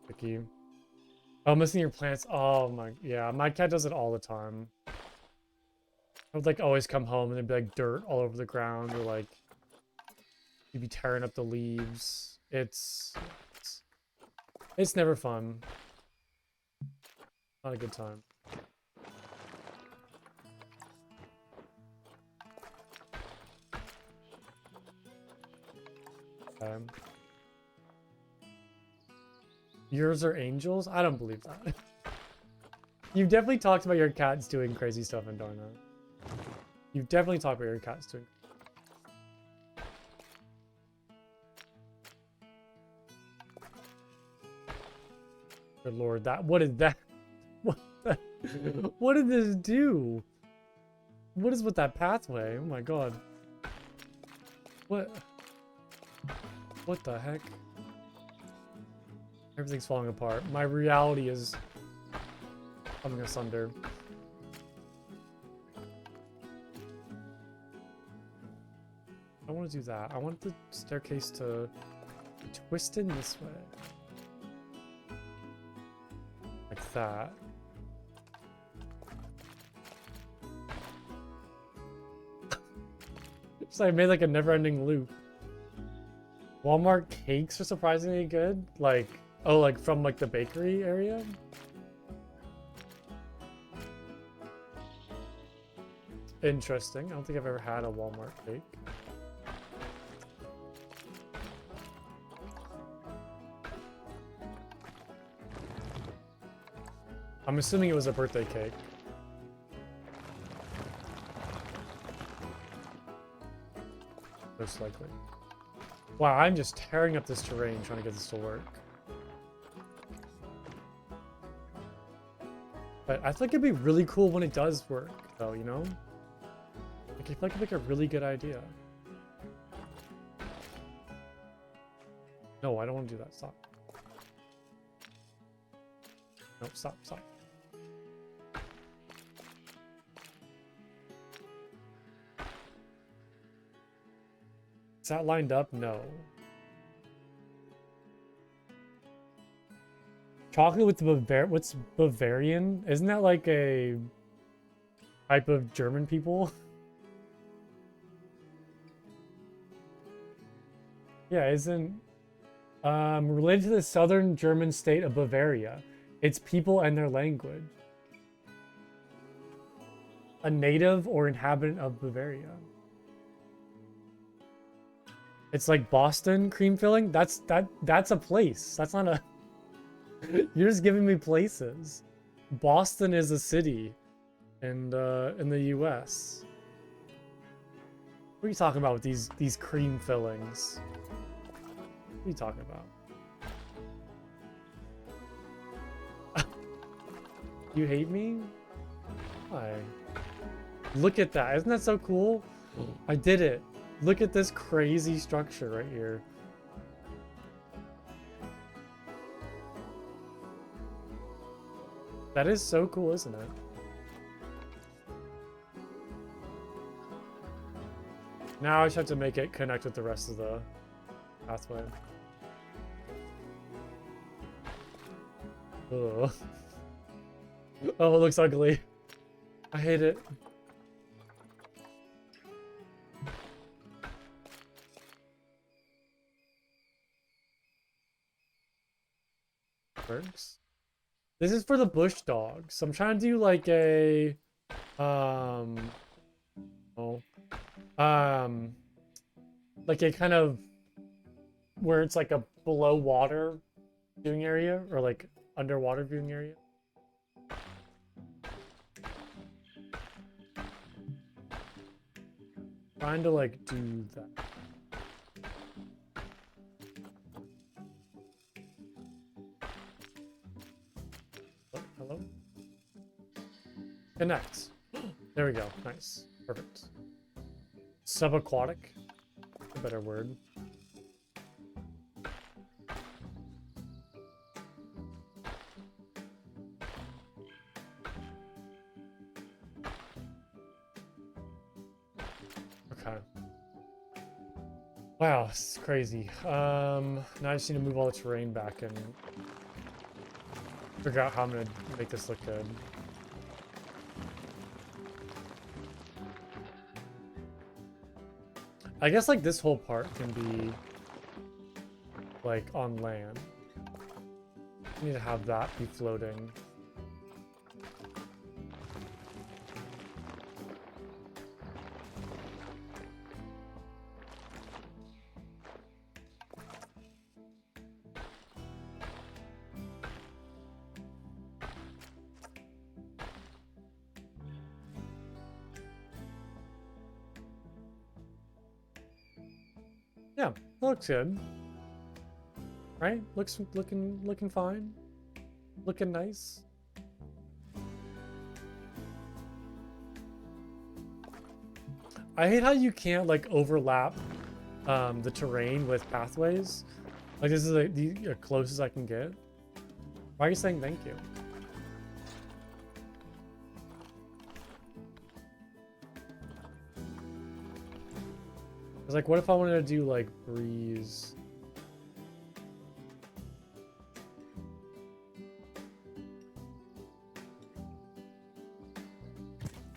tricky. Oh, missing your plants. Oh my, yeah, my cat does it all the time. I would like always come home and there'd be like dirt all over the ground, or like you'd be tearing up the leaves. It's never fun. Not a good time. Yours are angels? I don't believe that. You've definitely talked about your cats doing crazy stuff in Darna. You've definitely talked about your cats doing. Good lord, what is that? What did this do? What is with that pathway? Oh my god. What the heck? Everything's falling apart. My reality is coming asunder. I want to do that. I want the staircase to twist in this way. Like that. So I made like a never-ending loop. Walmart cakes are surprisingly good. Like, oh, like from like the bakery area? Interesting. I don't think I've ever had a Walmart cake. I'm assuming it was a birthday cake. Most likely. Wow, I'm just tearing up this terrain trying to get this to work. But I think it'd be really cool when it does work, though, you know? Like, I feel like it'd make a really good idea. No, I don't want to do that. Stop. No, stop. Is that lined up? No. Chocolate with the what's Bavarian? Isn't that like a type of German people? Yeah, isn't related to the southern German state of Bavaria. Its people and their language. A native or inhabitant of Bavaria. It's like Boston cream filling. That's a place. That's not a. You're just giving me places. Boston is a city, and in the U.S. What are you talking about with these cream fillings? What are you talking about? You hate me? Why? Look at that. Isn't that so cool? I did it. Look at this crazy structure right here. That is so cool, isn't it? Now I just have to make it connect with the rest of the pathway. Ugh. Oh, it looks ugly. I hate it. works. This is for the bush dogs. So I'm trying to do like a oh, like a kind of where it's like a below water viewing area or like underwater viewing area. Trying to like do that. Oh, hello? Connect. There we go. Nice. Perfect. Subaquatic. A better word. Okay. Wow, this is crazy. Now I just need to move all the terrain back and figure out how I'm gonna make this look good. I guess like this whole part can be like on land. I need to have that be floating. Yeah, looks good. Right? Looking fine. Looking nice. I hate how you can't like overlap the terrain with pathways. Like this is like the closest I can get. Why are you saying thank you? It's like, what if I wanted to do like breeze?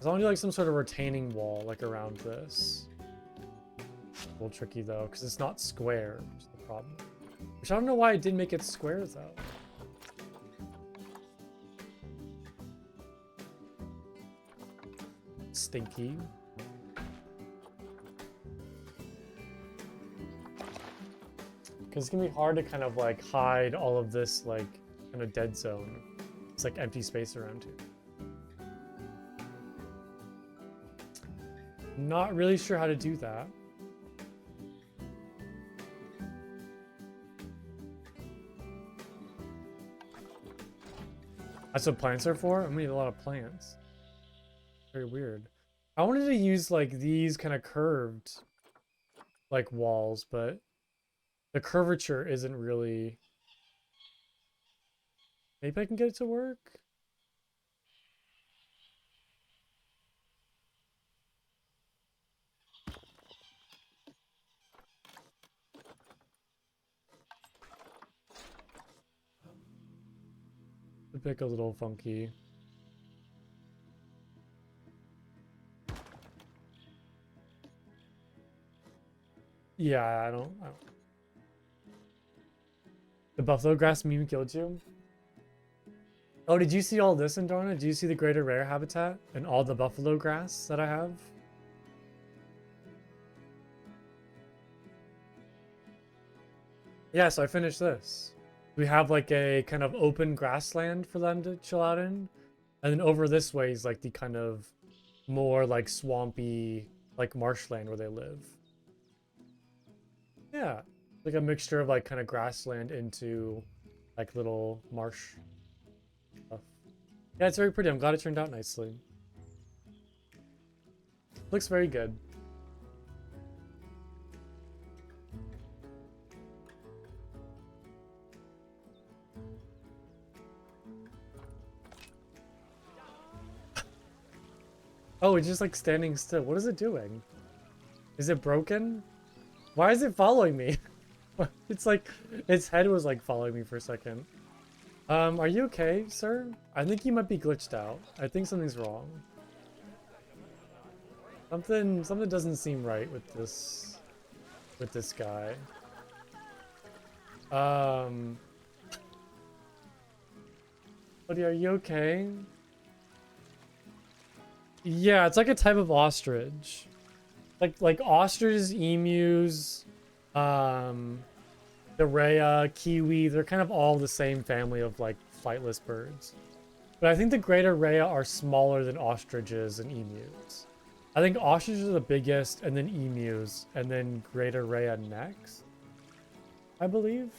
I want to do like some sort of retaining wall like around this. A little tricky though, because it's not square, which is the problem. Which I don't know why I didn't make it square though. Stinky. Because it's gonna be hard to kind of like hide all of this like kind of dead zone. It's like empty space around here. Not really sure how to do that. That's what plants are for? I'm gonna need a lot of plants. Very weird. I wanted to use like these kind of curved like walls, but the curvature isn't really... Maybe I can get it to work? The pick a little funky. Yeah, I don't... The buffalo grass meme killed you? Oh, did you see all this in Darna? Did you see the greater rare habitat and all the buffalo grass that I have? Yeah, so I finished this. We have like a kind of open grassland for them to chill out in. And then over this way is like the kind of more like swampy, like marshland where they live. Yeah, like a mixture of like kind of grassland into like little marsh stuff. Yeah, it's very pretty. I'm glad it turned out nicely. Looks very good. Oh, it's just like standing still. What is it doing? Is it broken? Why is it following me? It's like its head was like following me for a second. Are you okay, sir? I think you might be glitched out. I think something's wrong. Something doesn't seem right with this guy. Buddy, are you okay? Yeah, it's like a type of ostrich. Like ostriches, emus, the rhea, kiwi, they're kind of all the same family of like flightless birds. But I think the greater rhea are smaller than ostriches and emus. I think ostriches are the biggest, and then emus, and then greater rhea next, I believe.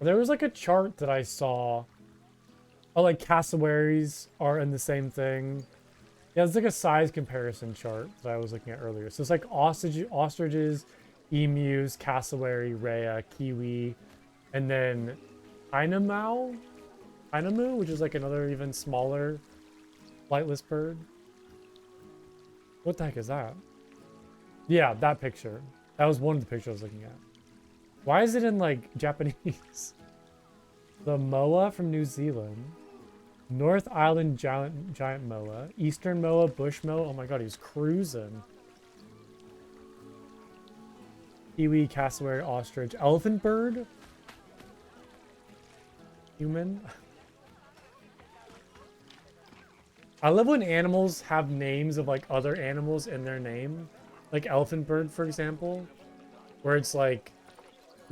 There was like a chart that I saw. Oh, like cassowaries are in the same thing. Yeah, it's like a size comparison chart that I was looking at earlier. So it's like ostriches, emus, cassowary, rhea, kiwi, and then Inamu, which is like another even smaller flightless bird. What the heck is that? Yeah, that picture. That was one of the pictures I was looking at. Why is it in like Japanese? The moa from New Zealand. North Island giant moa. Eastern moa, bush moa. Oh my god, he's cruising. Kiwi, cassowary, ostrich, elephant bird. Human. I love when animals have names of like other animals in their name. Like elephant bird, for example. Where it's like,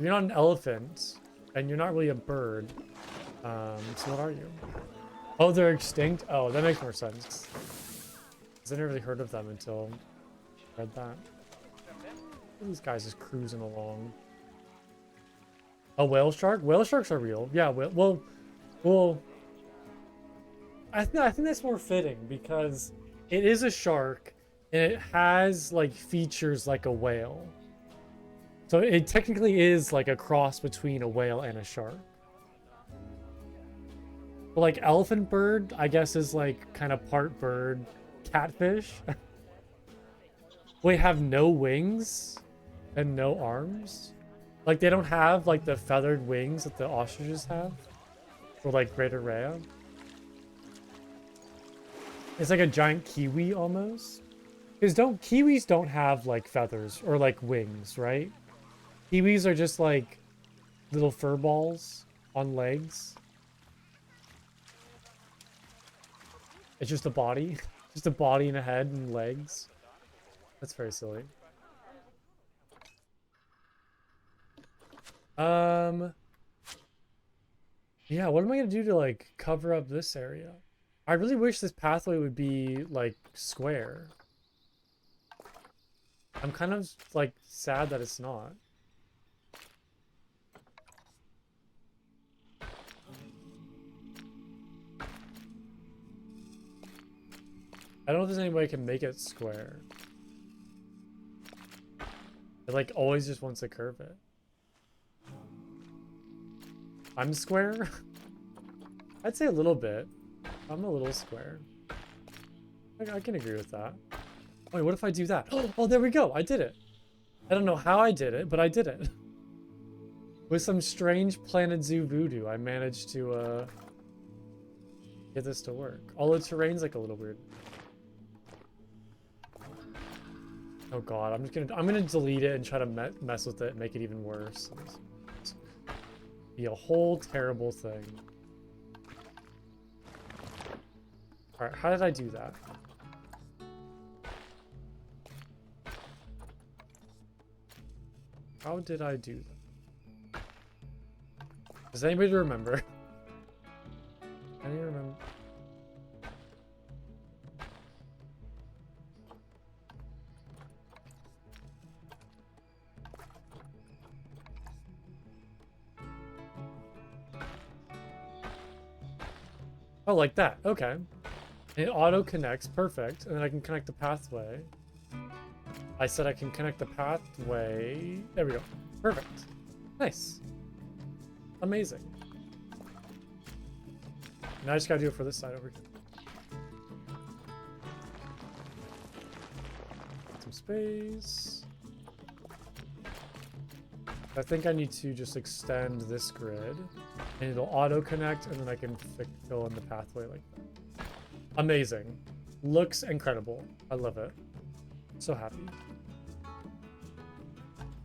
you're not an elephant, and you're not really a bird. So what are you? Oh, they're extinct? Oh, that makes more sense. Because I never really heard of them until I read that. These guys just cruising along. A whale shark? Whale sharks are real. Yeah, well, I think that's more fitting because it is a shark and it has like features like a whale. So it technically is like a cross between a whale and a shark. But like elephant bird, I guess, is like kind of part bird, catfish. Wait, have no wings and no arms? Like they don't have like the feathered wings that the ostriches have? Or like greater rhea? It's like a giant kiwi almost. Because kiwis don't have like feathers or like wings, right? Kiwis are just like little fur balls on legs. It's just a body. Just a body and a head and legs. That's very silly. Yeah, what am I gonna do to like cover up this area? I really wish this pathway would be like square. I'm kind of like sad that it's not. I don't know if there's any way I can make it square. It like always just wants to curve it. I'm square? I'd say a little bit. I'm a little square. I can agree with that. Wait, what if I do that? Oh, there we go. I did it. I don't know how I did it, but I did it. With some strange Planet Zoo voodoo, I managed to get this to work. All the terrain's like a little weird. Oh god, I'm gonna delete it and try to mess with it and make it even worse. Be a whole terrible thing. Alright, how did I do that? How did I do that? Does anybody remember? Anybody remember? Oh, like that. Okay. It auto connects. Perfect. And then I can connect the pathway. I said I can connect the pathway. There we go. Perfect. Nice. Amazing. Now I just gotta do it for this side over here. Some space. I think I need to just extend this grid. And it'll auto-connect, and then I can fill in the pathway like that. Amazing. Looks incredible. I love it. So happy.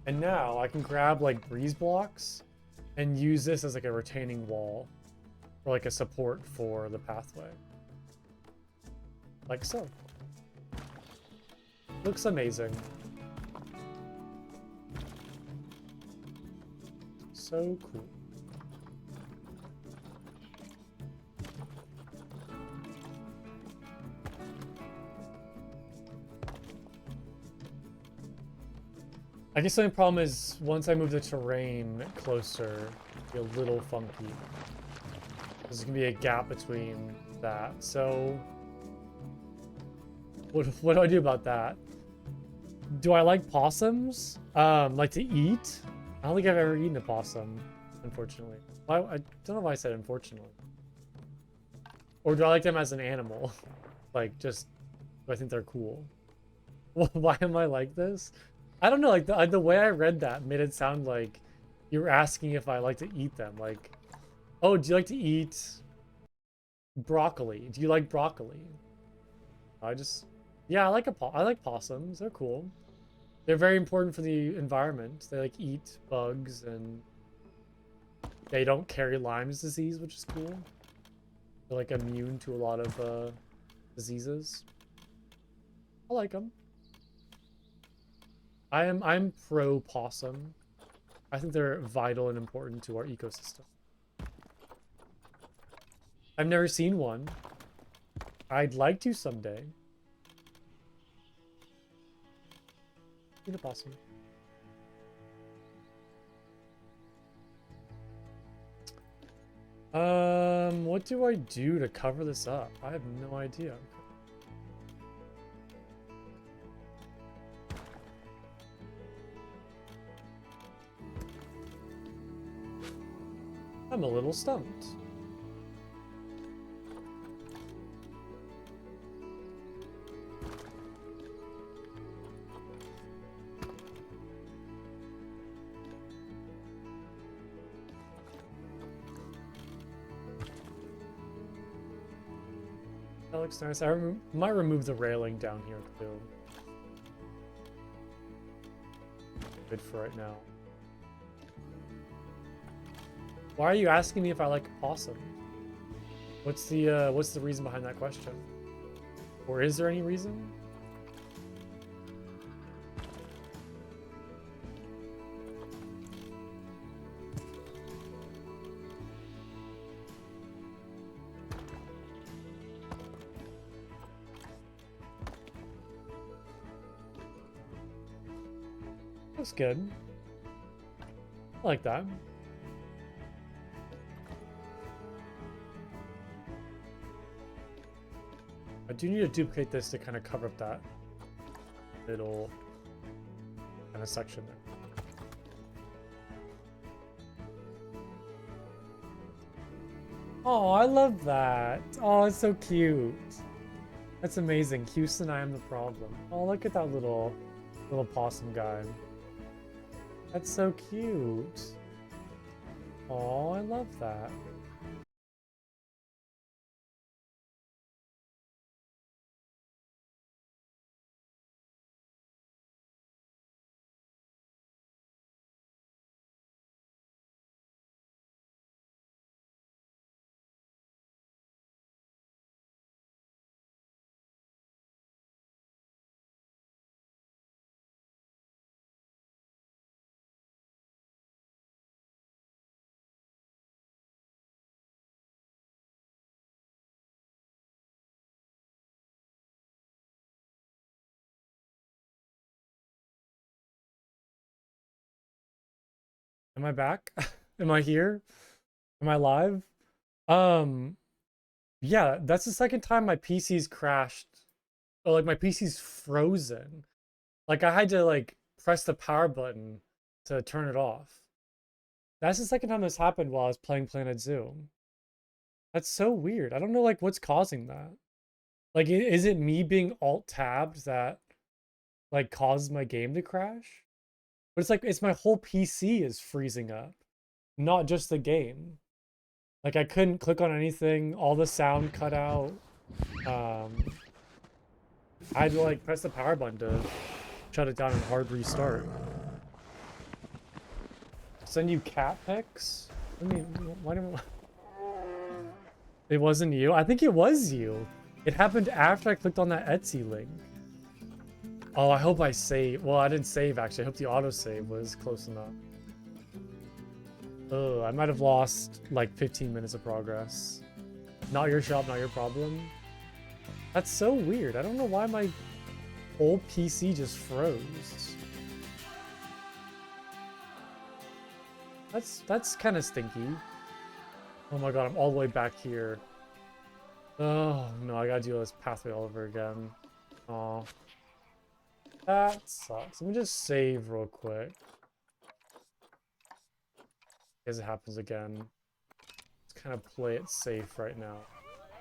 And now I can grab like breeze blocks and use this as like a retaining wall or like a support for the pathway. Like so. Looks amazing. So cool. I guess the only problem is once I move the terrain closer, it'll be a little funky. There's gonna be a gap between that. So what do I do about that? Do I like possums? Like to eat? I don't think I've ever eaten a possum, unfortunately. I don't know why I said unfortunately. Or do I like them as an animal? Like, just, do I think they're cool? Why am I like this? I don't know, like, the way I read that made it sound like you were asking if I like to eat them. Like, oh, do you like to eat broccoli? Do you like broccoli? Yeah, I like possums. They're cool. They're very important for the environment. They like eat bugs and they don't carry Lyme's disease, which is cool. They're like immune to a lot of diseases. I like them. I'm pro possum. I think they're vital and important to our ecosystem. I've never seen one. I'd like to someday. Eat a possum. What do I do to cover this up? I have no idea. I'm a little stumped. That looks nice. I might remove the railing down here too. Good for right now. Why are you asking me if I like possum? What's the reason behind that question? Or is there any reason? That's good. I like that. I do need to duplicate this to kind of cover up that middle kind of section there. Oh, I love that. Oh, it's so cute. That's amazing. Houston, I am the problem. Oh, look at that little possum guy. That's so cute. Oh, I love that. Am I back? Am I here? Am I live? Um, yeah, that's the second time my PC's crashed. Or like my PC's frozen. Like I had to like press the power button to turn it off. That's the second time this happened while I was playing Planet Zoo. That's so weird. I don't know like what's causing that. Like is it me being alt tabbed that like caused my game to crash? But it's like it's my whole PC is freezing up, not just the game. Like I couldn't click on anything, all the sound cut out. I had to like press the power button to shut it down and hard restart. Send you cat pics? I mean, why do it wasn't you? I think it was you. It happened after I clicked on that Etsy link. Oh, I hope I save. Well, I didn't save actually. I hope the autosave was close enough. Oh, I might have lost like 15 minutes of progress. Not your shop, not your problem. That's so weird. I don't know why my whole PC just froze. That's kind of stinky. Oh my god, I'm all the way back here. Oh no, I gotta do this pathway all over again. Oh, that sucks. Let me just save real quick. As it happens again. Let's kind of play it safe right now.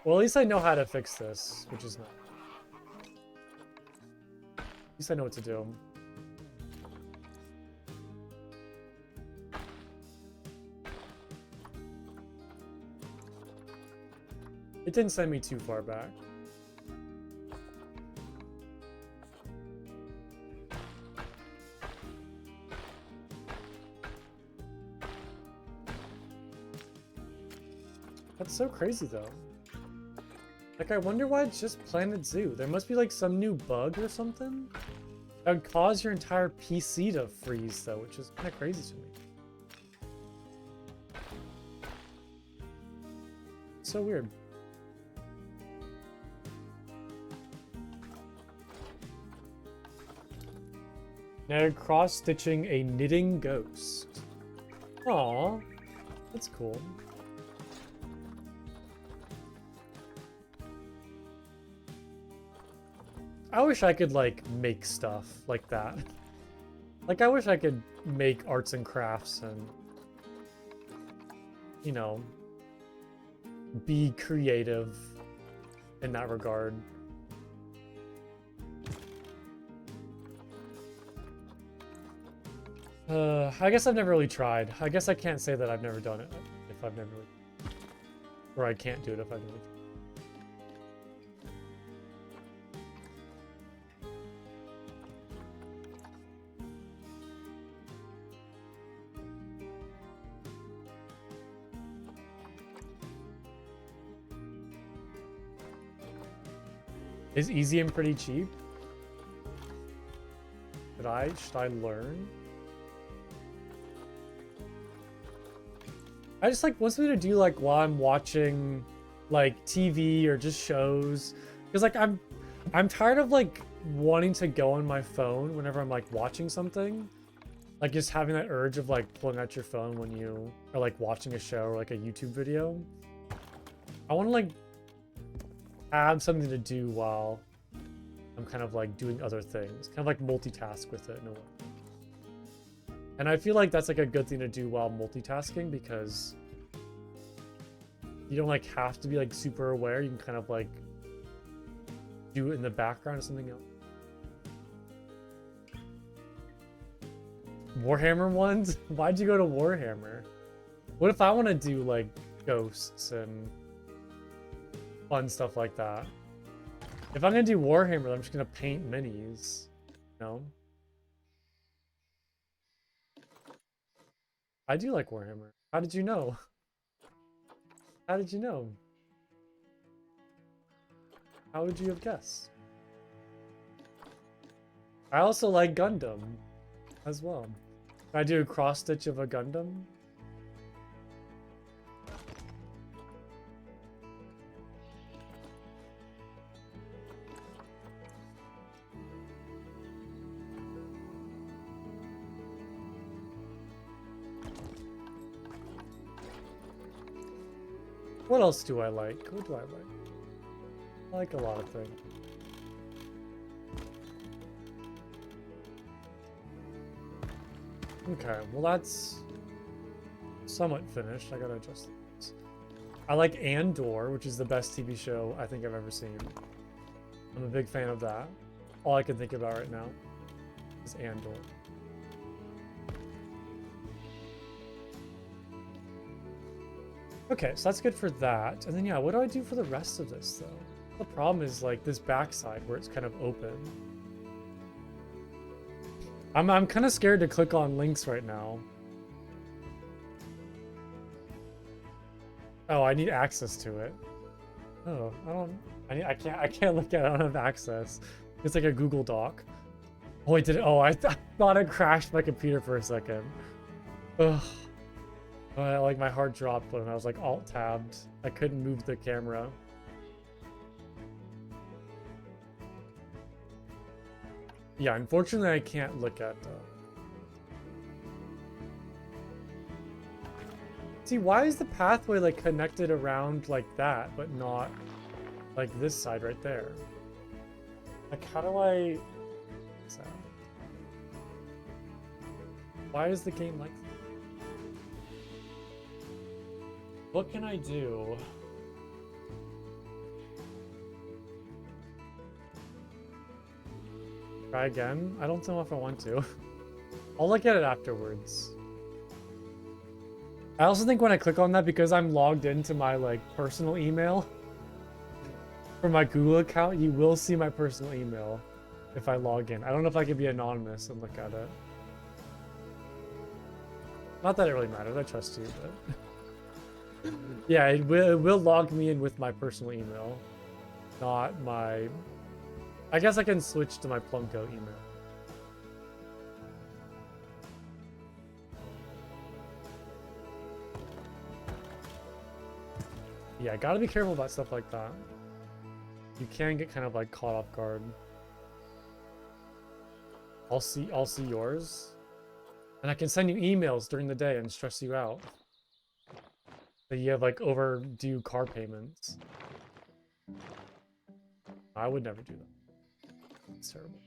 Well, at least I know how to fix this, which is nice. At least I know what to do. It didn't send me too far back. That's so crazy though. Like, I wonder why it's just Planet Zoo. There must be like some new bug or something that would cause your entire PC to freeze though, which is kind of crazy to me. So weird. Now cross-stitching a knitting ghost. Aww, that's cool. I wish I could, like, make stuff like that. Like, I wish I could make arts and crafts and, you know, be creative in that regard. I guess I've never really tried. I guess I can't say that I've never done it if I've never... Or I can't do it if I've never... Is easy and pretty cheap? Should I learn? I just like want something to do like while I'm watching like TV or just shows. Because like I'm tired of like wanting to go on my phone whenever I'm like watching something. Like just having that urge of like pulling out your phone when you are like watching a show or like a YouTube video. I want to like have something to do while I'm kind of like doing other things. Kind of like multitask with it in a way. And I feel like that's like a good thing to do while multitasking because you don't like have to be like super aware. You can kind of like do it in the background or something else. Warhammer ones? Why'd you go to Warhammer? What if I want to do like ghosts and fun stuff like that? If I'm gonna do Warhammer, I'm just gonna paint minis. No? I do like Warhammer. How did you know? How did you know? How would you have guessed? I also like Gundam as well. Can I do a cross stitch of a Gundam? What else do I like? What do I like? I like a lot of things. Okay, well that's somewhat finished. I gotta adjust this. I like Andor, which is the best TV show I think I've ever seen. I'm a big fan of that. All I can think about right now is Andor. Okay, so that's good for that. And then, yeah, what do I do for the rest of this, though? The problem is, like, this backside where it's kind of open. I'm kind of scared to click on links right now. Oh, I need access to it. Oh, I don't. I can't look at it. I don't have access. It's like a Google Doc. Oh, I did it. Oh, I thought I crashed my computer for a second. Ugh. Like my heart dropped when I was like alt tabbed. I couldn't move the camera. Yeah, unfortunately I can't look at See, why is the pathway like connected around like that, but not like this side right there? Like, how do I... Why is the game like that? What can I do? Try again? I don't know if I want to. I'll look at it afterwards. I also think when I click on that, because I'm logged into my like personal email for my Google account, you will see my personal email if I log in. I don't know if I can be anonymous and look at it. Not that it really matters. I trust you, but yeah, it will log me in with my personal email, not my. I guess I can switch to my Plumco email. Yeah, gotta be careful about stuff like that. You can get kind of like caught off guard. I'll see yours. And I can send you emails during the day and stress you out. That you have like overdue car payments. I would never do that. It's terrible.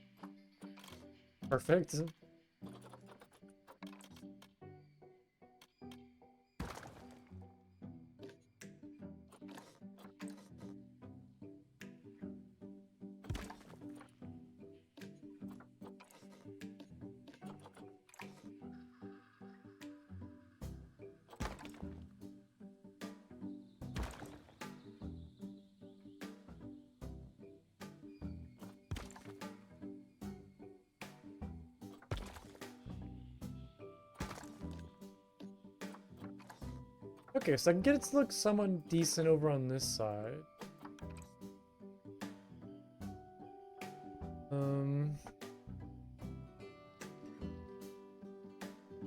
Perfect. Okay, so I can get it to look somewhat decent over on this side.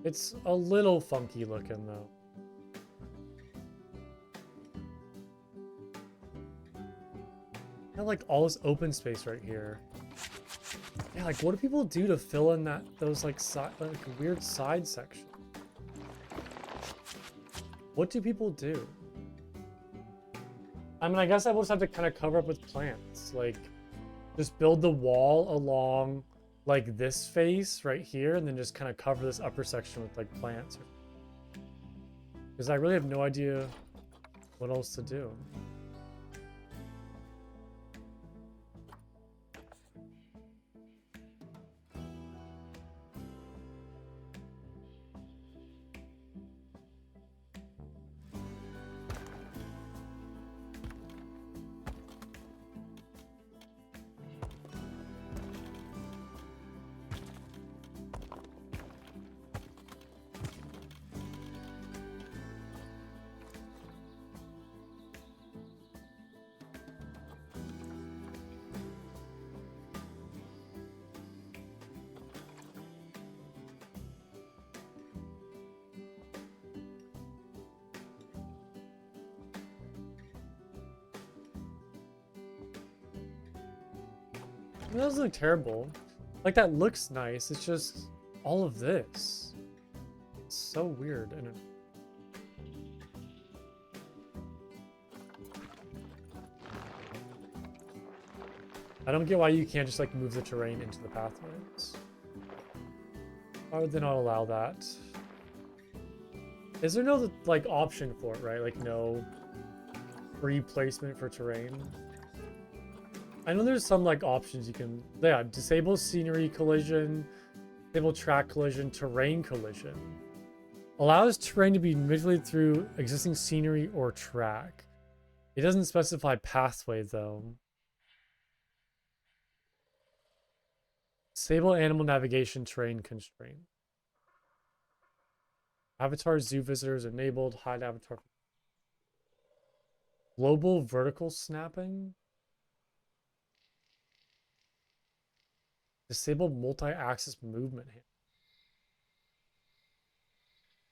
It's a little funky looking though. Got like all this open space right here. Yeah, like what do people do to fill in those like weird side sections? What do people do? I mean, I guess I will just have to kind of cover up with plants. Like, just build the wall along, like, this face right here, and then just kind of cover this upper section with, like, plants. Because I really have no idea what else to do. It doesn't look terrible. Like, that looks nice. It's just all of this. It's so weird. And I don't get why you can't just, like, move the terrain into the pathways. Why would they not allow that? Is there no, like, option for it, right? Like, no free placement for terrain? I know there's some like options you can, yeah, disable scenery collision, disable track collision, terrain collision. Allows terrain to be manipulated through existing scenery or track. It doesn't specify pathway though. Disable animal navigation terrain constraint. Avatar zoo visitors enabled, hide avatar. Global vertical snapping. Disable multi-axis movement.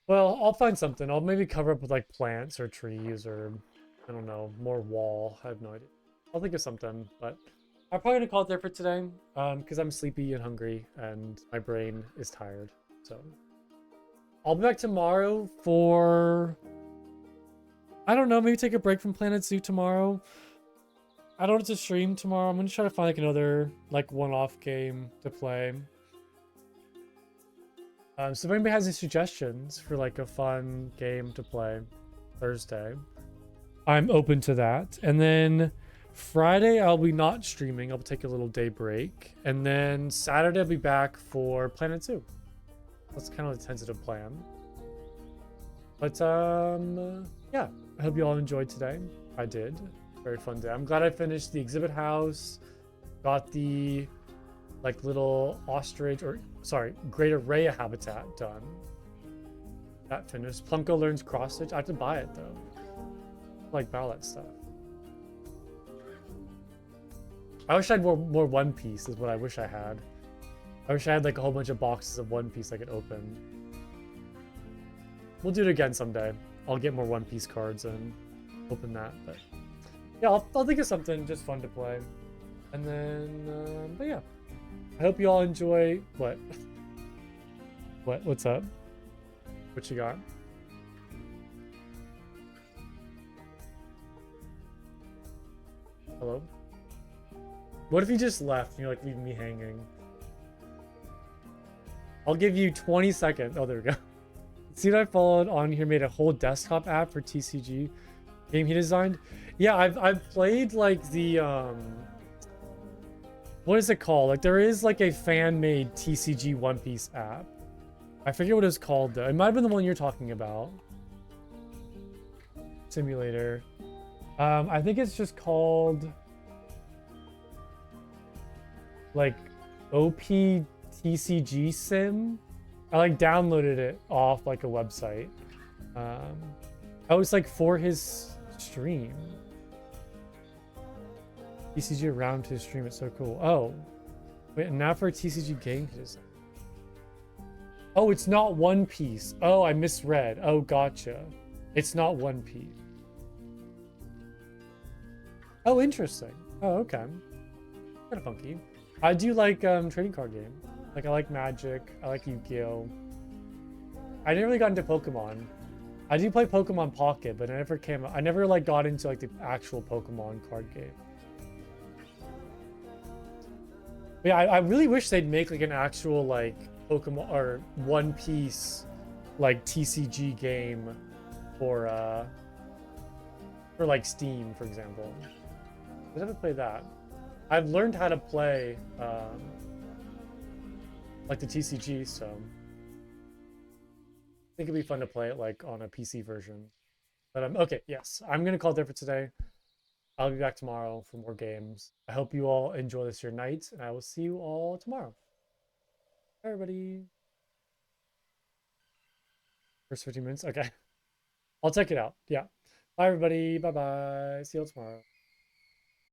Well, I'll find something. I'll maybe cover up with like plants or trees or I don't know, more wall. I have no idea. I'll think of something, but I'm probably gonna call it there for today. Because I'm sleepy and hungry and my brain is tired. So I'll be back tomorrow for I don't know, maybe take a break from Planet Zoo tomorrow. I don't have to stream tomorrow. I'm gonna try to find like another like one-off game to play. So if anybody has any suggestions for like a fun game to play Thursday, I'm open to that. And then Friday I'll be not streaming. I'll take a little day break. And then Saturday I'll be back for Planet Zoo. That's kind of the tentative plan. But yeah, I hope you all enjoyed today. I did. Very fun day. I'm glad I finished the exhibit house. Got the like little ostrich or sorry, greater rhea habitat done. That finished. Plunko learns cross stitch. I have to buy it though. I like ballot stuff. I wish I had more One Piece is what I wish I had. I wish I had like a whole bunch of boxes of One Piece I could open. We'll do it again someday. I'll get more One Piece cards and open that. But yeah, I'll think of something just fun to play. And then, but yeah. I hope you all enjoy what? What's up? What you got? Hello? What if you just left and you're like leaving me hanging? I'll give you 20 seconds. Oh, there we go. See what I followed on here made a whole desktop app for TCG game he designed. Yeah, I've played like the what is it called? Like there is like a fan-made TCG One Piece app. I forget what it's called though. It might have been the one you're talking about. Simulator. I think it's just called like OPTCG Sim. I like downloaded it off like a website. I was like for his stream. TCG around his stream, it's so cool. Oh, wait, now for a TCG game. Oh, it's not One Piece. Oh, I misread. Oh, gotcha. It's not One Piece. Oh, interesting. Oh, okay. Kind of funky. I do like trading card game. Like I like Magic. I like Yu-Gi-Oh. I never really got into Pokemon. I do play Pokemon Pocket, but I never like got into like the actual Pokemon card game. But yeah, I really wish they'd make like an actual like Pokemon or One Piece like TCG game for like Steam, for example. I haven't played that. I've learned how to play like the TCG, so I think it'd be fun to play it like on a PC version. But okay, yes, I'm gonna call it there for today. I'll be back tomorrow for more games. I hope you all enjoy this your night, and I will see you all tomorrow. Bye, everybody. First 15 minutes? Okay. I'll check it out. Yeah. Bye, everybody. Bye-bye. See you all tomorrow.